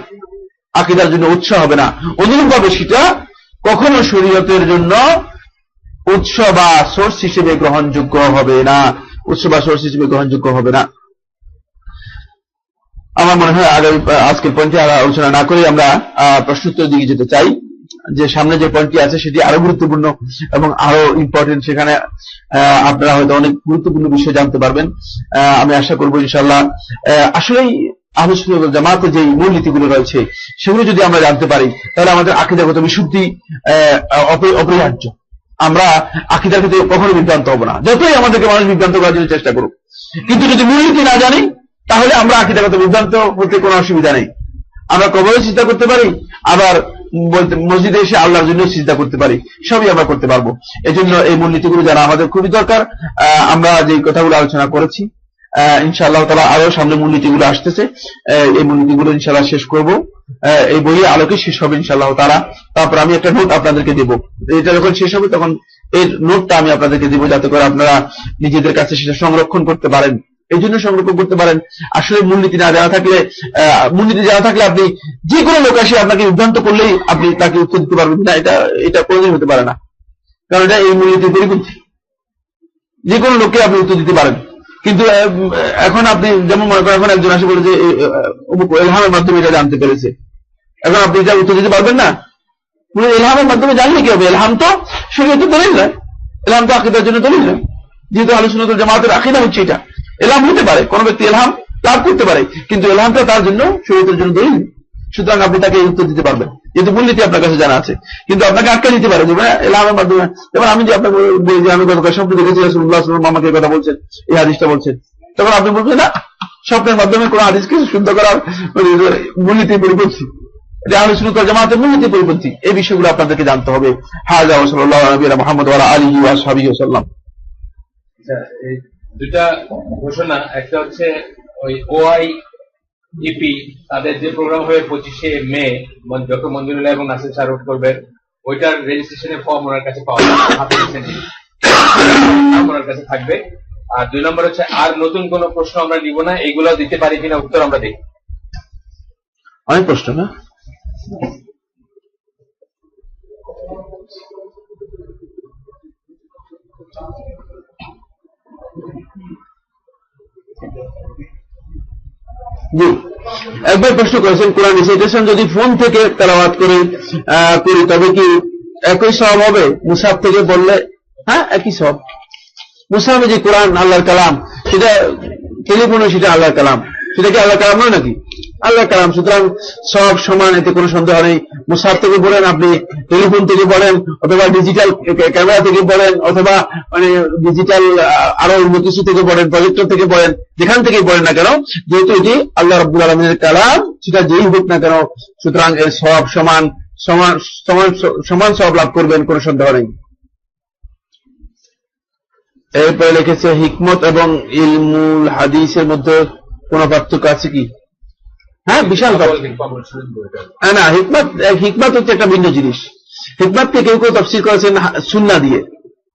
আকীদার জন্য উৎস হবে না। অনুরূপভাবে সেটা কখনো শরীয়তের জন্য উৎস বা সোর্স হিসেবে গ্রহণযোগ্য হবে না, উৎস বা সোর্স হিসেবে গ্রহণযোগ্য হবে না। আমার মনে হয় আজকের পয়েন্টে আলোচনা না করে আমরা প্রশ্নোত্তরের দিকে যেতে চাই। যে সামনে যে পয়েন্টটি আছে সেটি আরো গুরুত্বপূর্ণ এবং আরো ইম্পর্টেন্ট, সেখানে আপনারা হয়তো অনেক গুরুত্বপূর্ণ বিষয় জানতে পারবেন। আমি আশা করবো ইনশাআল্লাহ। আসলেই আহলে সুন্নাত ওয়াল জামাতের যে মূলনীতিগুলো রয়েছে সেগুলো যদি আমরা জানতে পারি তাহলে আমাদের আকীদাগত বিশুদ্ধি অপরিহার্য। আমরা আকীদার ক্ষেত্রে কখনো বিভ্রান্ত হব না, যতই আমাদেরকে মানুষ বিভ্রান্ত করার জন্য চেষ্টা করুক। কিন্তু যদি মূলনীতি না জানি তাহলে আমরা আকীদাগত বিভ্রান্ত হতে কোনো অসুবিধা নেই। আমরা কবরে চিন্তা করতে পারি, আবার মসজিদে এসে আল্লাহর জন্য চিন্তা করতে পারি, সবই আমরা করতে পারবো। এজন্য এই মূলনীতিগুলো জানা আমাদের খুবই দরকার। আমরা যে কথাগুলো আলোচনা করেছি ইনশাআল্লাহ তাআলা আরো সামনে মূলনীতিগুলো আসতেছে, এই মূলনীতিগুলো ইনশাআল্লাহ শেষ করব, এই বইয়ে আলোকে শেষ হবে ইনশাআল্লাহ তাআলা। তারপর আমি একটা নোট আপনাদেরকে দেব, এটা যখন শেষ হবে তখন এই নোটটা আমি আপনাদেরকে দেব, যাতে করে আপনারা নিজেদের কাছে সেটা সংরক্ষণ করতে পারেন। এই জন্য সংরক্ষণ করতে পারেন, আসলে মূলনীতি না জানা থাকলে, মূলনীতি জানা থাকলে আপনি যে কোনো লোক এসে আপনাকে বিভ্রান্ত করলেই আপনি তাকে উত্তর দিতে পারবেন না, এটা কোনোদিন হতে পারে না। কারণ এটা এই মূলনীতির পরিপন্থী। যে কোনো লোককে আপনি উত্তর দিতে পারেন, কিন্তু এখন আপনি যেমন মনে করেন এখন একজন আসে বলে যে এলহামের মাধ্যমে এটা জানতে পেরেছে, এখন আপনি এটা উত্তর দিতে পারবেন না। এলহামের মাধ্যমে জানলে কি হবে? এলহাম তো শরীয়তের দলিল নয়, এলহাম তো আকীদার জন্য দলিল নয়। যেহেতু আহলে সুন্নাত ওয়াল জামাতের আকীদা হচ্ছে এটা, এলহাম হতে পারে, কোন ব্যক্তি এলহাম লাভ করতে পারে, কিন্তু এলহামটা তার জন্য শরীয়তের জন্য দলিল। সুতরাং আপনি তাকে উত্তর দিতে পারবেন যেহেতু মূলনীতি আপনার কাছে জানা আছে। কিন্তু আপনাকে আটকে দিতে পারে যে এলহামের মাধ্যমে, যেমন আমি যে আপনাকে বলি যে আমি গতকাল স্বপ্ন দেখেছি রাসূলুল্লাহ সাল্লাল্লাহু আলাইহি ওয়াসাল্লাম আমাকে কথা বলছেন, এই হাদিসটা বলছেন, তখন আপনি বলবেন না স্বপ্নের মাধ্যমে কোন হাদিসকে শুদ্ধ করার মূলনীতি পরিপন্থী, এটা আহলে সুন্নাত ওয়াল জামাতের মূলনীতি পরিপন্থী। এই বিষয়গুলো আপনাদেরকে জানতে হবে। হাযা ওয়া সাল্লাল্লাহু আলা নবিয়িনা মুহাম্মদ ওয়া আলা আলিহি ওয়া আসহাবিহি ওয়াসাল্লাম। এই দুটা ঘোষণা, একটা হচ্ছে ওই OIEP তাদের যে প্রোগ্রাম হবে 25শে মে, ডক্টর মঞ্জুরুল্লাহ এবং নাসির শাহরুখ করবেন, ওইটার রেজিস্ট্রেশনের ফর্ম ওনার কাছে পাওয়া যাবে, হাতে ওনার কাছে থাকবে। আর 2 নম্বর হচ্ছে আর নতুন কোন প্রশ্ন আমরা নিব না, এইগুলো দিতে পারি কিনা উত্তর আমরা দেখি। অনেক প্রশ্ন না? জি, একবার প্রশ্ন করেছেন কোরআন রিসাইটেশন যদি ফোন থেকে তেলাওয়াত করি তবে কি একই সওয়াব হবে মুসাফ থেকে বললে? হ্যাঁ, একই সওয়াব। মুসাফে যে কোরআন আল্লাহর কালাম, সেটা টেলিফোনে সেটা আল্লাহর কালাম, সেটা কি আল্লাহর কালাম নয় নাকি? আল্লাহর কালাম, সুতরাং সব সমান, এতে কোনো সন্দেহ নেই। মুসাফ থেকে বলেন, আপনি টেলিফোন থেকে বলেন, অথবা ডিজিটাল ক্যামেরা থেকে বলেন, অথবা মানে ডিজিটাল আরো অন্য কিছু থেকে বলেন, প্রজেক্টর থেকে বলেন, যেখান থেকেই বলেন না কেন, যেহেতু এটি আল্লাহ রাব্বুল আলামিনের কালাম, সেটা যেই হোক না কেন, সুতরাং এর সব সমান সমান সমান সমান সওয়াব লাভ করবেন, কোনো সন্দেহ নেই। এরপরে লিখেছে হিকমত এবং ইলমুল হাদিসের মধ্যে কোন পার্থক্য আছে কি? হ্যাঁ, বিশাল না, হিকমত হচ্ছে একটা ভিন্ন জিনিস। হিকমতকে কেউ কেউ তাফসীর করেছেন সুন্নাহ দিয়ে,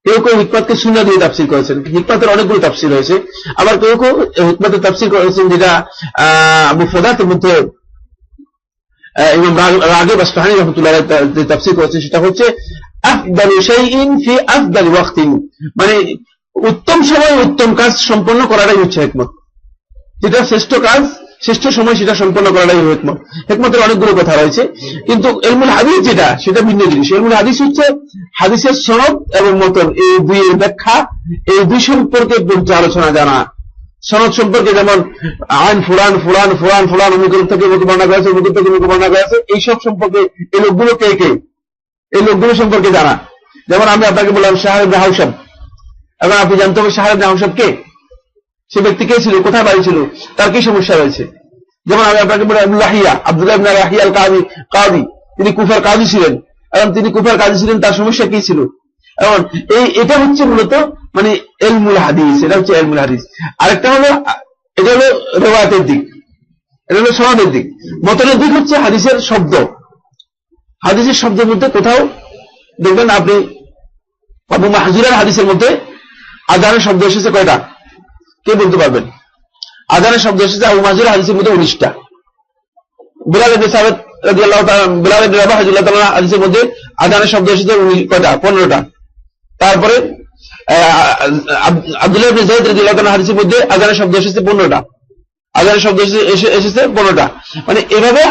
কেউ কেউ হিকমতকে সুন্নাহ দিয়ে তাফসীর করেছেন। হিকমতের অনেকগুলো তাফসীর হয়েছে, আবার কেউ কেউ হিকমতের তাফসীর করেছেন যেটা মুফরাদাতের মধ্যে ইমাম রাগিব আসফাহানী রাহমাতুল্লাহ আলাইহি তাফসীর করেছেন, সেটা হচ্ছে আফদালু শাইইন ফি আফদালি ওয়াক্তিন, মানে উত্তম সময় উত্তম কাজ সম্পন্ন করাটাই হচ্ছে হিকমত। যেটা শ্রেষ্ঠ কাজ, শ্রেষ্ঠ সময় সেটা সম্পন্ন করাটাই হিকমত। হিকমতের অনেকগুলো কথা রয়েছে, কিন্তু ইলমুল হাদিস যেটা, সেটা ভিন্ন জিনিস। ইলমুল হাদিস হচ্ছে হাদিসের সনদ এবং মতন, এই দুইয়ের ব্যাখ্যা, এই দুই সম্পর্কে আলোচনা জানা। সনদ সম্পর্কে যেমন আইন ফুলান ফুলান ফুলান ফুলান অমুক থেকে অমুক বর্ণনা করেছে, অমুক থেকে অমুক বর্ণনা করেছে, এইসব সম্পর্কে, এই লোকগুলো কে কে, এই লোকগুলো সম্পর্কে জানা। যেমন আমি আপনাকে বললাম শাহর ইবনে হাওশাব, এখন আপনি জানতে হবে শাহর ইবনে হাওশাব কে, সে ব্যক্তি কে ছিল, কোথায় বাড়ি ছিল, তার কি সমস্যা রয়েছে। যেমন আমি আপনাকে বলি আব্দুল্লাহ ইবনে রাহিয়া আল কাদি, তিনি কুফার কাজী ছিলেন, এবং তিনি কুফার কাজী ছিলেন, তার সমস্যা কি ছিল। এখন এটা হচ্ছে মূলত মানে ইলমুল হাদিস, এটা হচ্ছে ইলমুল হাদিস। আরেকটা হলো, এটা হলো রিওয়ায়াতের দিক, এটা হলো সনদের দিক। মতনের দিক হচ্ছে হাদিসের শব্দ। হাদিসের শব্দের মধ্যে কোথাও দেখবেন আপনি আবু মাহজুরের হাদিসের মধ্যে আযানের শব্দ এসেছে কয়টা, কে বলতে পারবেন? আযানের শব্দ এসেছে আবু মাহজুরের হাদিসের মধ্যে 19টা। বিলাল ইবনে সাবেত রাদিয়াল্লাহু তাআলা, বিলাল ইবনে রাবাহ রাদিয়াল্লাহু তাআলা হাদিসের মধ্যে আযানের শব্দ এসেছে 15টা। তারপরে আব্দুল্লাহ ইবনে যায়েদ রাদিয়াল্লাহু তাআলা হাদিসের মধ্যে আযানের শব্দ এসেছে 15টা। আযানের শব্দ এসেছে 15টা। মানে এভাবে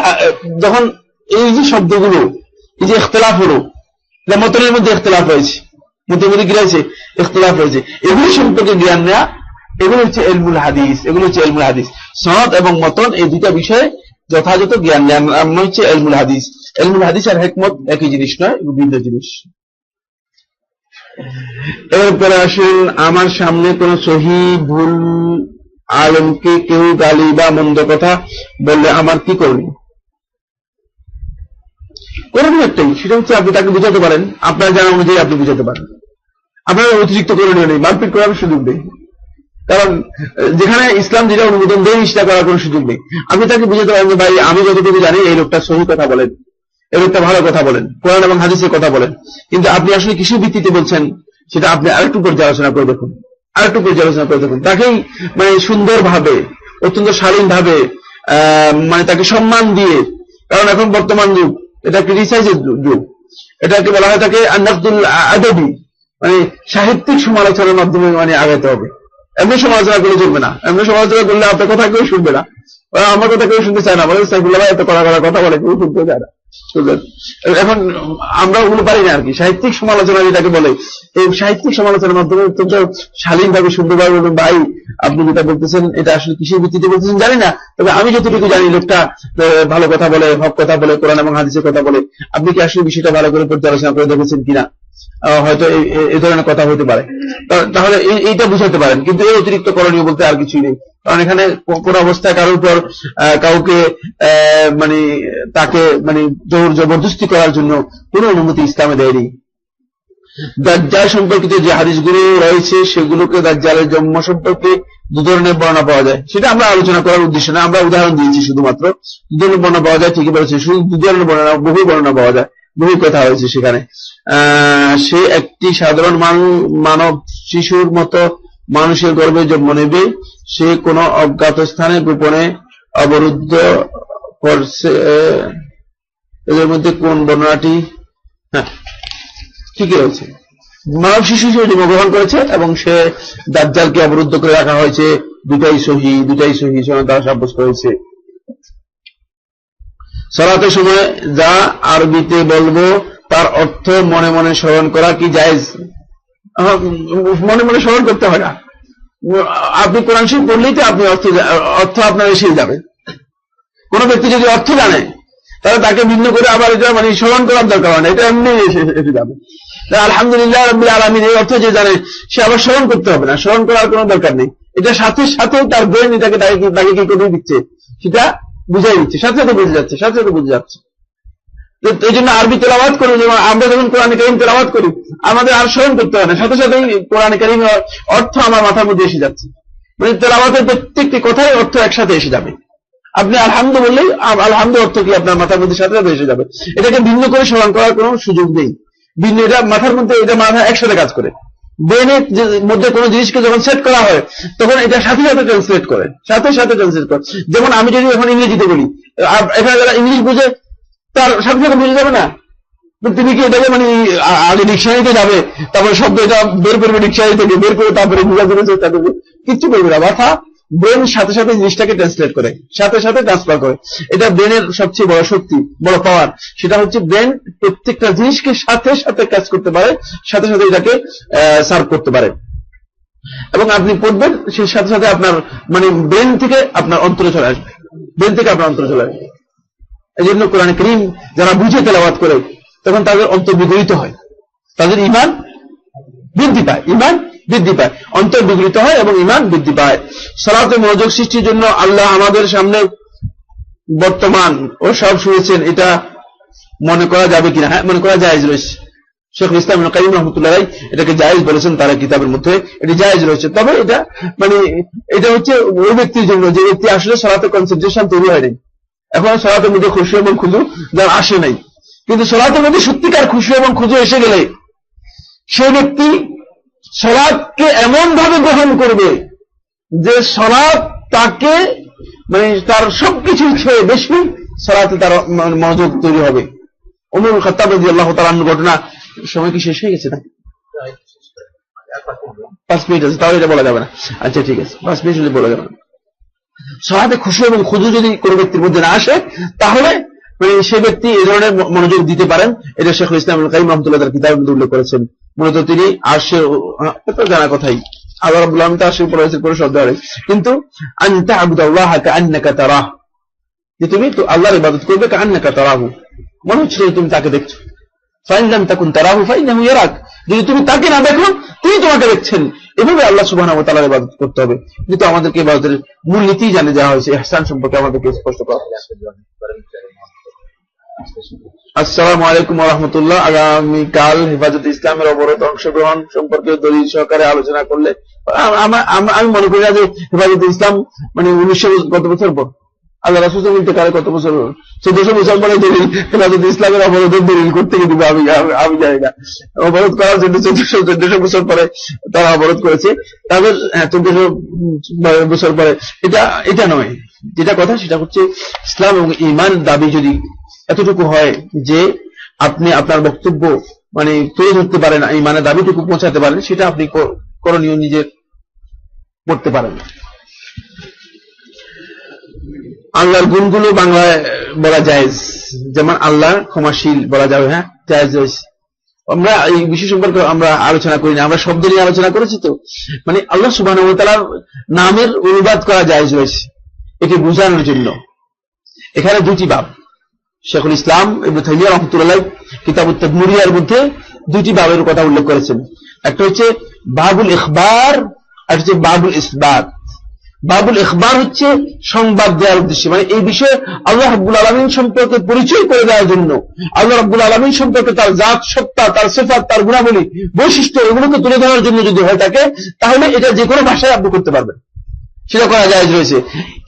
যখন এই যে শব্দগুলো, এই যে ইখতিলাফ হলো, মতনের মধ্যে ইখতিলাফ হয়েছে, মতের মধ্যে কি রয়েছে? ইখতিলাফ হয়েছে। এগুলি সম্পর্কে জ্ঞান নেওয়া, এগুলো হচ্ছে ইলমুল হাদিস। এগুলো হচ্ছে ইলমুল হাদিস। সনদ এবং মতন এই দুইটা বিষয়ে যথাযথ জ্ঞান নেওয়া হচ্ছে ইলমুল হাদিস। ইলমুল হাদিস আর হিকমত একই জিনিস নয়, ভিন্ন জিনিস। এরপরে আসেন, আমার সামনে কোন সহি ভুল আলেমকে কেউ গালি বা মন্দ কথা বললে আমার কি করবে? করণীয় একটাই, সেটা হচ্ছে আপনি তাকে বুঝাতে পারেন, আপনার জানা অনুযায়ী আপনি বুঝাতে পারেন। আপনার অতিরিক্ত করণীয় নেই, মারপিট করার সুযোগ নেই। কারণ যেখানে ইসলাম যেটা অনুমোদন দেয় সেটা করার কোনো সুযোগ নেই। আপনি তাকে বুঝাতে পারেন যে ভাই, আমি যতটুকু জানি এই লোকটা সহি কথা বলেন, এই লোকটা ভালো কথা বলেন, কোরআন এবং হাদিসের কথা বলেন, কিন্তু আপনি আসলে কিসের ভিত্তিতে বলছেন সেটা আপনি আরেকটু পর্যালোচনা করে দেখুন, আরেকটু পর্যালোচনা করে দেখুন। তাকেই মানে সুন্দরভাবে, অত্যন্ত শালীনভাবে, মানে তাকে সম্মান দিয়ে, কারণ এখন বর্তমান যুগ এটা ক্রিটিসাইজের যুগ, এটাকে বলা হয় তাকে নাকদুল আদবি, মানে সাহিত্যিক সমালোচনার মাধ্যমে মানে আগাতে হবে। এমনি সমালোচনা করলে চলবে না। এমনি সমালোচনা করলে আপনার কথা কেউ শুনবে না, আমার কথা কেউ শুনতে চায় না, বলে সাইফুল্লাহ ভাই এত কড়া কথা বলে, কেউ শুনতে চায় না। এখন আমরা ওগুলো পারি না আর কি। সাহিত্যিক সমালোচনা যেটাকে বলে, এই সাহিত্যিক সমালোচনার মাধ্যমে অত্যন্ত শালীনভাবে সুন্দরভাবে বলুন, ভাই আপনি যেটা বলতেছেন এটা আসলে কিসের ভিত্তিতে বলতেছেন জানি না, তবে আমি যতটুকু জানি লোকটা ভালো কথা বলে, হক কথা বলে, কোরআন এবং হাদিসের কথা বলে, আপনি কি আসলে বিষয়টা ভালো করে পর্যালোচনা করে দেখেছেন কিনা, হয়তো এই ধরনের কথা হতে পারে, তাহলে এইটা বুঝাতে পারেন। কিন্তু এই অতিরিক্ত করণীয় বলতে আর কিছুই নেই। কারণ এখানে কোন অবস্থায় কারোর উপর কাউকে মানে তাকে মানে জোর জবরদস্তি করার জন্য কোন অনুমতি ইসলামে দেয়নি। দাজ্জাল সম্পর্কিত যে হাদিসগুলো রয়েছে সেগুলোকে দাজ্জালের জন্ম সম্পর্কে দু ধরনের বর্ণনা পাওয়া যায়, সেটা আমরা আলোচনা করার উদ্দেশ্য না, আমরা উদাহরণ দিয়েছি শুধুমাত্র। দু ধরনের বর্ণনা পাওয়া যায়, ঠিকই বলেছে, শুধু দু ধরনের বর্ণনা, বহু বর্ণনা পাওয়া যায়, বহু কথা হয়েছে সেখানে। সে একটি সাধারণ মানব শিশুর মতো মানুষের গর্ভে জন্ম নেবে, সে কোন অজ্ঞাত স্থানে গোপনে অবরুদ্ধ করছে। এদের মধ্যে কোন বর্ণনাটি ঠিকই রয়েছে? মানব শিশু হিসেবে জন্মগ্রহণ করেছে এবং সে দাজ্জালকে অবরুদ্ধ করে রাখা হয়েছে, দুটাই সহি দ্বারা সাব্যস্ত হয়েছে। সালাতের সময় যা আরবিতে বলবো তার অর্থ মনে মনে স্মরণ করা কি জায়েজ? মনে মনে স্মরণ করতে হয় না, আপনি কোরআন শরীফ পড়লেই তো আপনি অর্থ আপনার এসেই যাবে। কোন ব্যক্তি যদি অর্থ জানে তাহলে তাকে ভিন্ন করে আবার এটা মানে স্মরণ করার দরকার হয় না, এটা এমনি এসে যাবে। আলহামদুলিল্লাহ রাব্বিল আলামিন এই অর্থ যে জানে সে আবার স্মরণ করতে হবে না, স্মরণ করার কোনো দরকার নেই। এটা সাথে সাথে তার ব্রেন এটাকে তাকে কি করে দিচ্ছে, সেটা বুঝাই দিচ্ছে, সাথে সাথে বুঝে যাচ্ছে। এই জন্য আরবি তেলাওয়াত করি, যেমন আমরা যখন কোরআন কারীম তেলাওয়াত করি আমাদের আর স্মরণ করতে হয় না, সাথে সাথেই কোরআন কারীমের অর্থ আমার মাথার মধ্যে এসে যাচ্ছে। মানে তেলাওয়াতের প্রত্যেকটি কথাই অর্থ একসাথে এসে যাবে। আপনি আলহামদু বললেই আলহামদু অর্থ কি আপনার মাথার মধ্যে সাথে সাথে এসে যাবে। এটাকে ভিন্ন করে স্মরণ করার কোনো সুযোগ নেই। ভিন্ন, এটা মাথার মধ্যে, এটা মাথা একসাথে কাজ করে। ব্রেনের মধ্যে কোনো জিনিসকে যখন সেট করা হয় তখন এটা সাথে সাথে ট্রান্সলেট করে। যেমন আমি যদি এখন ইংরেজিতে বলি, এখানে যারা ইংলিশ বুঝে তার সাথে সাথে বুঝে যাবে না। তুমি কি এটাকে মানে আগে ডিকশনারিতে যাবে, তারপরে শব্দ এটা বের করবে ডিকশনারি থেকে, বের করে তারপরে গুগল চেষ্টা করবে, কিচ্ছু করবে না। মাথা ব্রেন সাথে সাথে জিনিসটাকে ট্রান্সলেট করে, সাথে সাথে ট্রান্সফার করে। এটা ব্রেনের সবচেয়ে বড় শক্তি, বড় পাওয়ার, সেটা হচ্ছে ব্রেন প্রত্যেকটা জিনিসকে সাথে সাথে কাজ করতে পারে, সাথে সাথে এটাকে সার্ভ করতে পারে। এবং আপনি পড়বেন সেই সাথে সাথে আপনার মানে ব্রেন থেকে আপনার অন্তরে চলে আসবে, এই জন্য কোরআন কারীম যারা বুঝে তেলাওয়াত করে তখন তাদের অন্তর বিগলিত হয়, তাদের ঈমান বৃদ্ধি পায়, অন্তর বিগলিত হয় এবং ঈমান বৃদ্ধি পায়। সালাতে মনোযোগ সৃষ্টির জন্য আল্লাহ আমাদের সামনে বর্তমান ও সব শুনেছেন, এটা মনে করা যাবে কিনা? হ্যাঁ, মনে করা জায়েজ রয়েছে। শেখুল ইসলাম ইবনে কাইয়্যিম রাহমাতুল্লাহ আলাইহি এটাকে জায়েজ বলেছেন তার কিতাবের মধ্যে, এটি জায়েজ রয়েছে। তবে এটা মানে এটা হচ্ছে ওই ব্যক্তির জন্য যে ব্যক্তি আসলে সালাতে কনসেন্ট্রেশন তৈরি হয়নি, এখন সালাতের মধ্যে খুশু এবং খুজু যার আসে নাই। কিন্তু সালাতের মধ্যে সত্যিকার খুশু এবং খুজু এসে গেলে সেই ব্যক্তি সালাতকে এমন ভাবে গ্রহণ করবে যে সালাত তাকে মানে তার সবকিছু ছেড়ে বেশি সালাতে তার মনোযোগ তৈরি হবে। ওমর খাত্তাব রাদিয়াল্লাহু তাআলা আনহু ঘটনা, সময় কি শেষ হয়ে গেছে না? 5 মিনিট আছে, তাহলে এটা বলা যাবে না। আচ্ছা ঠিক আছে, 5 মিনিট যদি বলা যাবে না। সালাতে খুশু এবং খুজু যদি কোনো ব্যক্তির মধ্যে না আসে, তাহলে সে ব্যক্তি এই ধরনের মনোযোগ দিতে পারেন। এটা শেখুল ইসলাম ইবনে কাইয়িম রাহমাতুল্লাহ তার কিতাবের মধ্যে উল্লেখ করেছেন। মূলত তিনি আরশের, এটা জানা কথাই, আল্লাহ রাব্বুল আলামিন তো আরশের উপরে রয়েছে, কোনো শব্দ নেই, কিন্তু আন তা'বুদাল্লাহা কাআন্নাকা তারাহু, যে তুমি তো আল্লাহর ইবাদত করবে কাআন্নাকা তারাহু, মনে হচ্ছে তুমি তাকে দেখছো। ফাইন লাম তাকুন তারাহু ফাইন্নাহু ইয়ারাক, যদি তুমি তাকে না দেখো তিনি তোমাকে দেখছেন। এভাবে আল্লাহ সুবহানাহু ওয়া তাআলার ইবাদত করতে হবে। কিন্তু আমাদেরকে ইবাদতের মূলনীতি জানিয়ে দেওয়া হয়েছে, ইহসান সম্পর্কে আমাদেরকে স্পষ্ট করা হয়েছে। আসসালামু আলাইকুম ওয়া রাহমাতুল্লাহ। আগামীকাল হেফাজতে ইসলামের অবরোধ অংশগ্রহণ সম্পর্কে দলিল সহকারে আলোচনা করলে, আমি মনে করি না যে হেফাজতে ইসলাম 1900 কত বছর পর আল্লাহ রাসূল ইন্তেকালে কত বছর, 1400 বছর পরে দলিল হেফাজতে ইসলামের অবরোধের দলিল করতে কিন্তু আমি জানি না। অবরোধ করার জন্য 1400 বছর পরে তারা অবরোধ করেছে, তাদের 1400 বছর পরে, এটা নয়। যেটা কথা সেটা হচ্ছে ইসলাম এবং ঈমান দাবি যদি এতটুকু হয় যে আপনি আপনার বক্তব্য তুলে ধরতে পারেন, ঈমানের দাবিটুকু পৌঁছাতে পারেন, সেটা আপনি করণীয় নিজের করতে পারেন। আল্লাহর গুণগুলো বাংলায় বলা জায়েজ, যেমন আল্লাহ ক্ষমাশীল বলা যাবে, হ্যাঁ জায়েজ রয়েছে। আমরা এই বিষয় সম্পর্কে আমরা আলোচনা করি না, আমরা শব্দ নিয়ে আলোচনা করেছি। তো আল্লাহ সুবহানাহু ওয়া তাআলার নামের অনুবাদ করা জায়েজ রয়েছে, একে বোঝানোর জন্য। এখানে দুটি বাব, শেখুল ইসলাম ইবনে তাইমিয়া রাহমাতুল্লাহ কিতাবুত তাদমুরিয়ার মধ্যে দুটি বাবের কথা উল্লেখ করেছেন। একটা হচ্ছে বাবুল ইখবার, আর হচ্ছে বাবুল ইসবাত। বাবুল ইখবার হচ্ছে সংবাদ দেওয়ার উদ্দেশ্যে, এই বিষয়ে আল্লাহ রাব্বুল আলামিন সম্পর্কে পরিচয় করে দেওয়ার জন্য, আল্লাহ রাব্বুল আলামিন সম্পর্কে তার জাত সত্তা, তার সিফাত, তার গুণাবলী, বৈশিষ্ট্য, এগুলোকে তুলে ধরার জন্য যদি হয়ে থাকে, তাহলে এটা যে কোনো ভাষায় আপনি করতে পারবেন, সেটা করা জায়েজ রয়েছে।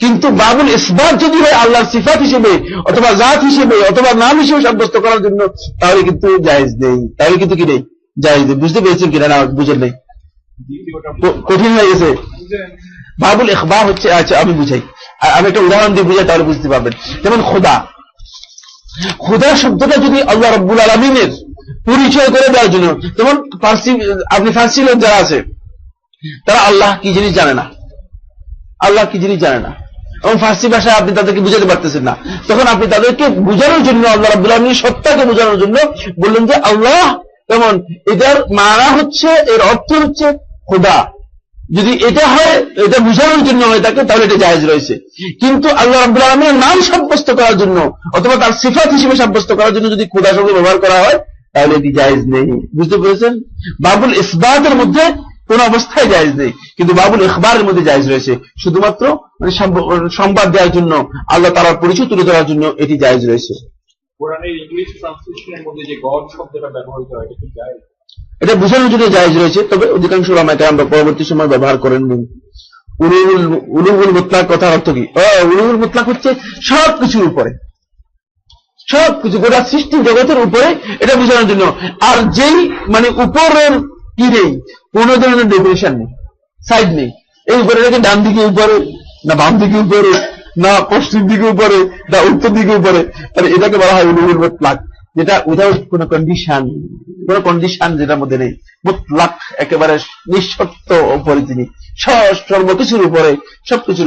কিন্তু বাবুল ইসবাত যদি হয় আল্লাহর সিফাত হিসেবে অথবা জাত হিসেবে অথবা নাম হিসেবে সাব্যস্ত করার জন্য, তাহলে কিন্তু জায়েজ নেই, তাহলে কিন্তু কি নেই, জায়েজ নেই। বুঝতে পেরেছেন কিনা? না বুঝেন নাই, কঠিন হয়ে গেছে। বাবুল ইখবার হচ্ছে, আচ্ছা আমি বুঝাই, আমি একটা উদাহরণ দিয়ে বুঝাই, তাহলে বুঝতে পারবেন। যেমন খোদা, খোদা শব্দটা যদি আল্লাহ রাব্বুল আলামিনের পরিচয় করে দেওয়ার জন্য, যেমন আপনি ফার্সি লোক যারা আছে, তারা আল্লাহ কি জিনিস জানে না, আল্লাহ কি জিনিস জানে না, এবং ফার্সি ভাষায় আপনি তাদেরকে বুঝাতে পারতেছেন না। তখন আপনি তাদেরকে বোঝানোর জন্য, আল্লাহ রাব্বুল আলামিনের সত্তাকে বোঝানোর জন্য বললেন যে আল্লাহ, যেমন এটার মানা হচ্ছে, এর অর্থ হচ্ছে খোদা। যদি এটা হয়, এটা বোঝানোর জন্য হয় থাকে, তাহলে এটা জায়েজ রয়েছে। কিন্তু আল্লাহ রাব্বুল আলামিনের নাম সাব্যস্ত করার জন্য অথবা তার সিফাত হিসেবে সাব্যস্ত করার জন্য যদি খোদা শব্দ ব্যবহার করা হয়, তাহলে এটি জায়েজ নেই। বুঝতে পেরেছেন? বাবুল ইসবাতের মধ্যে কোন অবস্থায় জায়েজ নেই, কিন্তু বাবুল ইখবারের মধ্যে জায়েজ রয়েছে। শুধুমাত্র সংবাদ দেওয়ার জন্য, আল্লাহ তাআলার পরিচয় তুলে ধরার জন্য এটি জায়েজ রয়েছে। কোরআনের ইংলিশ ট্রান্সলেশনের মধ্যে যে গড শব্দটা ব্যবহৃত হয়, এটা কি জায়েজ? এটা বোঝানোর জন্য জায়েজ রয়েছে, তবে অধিকাংশ উলামায়ে কেরাম পরবর্তী সময় ব্যবহার করেন। উলুহুল মুতলাক কথার অর্থ কি? উলুহুল মুতলাক হচ্ছে সবকিছুর উপরে, সবকিছু, গোটা সৃষ্টি জগতের উপরে, এটা বোঝানোর জন্য। আর যেই উপরের কি নেই, কোন ধরনের ডেফিনেশন নেই, সাইড নেই, এই উপরে রেখে ডান দিকে উপরে, না বাম দিকে উপরে, না পশ্চিম দিকে উপরে, না উত্তর দিকে উপরে, তাহলে এটাকে বলা হয় উলুহুল মুতলাক, যেটা উইদাউট কোন কন্ডিশন, কোন কন্ডিশন যেটার মধ্যে নেই, মুতলাক, একেবারে নিঃশর্ত উপরে, তিনি সর্বকিছুর উপরে, সবকিছুর